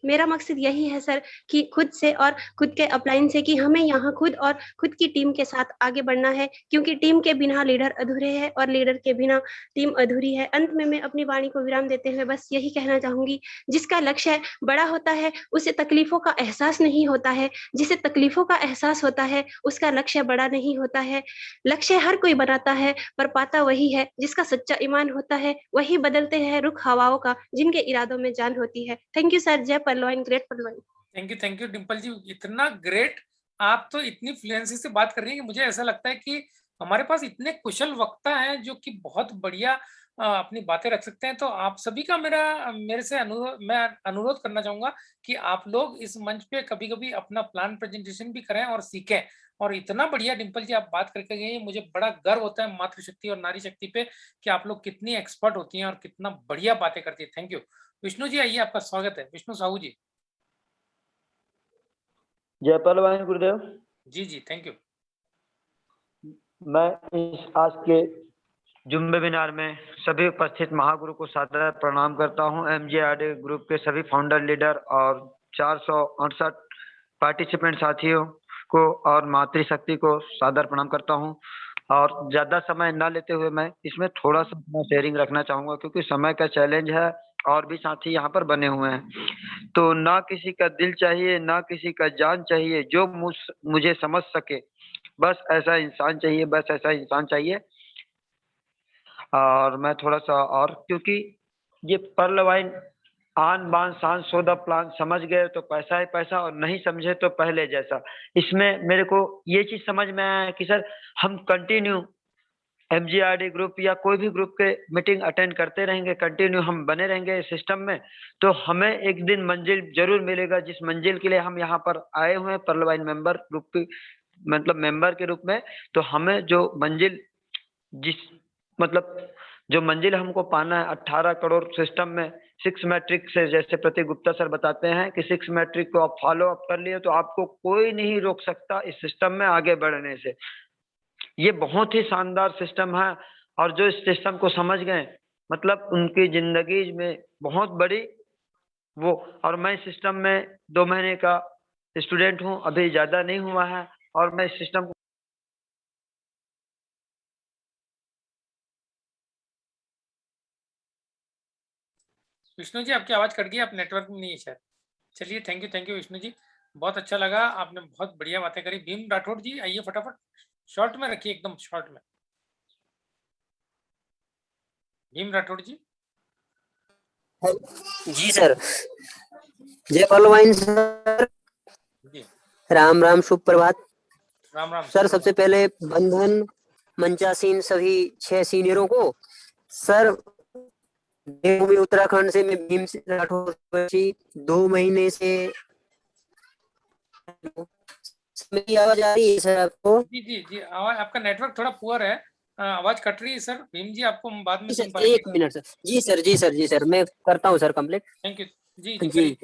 P: मेरा मकसद यही है सर कि खुद से और खुद के अपलाइन से कि हमें यहाँ खुद और खुद की टीम के साथ आगे बढ़ना है, क्योंकि टीम के बिना लीडर अधूरे हैं और लीडर के बिना टीम अधूरी है। अंत में मैं अपनी वाणी को विराम देते हुए बस यही कहना चाहूंगी, जिसका लक्ष्य बड़ा होता है उसे तकलीफों का एहसास नहीं होता है, जिसे तकलीफों का एहसास होता है उसका लक्ष्य बड़ा नहीं होता है। लक्ष्य हर कोई बनाता है पर पाता वही है जिसका सच्चा ईमान होता है। वही बदलते हैं रुख हवाओं का जिनके इरादों में जान होती है। थैंक यू सर, जय Pearlvine, great Pearlvine.
C: Thank you Dimple ji, इतना ग्रेट। आप तो इतनी फ्लुएंसी से बात कर रही हैं कि मुझे ऐसा लगता है कि हमारे पास इतने कुशल वक्ता हैं जो कि बहुत बढ़िया अपनी बातें रख सकते हैं। तो आप सभी का मेरे से मैं अनुरोध करना चाहूंगा कि आप लोग इस मंच पे कभी-कभी अपना प्लान प्रेजेंटेशन भी करें और सीखें। और इतना बढ़िया डिम्पल जी आप बात करके गई, मुझे बड़ा गर्व होता है मातृशक्ति और नारी शक्ति पे कि आप लोग कितनी एक्सपर्ट होती हैं और कितना बढ़िया बातें करती है। Thank you. विष्णु जी आइए, आपका स्वागत है। विष्णु साहू जी।
Q: जय पर्लवाइन गुरुदेव।
C: जी थैंक यू।
Q: मैं इस आज के जुम वेबिनार में सभी उपस्थित महागुरु को सादर प्रणाम करता हूं। एमजीआरडी ग्रुप के सभी फाउंडर, लीडर और 468 पार्टिसिपेंट साथियों को और मातृशक्ति को सादर प्रणाम करता हूं। और ज्यादा समय ना लेते हुए मैं इसमें थोड़ा सा अपना शेयरिंग रखना चाहूंगा, क्योंकि समय का चैलेंज है और भी साथी यहाँ पर बने हुए हैं। तो ना किसी का दिल चाहिए, ना किसी का जान चाहिए, जो मुझे समझ सके, बस ऐसा इंसान चाहिए, बस ऐसा इंसान चाहिए। और मैं थोड़ा सा और, क्योंकि ये पर्ल वाइन आन बान शान सौदा प्लान, समझ गए तो पैसा ही पैसा, और नहीं समझे तो पहले जैसा। इसमें मेरे को ये चीज समझ में आया है कि सर हम कंटिन्यू MGRD ग्रुप या कोई भी ग्रुप के मीटिंग अटेंड करते रहेंगे, कंटिन्यू हम बने रहेंगे सिस्टम में, तो हमें एक दिन मंजिल जरूर मिलेगा, जिस मंजिल के लिए हम यहाँ पर आए हुए हैं पर्ल वाइन मेंबर ग्रुप की, मतलब मेंबर के रूप में। तो हमें जो मंजिल, जो मंजिल हमको पाना है 18 करोड़ सिस्टम में 6 मैट्रिक से, जैसे प्रतीक गुप्ता सर बताते हैं कि 6 मैट्रिक को आप फॉलो अप कर लिए तो आपको कोई नहीं रोक सकता इस सिस्टम में आगे बढ़ने से। ये बहुत ही शानदार सिस्टम है, और जो इस सिस्टम को समझ गए, मतलब उनकी जिंदगी में बहुत बड़ी वो। और मैं सिस्टम में 2 महीने का स्टूडेंट हूँ, अभी ज्यादा नहीं हुआ है, और मैं इस सिस्टम को
C: विष्णु जी आपकी आवाज कट गई, आप नेटवर्क में नहीं है शायद। चलिए थैंक यू विष्णु जी, बहुत अच्छा लगा, आपने बहुत बढ़िया बातें करी। भीम राठौड़ जी आइए, फटाफट शॉर्ट में रखिए, एकदम शॉर्ट में। भीम राठौड़ जी।
R: जी सर, जय Perl wine sir. Ram Ram, शुभ प्रभात।
C: राम राम
R: सर। सबसे पहले बंधन मंचासीन सभी 6 सीनियरों को। सर देवभूमि उत्तराखंड से मैं भीम राठौर 2 महीने से। मेरी आवाज आ रही है सर आपको?
C: जी आवाज, आपका नेटवर्क थोड़ा पुअर है, आवाज कट रही है सर। भीम जी आपको हम बाद में सुन पाएंगे।
R: 1 मिनट सर। जी सर मैं करता हूँ सर कंप्लीट।
C: थैंक यू जी।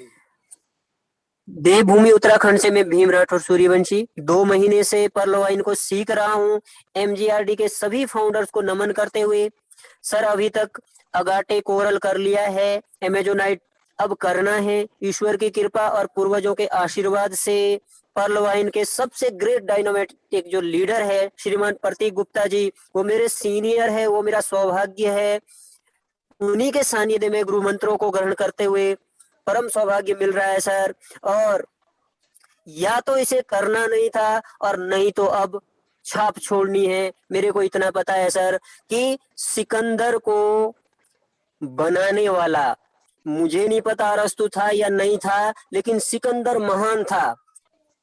R: देवभूमि उत्तराखंड से मैं भीम राठौर सूर्यवंशी 2 महीने से पर्ल वाइन को सीख रहा हूँ। MGRD के सभी फाउंडर्स को नमन करते हुए सर, अभी तक अगाटे कोरल कर लिया है, एमेजोनाइट अब करना है। ईश्वर की कृपा और पूर्वजों के आशीर्वाद से पर्ल वाइन के सबसे ग्रेट डायनामिक जो लीडर है श्रीमान प्रतीक गुप्ता जी, वो मेरे सीनियर है, वो मेरा सौभाग्य है। उन्हीं के सानिध्य में गुरु मंत्रों को ग्रहण करते हुए परम सौभाग्य मिल रहा है सर। और या तो इसे करना नहीं था, और नहीं तो अब छाप छोड़नी है। मेरे को इतना पता है सर कि सिकंदर को बनाने वाला, मुझे नहीं पता अरस्तु था या नहीं था, लेकिन सिकंदर महान था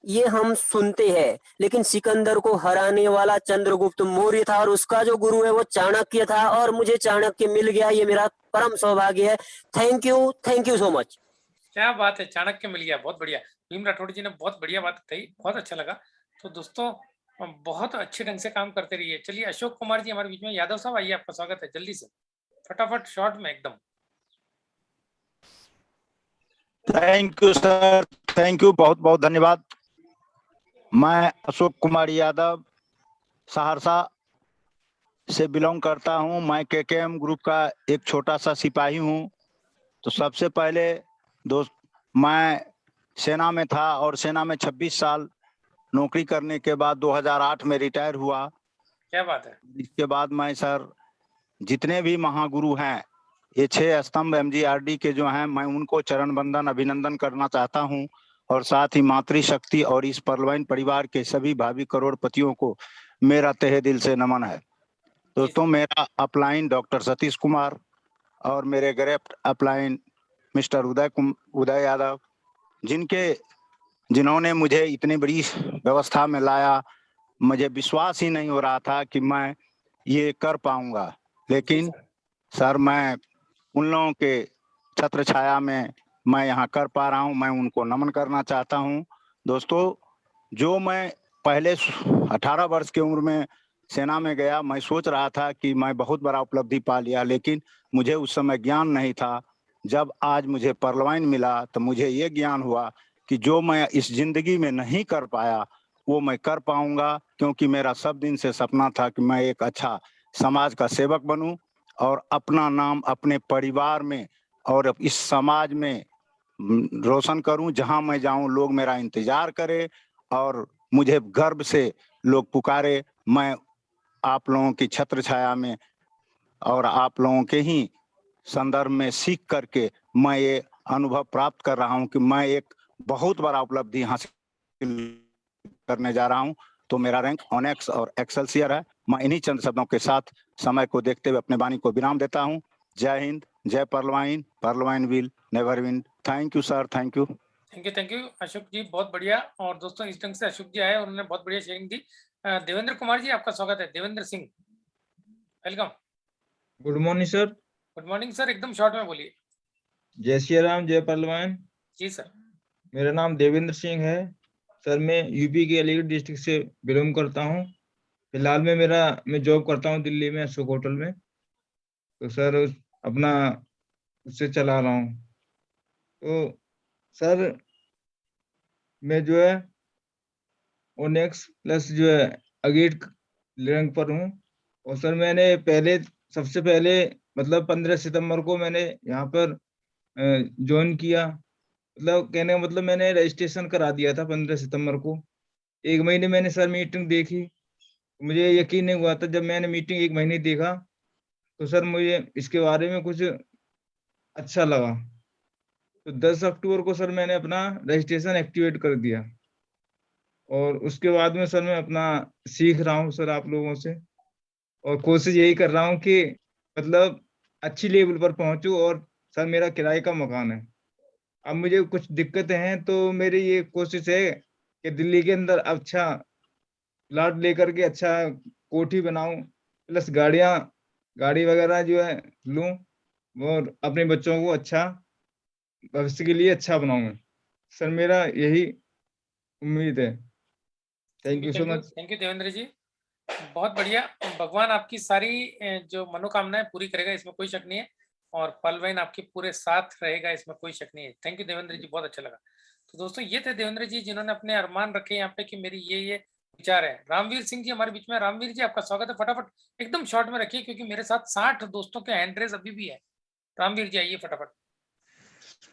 R: ये हम सुनते हैं। लेकिन सिकंदर को हराने वाला चंद्रगुप्त मौर्य था, और उसका जो गुरु है वो चाणक्य था, और मुझे चाणक्य मिल गया, ये मेरा परम सौभाग्य है। Thank you so much.
C: क्या बात है, चाणक्य मिल गया, बहुत बढ़िया। भीम राठौड़ जी ने बहुत बढ़िया बात कही, बहुत अच्छा लगा। तो दोस्तों बहुत अच्छे ढंग से काम करते रहिए। चलिए अशोक कुमार जी हमारे बीच में। यादव साहब आइए, आपका स्वागत है, जल्दी से फटाफट शॉर्ट में एकदम।
S: Thank you sir, thank you, बहुत बहुत धन्यवाद। मैं अशोक कुमार यादव सहरसा से बिलोंग करता हूं। मैं KKM ग्रुप का एक छोटा सा सिपाही हूं। तो सबसे पहले दोस्त, मैं सेना में था और सेना में 26 साल नौकरी करने के बाद 2008 में रिटायर हुआ।
C: क्या बात है।
S: इसके बाद मैं सर जितने भी महागुरु हैं, ये 6 स्तंभ MGRD के जो हैं, मैं उनको चरण बंदन अभिनंदन करना चाहता हूं। और साथ ही मातृशक्ति और इस पर्ल वाइन परिवार के सभी भावी करोड़पतियों को मेरा तहे दिल से नमन है। दोस्तों, मेरा अपलाइन डॉक्टर सतीश कुमार और मेरे ग्रेट अपलाइन मिस्टर उदय यादव, जिन्होंने मुझे इतनी बड़ी व्यवस्था में लाया। मुझे विश्वास ही नहीं हो रहा था कि मैं ये कर पाऊंगा, लेकिन सर मैं उन लोगों के छत्र छाया में मैं यहाँ कर पा रहा हूँ। मैं उनको नमन करना चाहता हूँ। दोस्तों, जो मैं पहले 18 वर्ष की उम्र में सेना में गया, मैं सोच रहा था कि मैं बहुत बड़ा उपलब्धि पा लिया, लेकिन मुझे उस समय ज्ञान नहीं था। जब आज मुझे पर्ल वाइन मिला तो मुझे ये ज्ञान हुआ कि जो मैं इस जिंदगी में नहीं कर पाया वो मैं कर पाऊंगा, क्योंकि मेरा सब दिन से सपना था कि मैं एक अच्छा समाज का सेवक बनूं और अपना नाम अपने परिवार में और इस समाज में रोशन करूं। जहां मैं जाऊं लोग मेरा इंतजार करें और मुझे गर्व से लोग पुकारे। मैं आप लोगों की छत्र छाया में और आप लोगों के ही संदर्भ में सीख करके मैं ये अनुभव प्राप्त कर रहा हूं कि मैं एक बहुत बड़ा उपलब्धि हासिल करने जा रहा हूं। तो मेरा रैंक ऑनेक्स और एक्सेलसियर है। मैं इन्हीं चंद शब्दों के साथ समय को देखते हुए अपने वाणी को विराम देता हूं। जय हिंद, जय Pearlvine, Pearlvine will never win. Thank you sir, thank you.
C: Thank you Ashok ji, बहुत बढ़िया। और दोस्तों इस ढंग से अशोक जी आए और उन्होंने बहुत बढ़िया शेयरिंग दी। देवेंद्र कुमार जी आपका स्वागत है। Devendra Singh, welcome.
T: Good morning sir.
C: Good morning sir, एकदम शॉर्ट में बोलिए।
T: जय श्री राम, जय पहलवान।
C: जी सर।
T: मेरा नाम देवेंद्र सिंह है सर। मैं यूपी के अलीगढ़ डिस्ट्रिक्ट से बिलोंग करता हूँ। फिलहाल में मैं जॉब करता हूँ दिल्ली में अशोक होटल में। तो सर अपना उससे चला रहा हूँ। तो सर मैं जो है ओनेक्स प्लस जो है अगेट रैंक पर हूँ। और सर मैंने सबसे पहले मतलब 15 सितंबर को मैंने यहाँ पर ज्वाइन किया। मतलब कहने का मतलब मैंने रजिस्ट्रेशन करा दिया था 15 सितंबर को। 1 महीने मैंने सर मीटिंग देखी, मुझे यकीन नहीं हुआ था। जब मैंने मीटिंग 1 महीने देखा तो सर मुझे इसके बारे में कुछ अच्छा लगा। तो 10 अक्टूबर को सर मैंने अपना रजिस्ट्रेशन एक्टिवेट कर दिया। और उसके बाद में सर मैं अपना सीख रहा हूँ सर आप लोगों से। और कोशिश यही कर रहा हूँ कि मतलब अच्छी लेवल पर पहुंचूं। और सर मेरा किराए का मकान है। अब मुझे कुछ दिक्कतें हैं तो मेरी ये कोशिश है कि दिल्ली के अंदर अच्छा प्लाट लेकर के अच्छा कोठी बनाऊं, प्लस गाड़ी वगैरह जो है लूं और अपने बच्चों को अच्छा भविष्य के लिए अच्छा बनाऊं। सर मेरा यही उम्मीद है। Thank you so much.
C: Thank you Devendra ji, बहुत बढ़िया। भगवान आपकी सारी जो मनोकामनाएं पूरी करेगा, इसमें कोई शक नहीं है। और पलवाइन आपके पूरे साथ रहेगा, इसमें कोई शक नहीं है। थैंक यू देवेंद्र जी, बहुत अच्छा लगा। तो दोस्तों ये थे देवेंद्र जी जिन्होंने अपने अरमान रखे यहाँ पे कि मेरी ये विचार है। रामवीर सिंह जी हमारे बीच में। रामवीर जी आपका स्वागत है। फटाफट एकदम शॉर्ट में रखिए क्योंकि मेरे साथ 60 दोस्तों के हैंड रेज अभी भी है। रामवीर जी आइए फटाफट।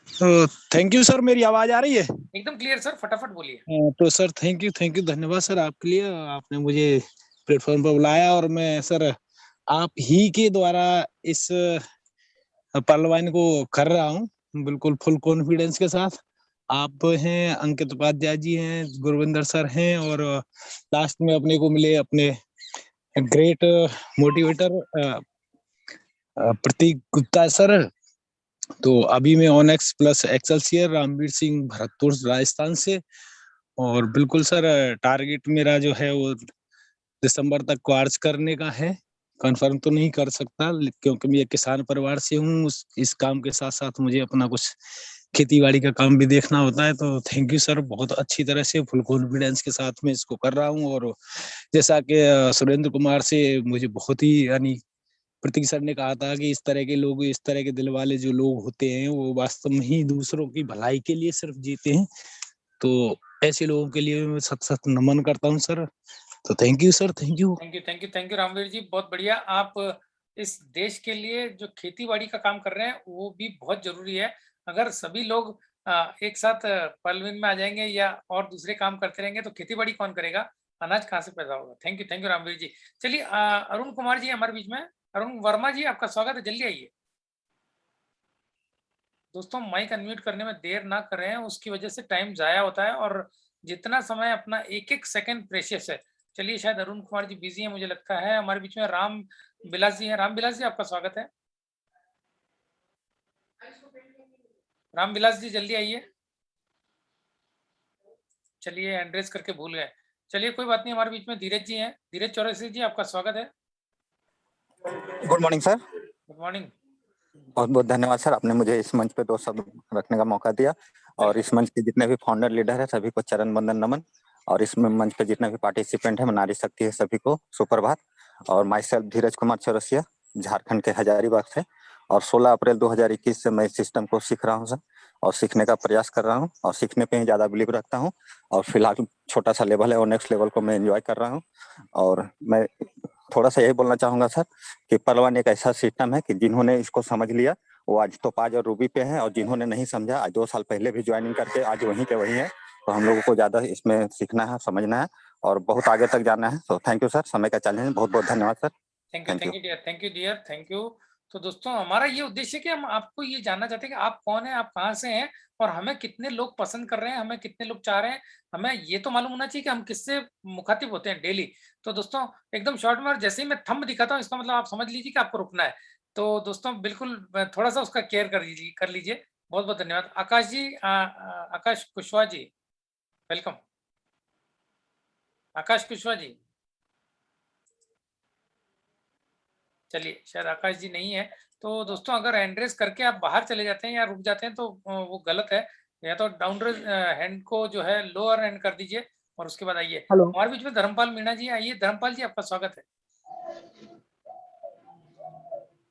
U: तो थैंक यू सर। मेरी आवाज आ रही है?
C: एकदम क्लियर सर, फटाफट बोलिए।
U: तो सर थैंक यू, धन्यवाद सर आपके लिए। आपने मुझे प्लेटफॉर्म पर बुलाया और मैं सर आप ही के द्वारा इस पलवाइन को कर रहा हूँ बिल्कुल फुल कॉन्फिडेंस के साथ। आप हैं, अंकित उपाध्याय जी हैं, गुरविंदर सर हैं और लास्ट में अपने को मिले अपने great motivator Pratik Gupta sir. तो अभी मैं onyx plus excelsior Ramveer Singh Bharatpur Rajasthan से। और बिल्कुल सर टारगेट मेरा जो है वो दिसंबर तक क्वार्ज करने का है। कंफर्म तो नहीं कर सकता क्योंकि मैं किसान परिवार से हूँ। इस काम के साथ साथ मुझे अपना कुछ खेती बाड़ी का काम भी देखना होता है। तो थैंक यू सर, बहुत अच्छी तरह से फुल कॉन्फिडेंस के साथ में इसको कर रहा हूँ। और जैसा कि सुरेंद्र कुमार से मुझे बहुत ही यानी प्रतीक सर ने कहा था कि इस तरह के लोग, इस तरह के दिल वाले जो लोग होते हैं वो वास्तव में ही दूसरों की भलाई के लिए सिर्फ जीते हैं। तो ऐसे लोगों के लिए मैं सत सत नमन करता हूँ सर। तो thank you sir, thank you.
C: Thank you Ramveer ji, बहुत बढ़िया। आप इस देश के लिए जो खेती बाड़ी का काम कर रहे हैं वो भी बहुत जरूरी है। अगर सभी लोग एक साथ पलविन में आ जाएंगे या और दूसरे काम करते रहेंगे तो खेती बाड़ी कौन करेगा, अनाज कहाँ से पैदा होगा। थैंक यू रामवीर जी। चलिए अरुण कुमार जी हमारे बीच में। अरुण वर्मा जी आपका स्वागत है, जल्दी आइए। दोस्तों माइक अनम्यूट करने में देर ना करें, उसकी वजह से टाइम जाया होता है और जितना समय अपना एक एक सेकंड प्रेशियस है। चलिए शायद अरुण कुमार जी बिजी हैं मुझे लगता है। हमारे बीच में राम बिलास जी हैं। राम बिलास जी आपका स्वागत है। राम बिलास जी जल्दी आइए। चलिए एंड्रेस करके भूल गए। चलिए कोई बात नहीं, हमारे बीच में धीरज जी हैं। धीरज चौरसी जी आपका स्वागत है।
V: Good morning sir.
C: Good morning.
V: बहुत बहुत धन्यवाद सर, आपने मुझे इस मंच पे 2 शब्द रखने का मौका दिया। और इस मंच के जितने भी फाउंडर लीडर है सभी को चरण वंदन नमन। और इस मंच पे जितने भी पार्टिसिपेंट है नारी शक्ति है सभी को सुप्रभात। और माई सेल्फ धीरज कुमार चौरसिया, झारखंड के हजारीबाग से। और 16 अप्रैल 2021 से मैं इस सिस्टम को सीख रहा हूँ सर, और सीखने का प्रयास कर रहा हूँ और सीखने पे ही ज्यादा बिलीव रखता हूँ। और फिलहाल छोटा सा लेवल है और नेक्स्ट लेवल को मैं एंजॉय कर रहा हूँ। और मैं थोड़ा सा यही बोलना चाहूंगा सर कि पलवान एक ऐसा सिस्टम है कि जिन्होंने इसको समझ लिया वो आज टोपाज और रूबी पे है, और जिन्होंने नहीं समझा आज 2 साल पहले भी ज्वाइनिंग करके आज वहीं के वहीं है। तो हम लोगों को ज्यादा इसमें सीखना है, समझना है और बहुत आगे तक जाना है। तो थैंक यू सर, समय का चैलेंज, बहुत बहुत धन्यवाद sir.
C: Thank you dear, thank you dear, thank you. तो दोस्तों हमारा ये उद्देश्य है कि हम आपको ये जानना चाहते हैं कि आप कौन है, आप कहाँ से हैं और हमें कितने लोग पसंद कर रहे हैं, हमें कितने लोग चाह रहे हैं। हमें ये तो मालूम होना चाहिए कि हम किससे मुखातिब होते हैं डेली। तो दोस्तों एकदम शॉर्ट में, जैसे ही मैं थंब दिखाता हूँ इसका मतलब आप समझ लीजिए कि आपको रुकना है। तो दोस्तों बिल्कुल थोड़ा सा उसका केयर कर लीजिए। बहुत बहुत धन्यवाद। आकाश जी, आकाश कुशवाहा जी, वेलकम। आकाश कुशवाहा जी, चलिए शायद आकाश जी नहीं है। तो दोस्तों अगर हैंड रेस करके आप बाहर चले जाते हैं या रुक जाते हैं तो वो गलत है। या तो डाउन रेज हैंड को जो है लोअर हैंड कर दीजिए और उसके बाद आइए। हमारे बीच में धर्मपाल मीणा जी आइए। धर्मपाल जी आपका स्वागत है।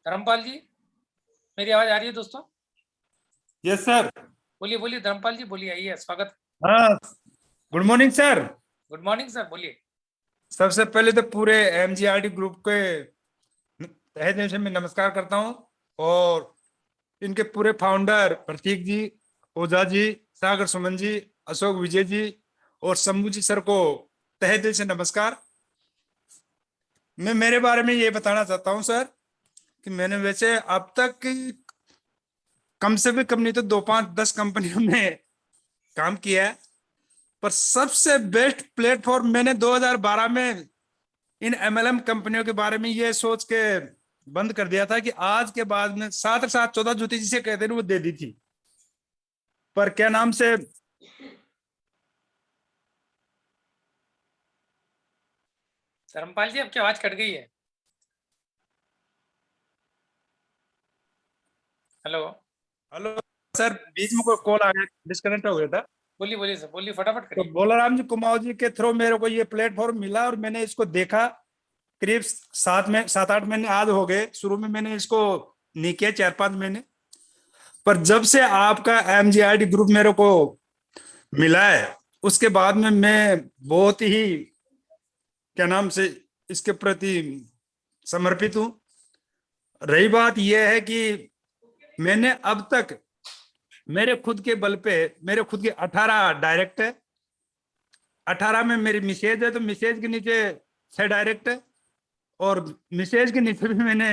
C: धर्मपाल जी, मेरी आवाज आ रही है दोस्तों?
A: Yes sir.
C: बोलिए बोलिए धर्मपाल जी, बोलिए, आइए, स्वागत।
A: हाँ, good morning sir.
C: Good morning sir, बोलिए।
A: सबसे पहले तो पूरे एमजीआरडी ग्रुप के तहे दिल से मैं नमस्कार करता हूं और इनके पूरे फाउंडर प्रतीक जी, ओझा जी, सागर सुमन जी, अशोक विजय जी और शंभू जी सर को तहे दिल से नमस्कार। मैं मेरे बारे में ये बताना चाहता हूं सर कि मैंने वैसे अब तक कम से भी कम नहीं तो 2-5-10 कंपनियों में काम किया है, पर सबसे बेस्ट प्लेटफॉर्म मैंने 2012 में इन एमएलएम कंपनियों के बारे में ये सोच के बंद कर दिया था कि आज के बाद में 7/7/14 जूती जिसे कहते हैं वो दे दी थी। पर क्या नाम से
C: धर्मपाल जी आपकी आवाज कट गई है। हेलो
A: हेलो सर, बीच में कोई कॉल आ गया, डिस्कनेक्ट हो गया था।
C: बोलिए बोलिए सर, बोलिए फटाफट
A: तो
C: करिए।
A: बोलाराम जी कुमाऊं जी के थ्रू मेरे को ये प्लेटफॉर्म मिला और मैंने इसको देखा। करीब 7-8 महीने आज हो गए। शुरू में मैंने इसको नहीं किया, 4-5 महीने, पर जब से आपका एमजीआरडी ग्रुप मेरे को मिला है उसके बाद में मैं बहुत ही क्या नाम से इसके प्रति समर्पित हूं। रही बात यह है कि मैंने अब तक मेरे खुद के बल पे मेरे खुद के 18 डायरेक्ट है। 18 में मेरी मिसेज है, तो मिसेज के नीचे 6 डायरेक्ट है और मिसेज के नीचे भी मैंने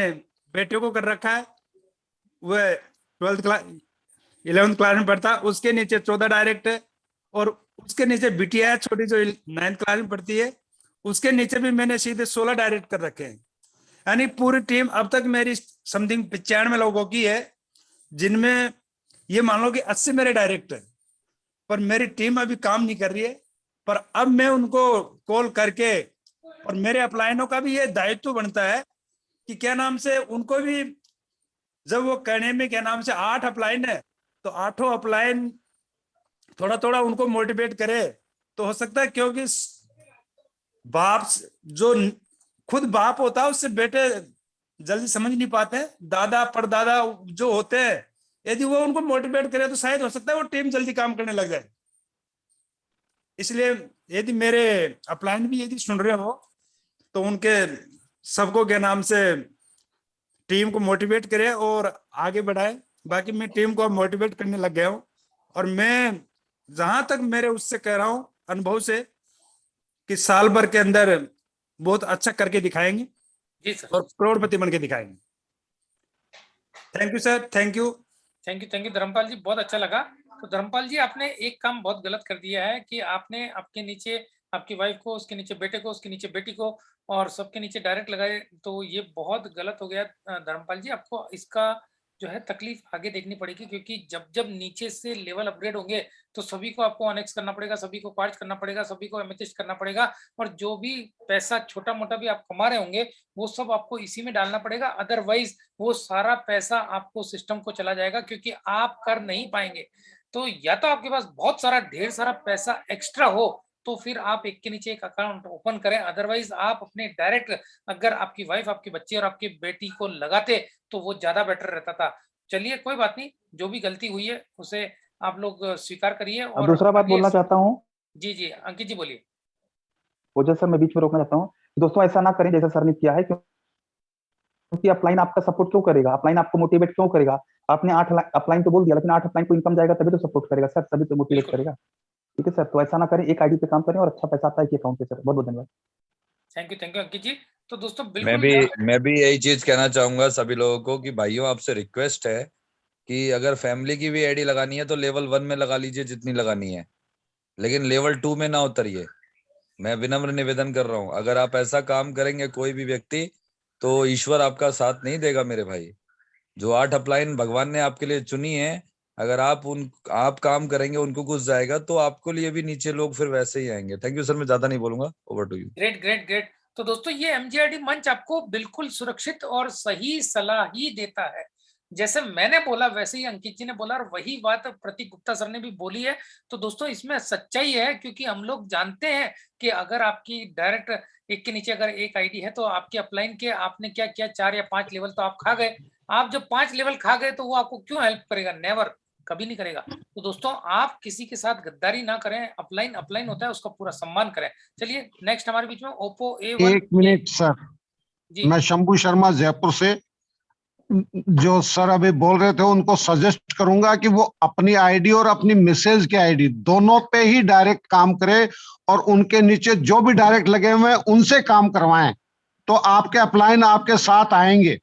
A: बेटे को कर रखा है। वह 12th क्लास 11th क्लास में पढ़ता, उसके नीचे 14 डायरेक्ट है और उसके नीचे बिटिया है छोटी जो 9th क्लास में पढ़ती है, उसके नीचे भी मैंने सीधे 16 डायरेक्ट कर रखे हैं। यानी पूरी टीम अब तक मेरी समथिंग 95 लोगों की है, जिनमें ये मान लो कि 80 मेरे डायरेक्ट है। पर मेरी टीम अभी काम नहीं कर रही है, पर अब मैं उनको कॉल करके, और मेरे अपलाइनों का भी ये दायित्व बनता है कि क्या नाम से उनको भी जब वो कहने में क्या नाम से 8 अपलाइन है तो 8 अपलाइन थोड़ा थोड़ा उनको मोटिवेट करे तो हो सकता है, क्योंकि बाप जो खुद बाप होता है उससे बेटे जल्दी समझ नहीं पाते। दादा परदादा जो होते हैं यदि वो उनको मोटिवेट करे तो शायद हो सकता है वो टीम जल्दी काम करने लग जाए। इसलिए यदि मेरे अपलाइन भी यदि सुन रहे हो तो उनके सबको क्या नाम से टीम को मोटिवेट करे और आगे बढ़ाए। बाकी मैं टीम को मोटिवेट करने लग गया हूँ और मैं जहां तक मेरे उससे कह रहा हूँ अनुभव से कि साल भर के अंदर बहुत अच्छा करके दिखाएंगे
C: जी सर,
A: और करोड़पति बन के दिखाएंगे। Thank you sir, thank you.
C: Thank you Dharampal ji, बहुत अच्छा लगा। तो धर्मपाल जी आपने एक काम बहुत गलत कर दिया है कि आपने आपके नीचे आपकी वाइफ को, उसके नीचे बेटे को, उसके नीचे बेटी को और सबके नीचे डायरेक्ट लगाए, तो ये बहुत गलत हो गया। धर्मपाल जी आपको इसका जो है तकलीफ आगे देखनी पड़ेगी, क्योंकि जब जब नीचे से लेवल अपग्रेड होंगे तो सभी को आपको ऑनेक्स करना पड़ेगा, सभी को क्वार्ट्ज करना पड़ेगा, सभी को एमेथिस्ट करना पड़ेगा और जो भी पैसा छोटा मोटा भी आप कमा रहे होंगे वो सब आपको इसी में डालना पड़ेगा। अदरवाइज वो सारा पैसा आपको सिस्टम को चला जाएगा, क्योंकि आप कर नहीं पाएंगे। तो या तो आपके पास बहुत सारा ढेर सारा पैसा एक्स्ट्रा हो तो फिर आप एक के नीचे एक अकाउंट ओपन करें, अदरवाइज आप अपने डायरेक्ट अगर आपकी वाइफ, आपके बच्चे और आपकी बेटी को लगाते तो वो ज्यादा बेटर रहता था। चलिए कोई बात नहीं, जो भी गलती हुई है उसे आप लोग स्वीकार करिए। और
B: दूसरा बात बोलना चाहता हूँ।
C: जी जी अंकित जी बोलिए।
B: ओझा सर, मैं बीच में रोकना चाहता हूँ। दोस्तों ऐसा ना करें जैसा सर ने किया है, क्योंकि अपलाइन आपका सपोर्ट क्यों करेगा, अपलाइन आपको मोटिवेट क्यों करेगा। आपने 8 अपलाइन तो बोल दिया, लेकिन 8 अपलाइन को इनकम जाएगा तभी तो सपोर्ट करेगा सर, तभी तो मोटिवेट करेगा। ठीक है सर, तो ऐसा ना करें, एक आईडी पे काम करें और अच्छा पैसा आता है कि अकाउंट पे सर। बहुत बहुत धन्यवाद।
C: थैंक यू अंकित जी। तो दोस्तों
L: मैं
C: बिल्कुल
L: भी यही चीज कहना चाहूंगा सभी लोगों को कि भाइयों आपसे रिक्वेस्ट है कि अगर फैमिली की भी आईडी लगानी है तो लेवल 1 में लगा लीजिए जितनी लगानी है, लेकिन लेवल 2 में ना उतरिए। मैं विनम्र निवेदन कर रहा हूं, अगर आप ऐसा काम करेंगे कोई भी व्यक्ति, तो ईश्वर आपका साथ नहीं देगा मेरे भाई। जो 8 अपलाइन भगवान ने आपके लिए चुनी है, अगर आप काम करेंगे, उनको घुस जाएगा, तो आपको लिए भी नीचे लोग फिर वैसे ही आएंगे। थैंक यू सर, मैं ज्यादा नहीं बोलूंगा, ओवर टू यू।
C: ग्रेट। तो दोस्तों ये एमजीआरडी मंच आपको बिल्कुल सुरक्षित और सही सलाह ही देता है। जैसे मैंने बोला वैसे ही अंकित जी ने बोला और वही बात प्रतीक गुप्ता सर ने भी बोली है। तो दोस्तों इसमें सच्चाई है, क्योंकि हम लोग जानते हैं कि अगर आपकी डायरेक्ट एक के नीचे अगर एक आईडी है तो आपके अपलाइन के आपने क्या किया, 4 या 5 लेवल तो आप खा गए। आप जब 5 लेवल खा गए तो वो आपको क्यों हेल्प करेगा? नेवर, कभी नहीं करेगा। तो दोस्तों आप किसी के साथ गद्दारी ना करें, अपलाइन होता है उसका पूरा सम्मान करें। चलिए नेक्स्ट हमारे बीच में ओप्पो A1
M: एक मिनट सर, मैं शंभू शर्मा जयपुर से, जो सर अभी बोल रहे थे उनको सजेस्ट करूंगा कि वो अपनी आईडी और अपनी मिसेज की आईडी दोनों पे ही डायरेक्ट काम करे और उनके नीचे जो भी डायरेक्ट लगे हुए हैं उनसे काम करवाएं, तो आपके अपलाइन आपके साथ आएंगे।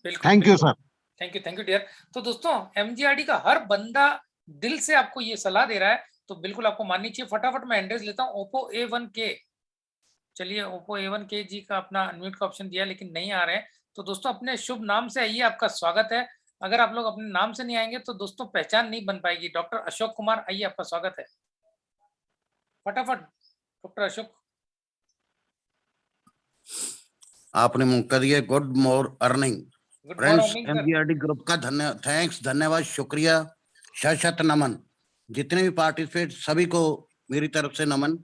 M: Thank you sir.
C: Thank you dear. तो दोस्तों एमजीआरडी का हर बंदा दिल से आपको ये सलाह दे रहा है, तो बिल्कुल आपको माननी चाहिए। फटाफट मैं एड्रेस लेता हूँ ओप्पो A1K। चलिए ओप्पो A1K जी का अपना अनम्यूट का ऑप्शन दिया लेकिन नहीं आ रहे हैं। तो दोस्तों अपने शुभ नाम से आइए, आपका स्वागत है। अगर आप लोग अपने नाम से नहीं आएंगे तो दोस्तों पहचान नहीं बन पाएगी। डॉक्टर अशोक कुमार आइए, आपका स्वागत है। फटाफट डॉक्टर अशोक।
D: आपने मौका दिया। Good morning earning friends, MGRD group का धन्यवाद, शुक्रिया, शत नमन। जितने भी पार्टिसिपेट सभी को मेरी तरफ से नमन,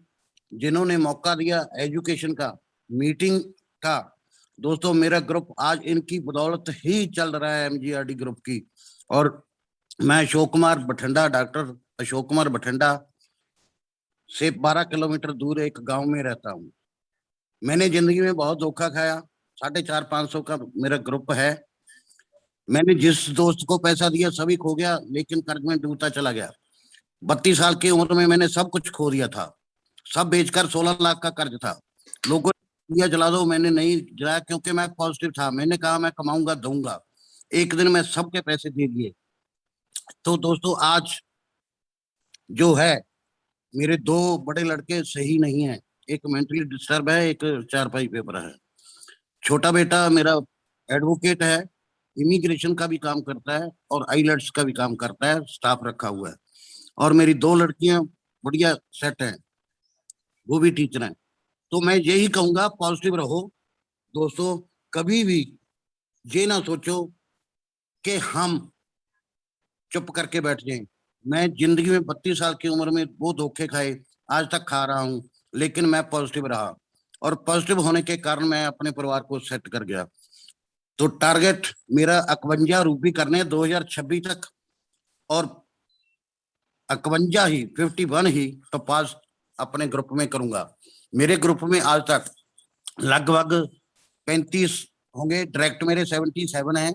D: जिन्होंने मौका दिया एजुकेशन का, मीटिंग का। दोस्तों मेरा ग्रुप आज इनकी बदौलत ही चल रहा है, एमजीआरडी ग्रुप की। और मैं अशोक कुमार बठिंडा, डॉक्टर अशोक कुमार बठिंडा से 12 किलोमीटर दूर एक गांव में रहता हूं। मैंने जिंदगी में बहुत धोखा खाया। 450-500 का मेरा ग्रुप है। मैंने जिस दोस्त को पैसा दिया सभी खो गया, लेकिन कर्ज में डूबता चला गया। 32 साल की उम्र में मैंने सब कुछ खो दिया था। सब बेचकर 16 लाख का कर्ज था। लोगों ने दिया जला दो, मैंने नहीं जलाया क्योंकि मैं पॉजिटिव था। मैंने कहा मैं कमाऊंगा दूंगा। एक दिन मैं सबके पैसे दे दिए। तो दोस्तों आज जो है, मेरे 2 बड़े लड़के सही नहीं है, एक मेंटली डिस्टर्ब है, एक 4 पेपर है। छोटा बेटा मेरा एडवोकेट है, इमिग्रेशन का भी काम करता है और आईलेट्स का भी काम करता है, स्टाफ रखा हुआ है। और मेरी 2 लड़कियां बढ़िया सेट हैं, वो भी टीचर हैं। तो मैं यही कहूंगा पॉजिटिव रहो दोस्तों। कभी भी ये ना सोचो कि हम चुप करके बैठ जाएं। मैं जिंदगी में 32 साल की उम्र में वो धोखे खाए, आज तक खा रहा हूं, लेकिन मैं पॉजिटिव रहा और पॉजिटिव होने के कारण मैं अपने परिवार को सेट कर गया। तो टारगेट मेरा 51 रूपी करने 2026 तक, और 51 ही 51 ही तो पास अपने ग्रुप में करूंगा। मेरे ग्रुप में आज तक लगभग 35 होंगे, डायरेक्ट मेरे 77 हैं।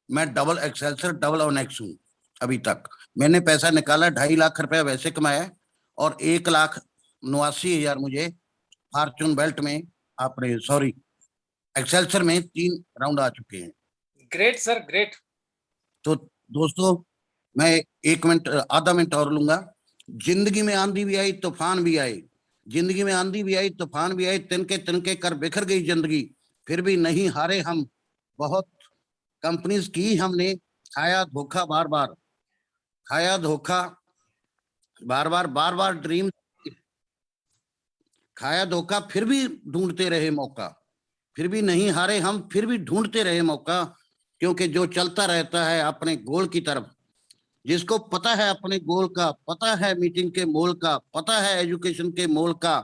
D: मैं डबल एक्सेल्सर डबल ओनेक्स हूँ। अभी तक मैंने पैसा निकाला, 2.5 लाख रुपया वैसे कमाया और 1,89,000 मुझे फॉर्चून बेल्ट में, आपने सॉरी एक्सेल्सर में 3 राउंड आ चुके हैं।
C: Great sir, great.
D: तो दोस्तों मैं 1 मिनट आधा मिनट और लूंगा। जिंदगी में आंधी भी आई तूफान भी आए, जिंदगी में आंधी भी आई तूफान भी आए, तिनके तिनके कर बिखर गई जिंदगी, फिर भी नहीं हारे हम। बहुत कंपनीज की हमने, खाया धोखा बार बार, खाया धोखा बार बार ड्रीम खाया धोखा, फिर भी ढूंढते रहे मौका, फिर भी नहीं हारे हम, फिर भी ढूंढते रहे मौका। क्योंकि जो चलता रहता है अपने गोल की तरफ, जिसको पता है अपने गोल का, पता है मीटिंग के मोल का, पता है एजुकेशन के मोल का,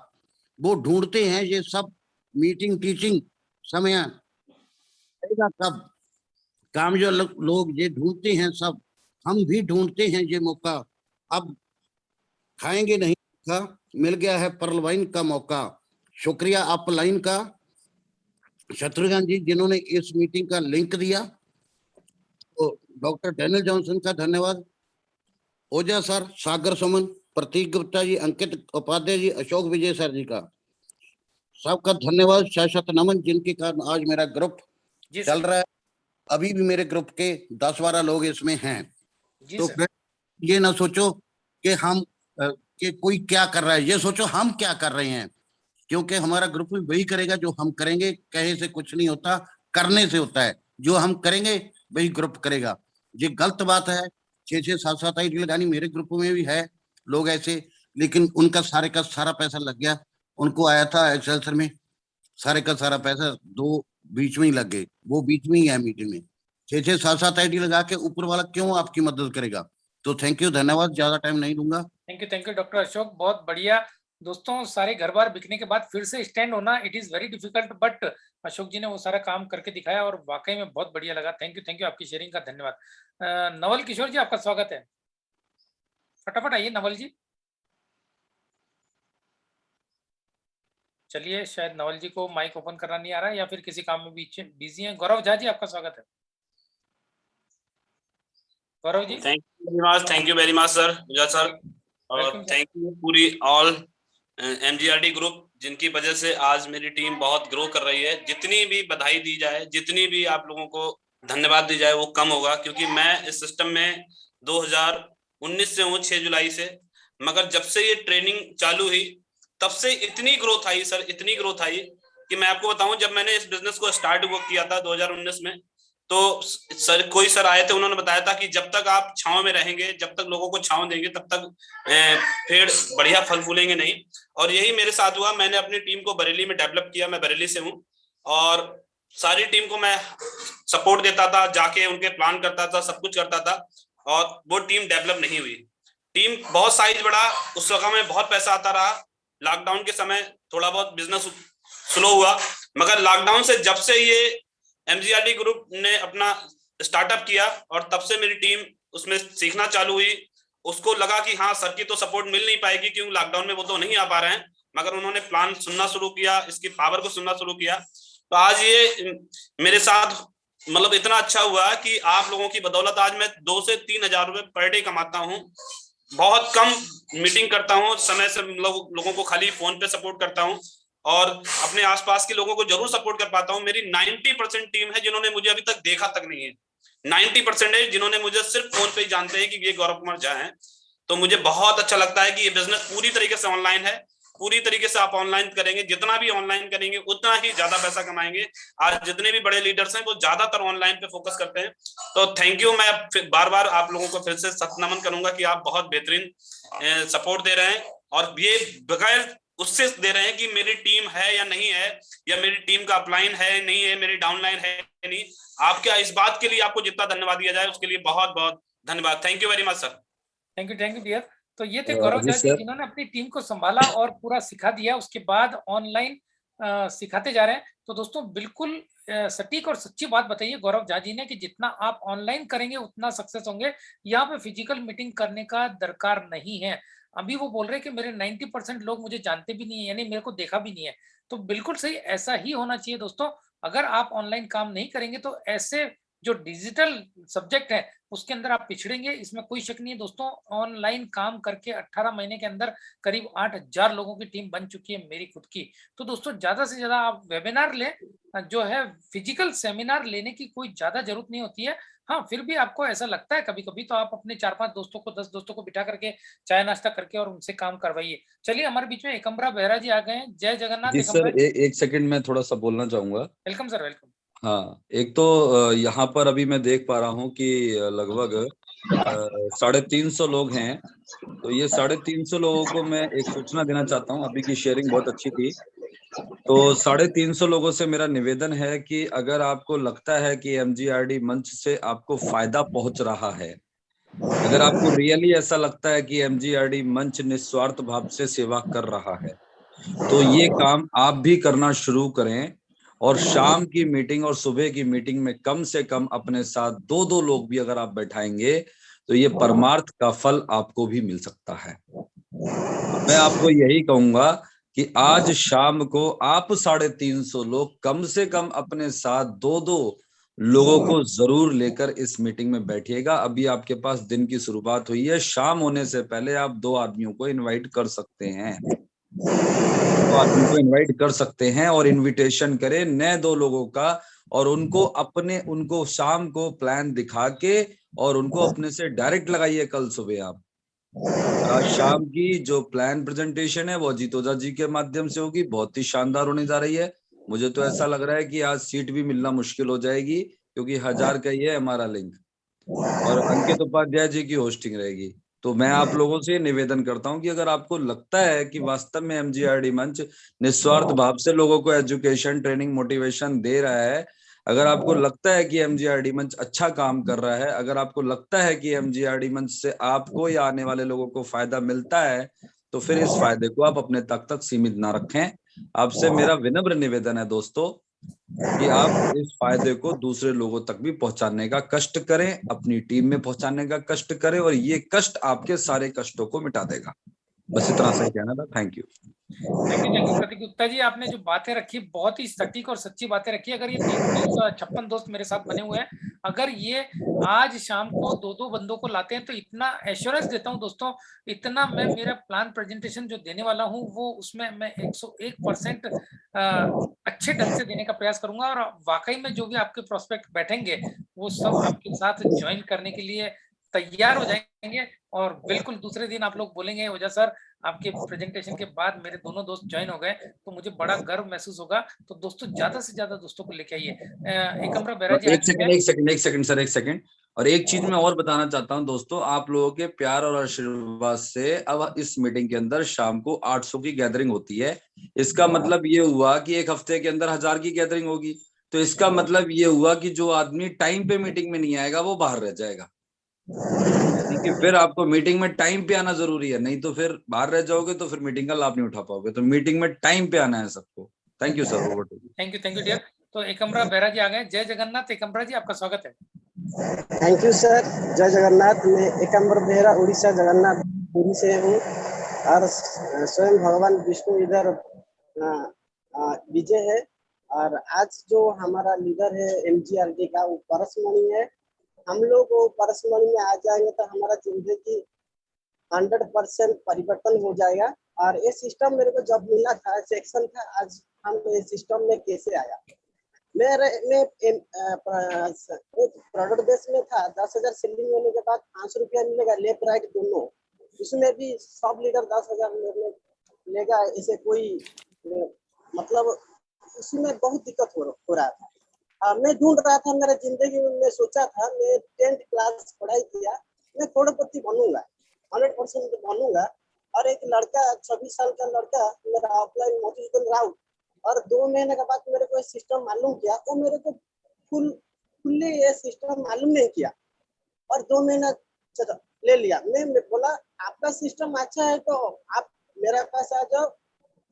D: वो ढूंढते हैं ये सब मीटिंग टीचिंग समय आएगा कब। काम जो लोग ये ढूंढते हैं सब, हम भी ढूंढते हैं ये मौका। अब खाएंगे नहीं का, मिल गया है परलवाइन का मौका। शुक्रिया अपलाइन का, शत्रुघ्न जी जिन्होंने इस मीटिंग का लिंक दिया, तो डॉक्टर डैनियल जॉनसन का धन्यवाद, ओजा सर, सागर सुमन, प्रतीक गुप्ता जी, अंकित उपाध्याय जी, अशोक विजय सर जी का सबका धन्यवाद, शाश्वत नमन, जिनके कारण आज मेरा ग्रुप चल रहा है। अभी भी मेरे ग्रुप के 10-12 लोग इसमें हैं। तो ये ना सोचो कि हम कि कोई क्या कर रहा है, ये सोचो हम क्या कर रहे हैं, क्योंकि हमारा ग्रुप भी वही करेगा जो हम करेंगे। कहे से कुछ नहीं होता, करने से होता है। जो हम करेंगे वही ग्रुप करेगा। ये गलत बात है 6-6, 7-7 आईडी लगानी। मेरे ग्रुप में भी है लोग ऐसे, लेकिन उनका सारे का सारा पैसा लग गया। उनको आया था एक्सेल्सर में, सारे का सारा पैसा 2 बीच में ही लग गए। वो बीच में ही है मीटिंग में। 6-6, 7-7 आईडी लगा के ऊपर वाला क्यों आपकी मदद करेगा। तो थैंक यू, धन्यवाद, ज्यादा टाइम नहीं दूंगा।
C: थैंक यू डॉक्टर अशोक, बहुत बढ़िया। दोस्तों, सारे घर बार बिकने के बाद फिर से स्टैंड होना it is very difficult, but Ashok ji ने वो सारा काम करके दिखाया और वाकई में बहुत बढ़िया लगा। थैंक यू आपकी शेयरिंग का धन्यवाद। नवल किशोर जी, आपका स्वागत है। फटाफट आइए नवल जी। चलिए, शायद नवल जी को माइक ओपन करना नहीं आ रहा है या फिर किसी काम में बिजी हैं। गौरव झा जी, आपका स्वागत है। Gaurav ji.
E: Thank you very much sir, मुजा सर, और थैंक यू पूरी ऑल एमजीआरडी ग्रुप, जिनकी वजह से आज मेरी टीम बहुत ग्रो कर रही है। जितनी भी बधाई दी जाए, जितनी भी आप लोगों को धन्यवाद दी जाए, वो कम होगा, क्योंकि मैं इस सिस्टम में 2019 से हूँ, 6 जुलाई से। मगर जब से ये ट्रेनिंग चालू हुई तब से इतनी ग्रोथ आई सर, इतनी ग्रोथ आई कि मैं आपको बताऊं, जब मैंने इस बिजनेस को स्टार्ट किया था 2019 में, तो कोई सर आए थे, उन्होंने बताया था कि जब तक आप छांव में रहेंगे, जब तक लोगों को छांव देंगे, तब तक पेड़ बढ़िया फल फूलेंगे नहीं। और यही मेरे साथ हुआ। मैंने अपनी टीम को बरेली में डेवलप किया। मैं बरेली से हूँ और सारी टीम को मैं सपोर्ट देता था, जाके उनके प्लान करता था, सब कुछ करता था, और वो टीम डेवलप नहीं हुई। टीम बहुत साइज बढ़ा, उस वक्त में बहुत पैसा आता रहा। लॉकडाउन के समय थोड़ा बहुत बिजनेस स्लो हुआ, मगर लॉकडाउन से जब से ये एमजीआरडी ग्रुप ने अपना स्टार्टअप किया और तब से मेरी टीम उसमें सीखना चालू हुई। उसको लगा कि हाँ, सर की तो सपोर्ट मिल नहीं पाएगी क्योंकि लॉकडाउन में वो तो नहीं आ पा रहे हैं, मगर उन्होंने प्लान सुनना शुरू किया, इसकी पावर को सुनना शुरू किया। तो आज ये मेरे साथ मतलब इतना अच्छा हुआ कि आप लोगों की बदौलत आज मैं 2 से 3 हजार रुपए पर डे कमाता हूँ। बहुत कम मीटिंग करता हूँ, समय से लोगों को खाली फोन पे सपोर्ट करता हूँ और अपने आसपास के लोगों को जरूर सपोर्ट कर पाता हूँ। मेरी 90% टीम है जिन्होंने मुझे अभी तक देखा तक नहीं है। 90% है जिन्होंने मुझे सिर्फ फोन पे ही जानते हैं कि ये गौरव कुमार झा हैं। तो मुझे बहुत अच्छा लगता है कि ये बिजनेस पूरी तरीके से ऑनलाइन है। पूरी तरीके से आप ऑनलाइन करेंगे, जितना भी ऑनलाइन करेंगे उतना ही ज्यादा पैसा कमाएंगे। आज जितने भी बड़े लीडर्स हैं वो ज्यादातर ऑनलाइन पे फोकस करते हैं। तो थैंक यू। मैं बार बार आप लोगों को फिर से सत्नमन करूंगा कि आप बहुत बेहतरीन सपोर्ट दे रहे हैं, और ये बगैर उससे दे रहे हैं कि मेरी टीम है या नहीं है, या मेरी टीम का अपलाइन है नहीं है, मेरी डाउनलाइन है नहीं। आपके इस बात के लिए आपको जितना धन्यवाद दिया जाए उसके लिए बहुत बहुत धन्यवाद। Thank you very much sir.
C: Thank you dear. तो ये थे गौरव झा जी, जिन्होंने अपनी टीम को संभाला और पूरा सिखा दिया, उसके बाद ऑनलाइन सिखाते जा रहे हैं। तो दोस्तों, बिल्कुल सटीक और सच्ची बात बताइए गौरव झा जी ने कि जितना आप ऑनलाइन करेंगे उतना सक्सेस होंगे। यहाँ पे फिजिकल मीटिंग करने का दरकार नहीं है। अभी वो बोल रहे हैं कि मेरे 90% लोग मुझे जानते भी नहीं है, यानी मेरे को देखा भी नहीं है। तो बिल्कुल सही, ऐसा ही होना चाहिए दोस्तों। अगर आप ऑनलाइन काम नहीं करेंगे तो ऐसे जो डिजिटल सब्जेक्ट है उसके अंदर आप पिछड़ेंगे, इसमें कोई शक नहीं है दोस्तों। ऑनलाइन काम करके 18 महीने के अंदर करीब 8000 लोगों की टीम बन चुकी है मेरी खुद की। तो दोस्तों, ज्यादा से ज्यादा आप वेबिनार लें, जो है फिजिकल सेमिनार लेने की कोई ज्यादा जरूरत नहीं होती है। हाँ, फिर भी आपको ऐसा लगता है कभी कभी, तो आप अपने 4-5 दोस्तों को, 10 दोस्तों को बिठा करके चाय नाश्ता करके और उनसे काम करवाइए। चलिए, हमारे बीच में एकम्बरा बेहरा जी आ गए हैं। जय जगन्नाथ।
L: जी सर, एक सेकंड में थोड़ा सा बोलना चाहूंगा।
C: Welcome sir, welcome.
L: हाँ, एक तो यहाँ पर अभी मैं देख पा रहा हूँ कि लगभग 350 लोग हैं। तो ये 350 लोगों को मैं एक सूचना देना चाहता हूँ। अभी की शेयरिंग बहुत अच्छी थी। तो 350 लोगों से मेरा निवेदन है कि अगर आपको लगता है कि एमजीआरडी मंच से आपको फायदा पहुंच रहा है, अगर आपको रियली ऐसा लगता है कि एमजीआरडी मंच निस्वार्थ भाव से सेवा कर रहा है, तो ये काम आप भी करना शुरू करें। और शाम की मीटिंग और सुबह की मीटिंग में कम से कम अपने साथ 2-2 लोग भी अगर आप बैठाएंगे तो ये परमार्थ का फल आपको भी मिल सकता है। मैं आपको यही कहूंगा कि आज शाम को आप 350 लोग कम से कम अपने साथ 2-2 लोगों को जरूर लेकर इस मीटिंग में बैठिएगा। अभी आपके पास दिन की शुरुआत हुई है, शाम होने से पहले आप 2 आदमियों को इनवाइट कर सकते हैं, 2 आदमी को इनवाइट कर सकते हैं और इनविटेशन करें नए 2 लोगों का, और उनको शाम को प्लान दिखा के और उनको अपने से डायरेक्ट लगाइए कल सुबह आप। आज शाम की जो प्लान प्रेजेंटेशन है वो अजीत ओझा जी के माध्यम से होगी, बहुत ही शानदार होने जा रही है। मुझे तो ऐसा लग रहा है कि आज सीट भी मिलना मुश्किल हो जाएगी, क्योंकि 1000 का ही है हमारा लिंक और अंकित उपाध्याय जी की होस्टिंग रहेगी। तो मैं आप लोगों से निवेदन करता हूं कि अगर आपको लगता है कि वास्तव में एमजीआरडी मंच निस्वार्थ भाव से लोगों को एजुकेशन, ट्रेनिंग, मोटिवेशन दे रहा है, अगर आपको लगता है कि एमजीआरडी मंच अच्छा काम कर रहा है, अगर आपको लगता है कि एमजीआरडी मंच से आपको या आने वाले लोगों को फायदा मिलता है, तो फिर इस फायदे को आप अपने तक सीमित ना रखें। आपसे मेरा विनम्र निवेदन है दोस्तों कि आप इस फायदे को दूसरे लोगों तक भी पहुंचाने का कष्ट करें, अपनी टीम में पहुंचाने का कष्ट करें, और ये कष्ट आपके सारे कष्टों को मिटा देगा। बस इतना सा कहना था। Thank you.
C: थैंक यू प्रतीक गुप्ता जी, आपने जो बातें रखी बहुत ही सटीक और सच्ची बातें रखी। अगर ये 356 दोस्त मेरे साथ बने हुए हैं, अगर ये आज शाम को 2-2 बंदों को लाते हैं तो इतना एश्योरेंस देता हूं दोस्तों, इतना मैं मेरा प्लान प्रेजेंटेशन जो देने वाला हूं वो उसमें मैं 101% अच्छे ढंग से देने का प्रयास करूंगा, और वाकई में जो भी आपके प्रोस्पेक्ट बैठेंगे वो सब आपके साथ ज्वाइन करने के लिए तैयार हो जाएंगे। और बिल्कुल दूसरे दिन आप लोग बोलेंगे ओझा सर आपके प्रेजेंटेशन के बाद मेरे दोनों दोस्त ज्वाइन हो गए, तो मुझे बड़ा गर्व महसूस होगा। तो दोस्तों ज्यादा से ज्यादा दोस्तों को लेके आइए। एकम्रा बेरा जी,
L: एक सेकंड और एक चीज मैं और बताना चाहता हूं दोस्तों, आप लोगों के प्यार और आशीर्वाद से अब इस मीटिंग के अंदर शाम को 800 की गैदरिंग होती है। इसका मतलब ये हुआ कि एक हफ्ते के अंदर 1000 की गैदरिंग होगी। तो इसका मतलब ये हुआ कि जो आदमी टाइम पे मीटिंग में नहीं आएगा वो बाहर रह जाएगा। कि फिर आपको मीटिंग में टाइम पे आना जरूरी है, नहीं तो फिर बाहर रह जाओगे तो फिर मीटिंग का लाभ नहीं उठा पाओगे। तो मीटिंग में टाइम पे आना है सबको। Thank you sir.
C: Thank you dear. तो एकम्रा बेरा जी आ गए। जय जगन्नाथ। एकम्रा जी आपका स्वागत है।
F: Thank you sir. जय जगन्नाथ। मैं एकम्बर बेहरा उड़ीसा जगन्नाथपुरी से हूँ और स्वयं भगवान विष्णु इधर विजय है। और आज जो हमारा लीडर है एमजीआरडी का वो परसमणि है। हम लोग वो परसमणि में आ जाएंगे तो हमारा जिंदगी 100% परिवर्तन हो जाएगा। और ये सिस्टम मेरे को जब मिला था, सेक्शन था, आज हम ये सिस्टम में कैसे आया। मैं प्रोडक्ट बेस में था। 10,000 सेलिंग होने के बाद 500 रुपया मिलेगा लेफ्ट राइट दोनों। उसमें भी सब लीडर 10,000 लेगा, ऐसे कोई मतलब उसमें बहुत दिक्कत हो रहा था। मैं ढूंढ रहा था मेरे जिंदगी में। मैं सोचा था मैं 10th क्लास पढ़ाई किया, मैं करोड़पति बनूंगा, 100% बनूंगा। और एक लड़का 26 साल का लड़का मेरा ऑफलाइन मोटिवेशन राउट, और 2 महीने के बाद मेरे को सिस्टम मालूम किया। वो मेरे को फुल्ली ये सिस्टम मालूम नहीं किया और 2 महीना ले लिया। मैं बोला आपका सिस्टम अच्छा है तो आप मेरे पास आ जाओ,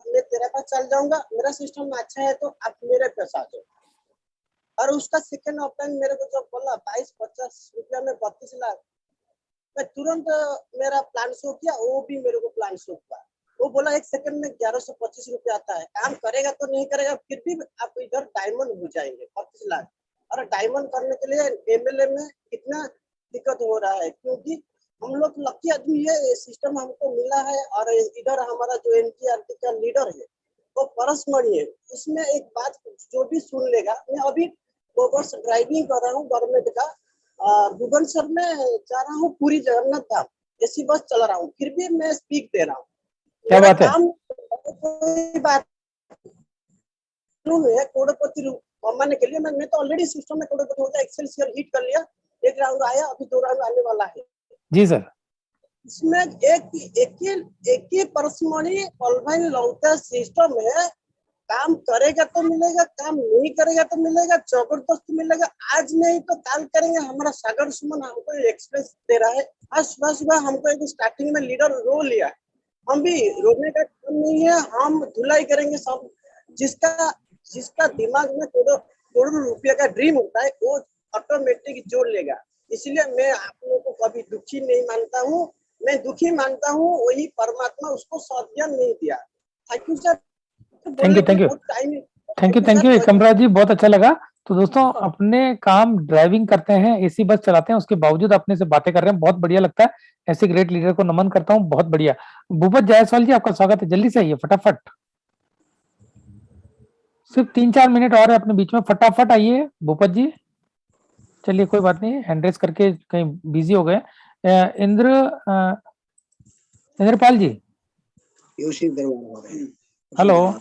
F: मैं तेरे पास चल जाऊंगा। मेरा सिस्टम अच्छा है तो आप मेरे पास आ जाओ। और उसका सेकेंड ऑप्शन मेरे को जब बोला 22-50 रुपया में 32 लाख, मैं तुरंत मेरा प्लान शो किया। वो भी मेरे को प्लान शो किया। वो बोला 1 सेकंड में 1125 रुपया आता है, काम करेगा तो नहीं करेगा, फिर भी आप इधर डायमंड हो जाएंगे 32 लाख। और डायमंड करने के लिए एमएलए में कितना दिक्कत हो रहा है, क्योंकि हम लोग लकी आदमी है, ये सिस्टम हमको मिला है। और इधर हमारा जो एमजीआरडी का लीडर है वो परसमणि है। उसमें एक बात जो भी सुन लेगा। मैं अभी 2 बस ड्राइविंग कर रहा हूँ गवर्नमेंट का, भुवनेश्वर में जा रहा हूँ, पूरी जगन्नाथ धाम एसी बस चला रहा हूँ, फिर भी मैं स्पीक दे रहा हूँ।
G: क्या बात है?
F: कोई बात है करोड़पति कमाने के लिए मैं तो ऑलरेडी सिस्टम में करोड़पति हो गया। एक्सेल शेयर हिट कर लिया, 1 राउंड आया, अभी 2 राउंड आने वाला है।
G: जी सर।
F: इसमें एक ही परसमणि ऑनलाइन लौटा सिस्टम है। काम करेगा तो मिलेगा, काम नहीं करेगा तो मिलेगा, जबरदस्त मिलेगा। आज नहीं तो कल करेंगे। हमारा सागर सुमन हमको एक्सप्रेस दे रहा है। आज सुबह हमको एक स्टार्टिंग में लीडर रो लिया। हम भी रोने का काम नहीं है, हम धुलाई करेंगे सब। जिसका दिमाग में करोड़ों रुपये का ड्रीम होता है वो ऑटोमेटिक जोड़ लेगा। इसलिए मैं आप लोगों को कभी दुखी नहीं मानता हूँ। मैं दुखी मानता हूँ वही परमात्मा उसको सावधान नहीं दिया। Thank you sir.
G: Thank you Ekamra ji, बहुत अच्छा लगा। तो दोस्तों अपने काम ड्राइविंग करते हैं, एसी बस चलाते हैं, उसके बावजूद अपने से बातें कर रहे हैं, बहुत बढ़िया लगता है। ऐसे ग्रेट लीडर को नमन करता हूँ, बहुत बढ़िया। भूपत जायसवाल जी आपका स्वागत है, जल्दी से आइए फटाफट, सिर्फ 3-4 मिनट और है अपने बीच में, फटाफट आइए भूपत जी। चलिए कोई बात नहीं, हैंड रेस करके कहीं बिजी हो गए। इंद्रपाल जी, हेलो।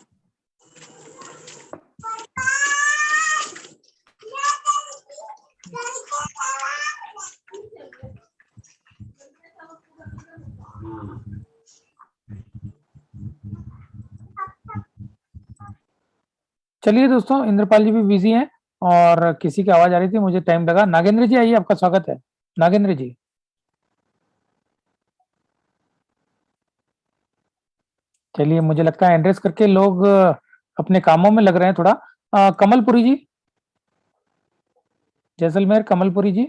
G: चलिए दोस्तों, इंद्रपाल जी भी बिजी हैं और किसी की आवाज आ रही थी, मुझे टाइम लगा। नागेंद्र जी आइए, आपका स्वागत है। नागेंद्र जी, चलिए मुझे लगता है एड्रेस करके लोग अपने कामों में लग रहे हैं थोड़ा। कमलपुरी जी, जैसलमेर, कमलपुरी जी।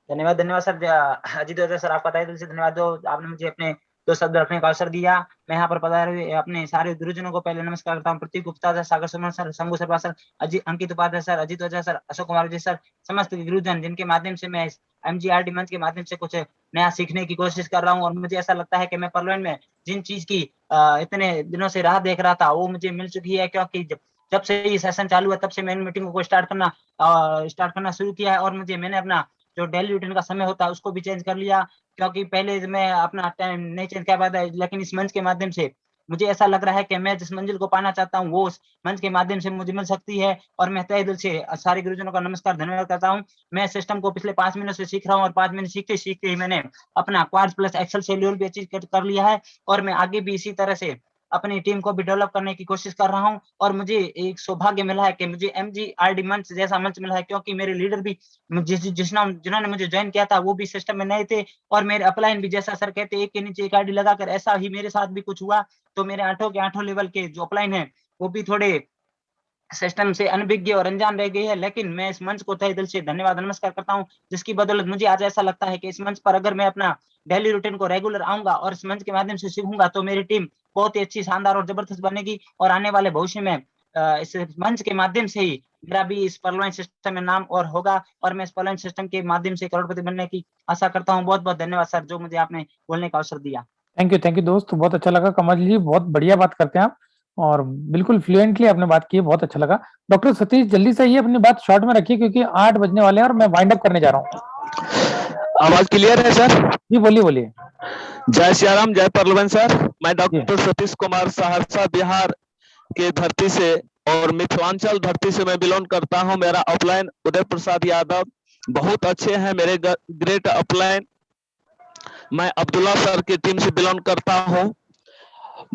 H: धन्यवाद सर। अजीत सर, आपका तहे दिल से धन्यवाद जो आपने मुझे अपने 2 शब्द रखने का अवसर दिया। मैं यहाँ पर पधारे अपने सारे गुरुजनों को पहले नमस्कार करता हूँ। प्रतीक गुप्ता सर, सागर सुमन सर, शंभू सरपा सर, अंकित Upadhyay sir, Ajit Ojha sir, Ashok Kumar ji sir, समस्त गुरुजन जिनके माध्यम से मैं MGRD मंच के माध्यम से कुछ नया सीखने की कोशिश कर रहा हूँ। और मुझे ऐसा लगता है कि मैं पार्लियामेंट में जिन चीज की इतने दिनों से राह देख रहा था वो मुझे मिल चुकी है, क्योंकि जब से ये सेशन चालू है तब से मैंने मीटिंगों को स्टार्ट करना शुरू किया है। और मैंने अपना जो डेली रूटीन का समय होता है उसको भी चेंज कर लिया, क्योंकि पहले मैं अपना टाइम नहीं चेंज कर पाता, लेकिन इस मंच के माध्यम से मुझे ऐसा लग रहा है कि मैं जिस मंजिल को पाना चाहता हूँ वो उस मंच के माध्यम से मुझे मिल सकती है। और मैं तहे दिल से सारे गुरुजनों का नमस्कार धन्यवाद करता हूँ। मैं सिस्टम को पिछले 5 महीनों से सीख रहा हूँ और 5 महीने सीखते सीखते ही मैंने अपना क्वाड प्लस एक्सेल शेड्यूल भी अचीव कर लिया है। और मैं आगे भी इसी तरह से अपनी टीम को भी डेवलप करने की कोशिश कर रहा हूं। और मुझे एक सौभाग्य मिला है कि मुझे MGRD मंच जैसा मंच मिला है, क्योंकि मेरे लीडर भी जिन्होंने मुझे ज्वाइन किया था वो भी सिस्टम में नए थे। और मेरे अपलाइन भी, जैसा सर कहते हैं, एक के नीचे एक आईडी लगाकर, ऐसा ही मेरे साथ भी कुछ हुआ। तो मेरे 8 के 8 लेवल के जो अपलाइन है वो भी थोड़े सिस्टम से अनभिज्ञ और अनजान रह गई है। लेकिन मैं इस मंच को तहे दिल से धन्यवाद नमस्कार करता हूं, जिसकी बदौलत मुझे आज ऐसा लगता है कि इस मंच पर अगर मैं अपना डेली रूटीन को रेगुलर आऊंगा और इस मंच के माध्यम से सीखूंगा तो मेरी टीम बहुत ही अच्छी, शानदार और जबरदस्त बनेगी। और आने वाले भविष्य में इस मंच के माध्यम से ही मेरा भी इस पार्लियामेंट सिस्टम में नाम और होगा, और मैं इस पार्लियामेंट सिस्टम के माध्यम से करोड़पति बनने की आशा करता हूँ। बहुत बहुत धन्यवाद सर, जो मुझे आपने बोलने का अवसर दिया।
G: थैंक यू दोस्त, बहुत अच्छा लगा। कमल जी, बहुत बढ़िया बात करते हैं आप और बिल्कुल फ्लुएंटली आपने बात की है, बहुत अच्छा लगा। डॉक्टर सतीश, जल्दी से ये अपनी बात शॉर्ट में रखिए क्योंकि 8 बजने वाले हैं और मैं वाइंड अप करने जा रहा हूँ।
W: आवाज क्लियर है सर?
G: जी बोलिए।
W: जय सियाराम, जय पार्लियामेंट सर। मैं डॉक्टर सतीश कुमार, सहरसा बिहार के धरती से और मिथिलांचल धरती से मैं बिलोंग करता हूं। मेरा अपलाइन उदय प्रसाद यादव बहुत अच्छे हैं, मेरे ग्रेट अपलाइन। मैं अब्दुल्ला सर की टीम से बिलोंग करता हूं।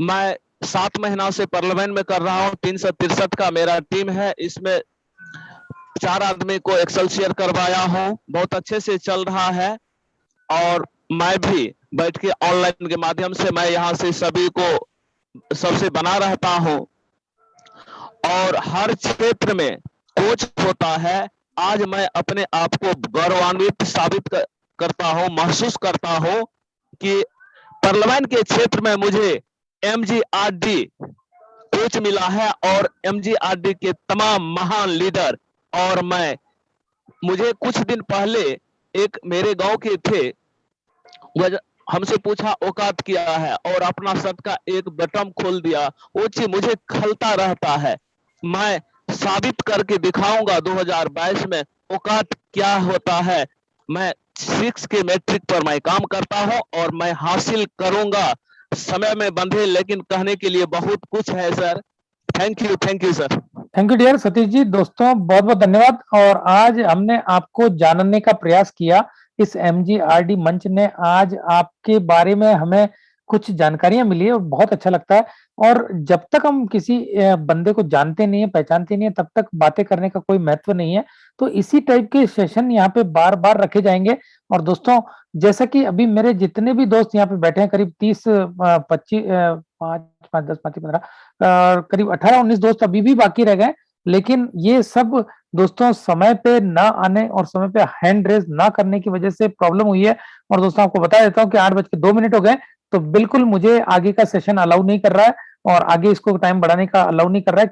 W: मैं 7 महीना से पार्लियामेंट में कर रहा हूं। 363 का मेरा टीम है, इसमें 4 आदमी को एक्सेल शेयर करवाया हूं, बहुत अच्छे से चल रहा है। और मैं भी बैठ के ऑनलाइन के माध्यम से मैं यहाँ से सभी को सबसे बना रहता हूँ और हर क्षेत्र में कोच होता है। आज मैं अपने आप को गौरवान्वित साबित करता हूँ, महसूस करता हूँ कि पार्लियामेंट के क्षेत्र में मुझे MGRD कोच मिला है और MGRD के तमाम महान लीडर। और मुझे कुछ दिन पहले एक मेरे गांव के थे, वह हमसे पूछा औकात क्या है और अपना शर्ट का एक बटन खोल दिया। वो चीज मुझे खलता रहता है। मैं साबित करके दिखाऊंगा 2022 में औकात क्या होता है। मैं 6 के मैट्रिक पर मैं काम करता हूं और मैं हासिल करूंगा। समय में बंधे लेकिन कहने के लिए बहुत कुछ है sir. Thank you sir.
G: Thank you dear Satish ji. दोस्तों बहुत बहुत धन्यवाद। और आज हमने आपको जानने का प्रयास किया, इस MGRD मंच ने आज आपके बारे में हमें कुछ जानकारियां मिली और बहुत अच्छा लगता है। और जब तक हम किसी बंदे को जानते नहीं है, पहचानते नहीं है, तब तक बातें करने का कोई महत्व नहीं है। तो इसी टाइप के सेशन यहाँ पे बार बार रखे जाएंगे। और दोस्तों जैसा कि अभी मेरे जितने भी दोस्त यहाँ पे बैठे हैं, करीब 30, 25, 5, 10, 15, करीब 18-19 दोस्त अभी भी बाकी रह गए। लेकिन ये सब दोस्तों समय पे ना आने और समय पे हैंड रेज ना करने की वजह से प्रॉब्लम हुई है। और दोस्तों आपको बता देता हूँ कि 8:02 हो गए, तो बिल्कुल मुझे आगे का सेशन अलाउ नहीं कर रहा है और आगे इसको टाइम बढ़ाने का अलाउ नहीं कर रहा है।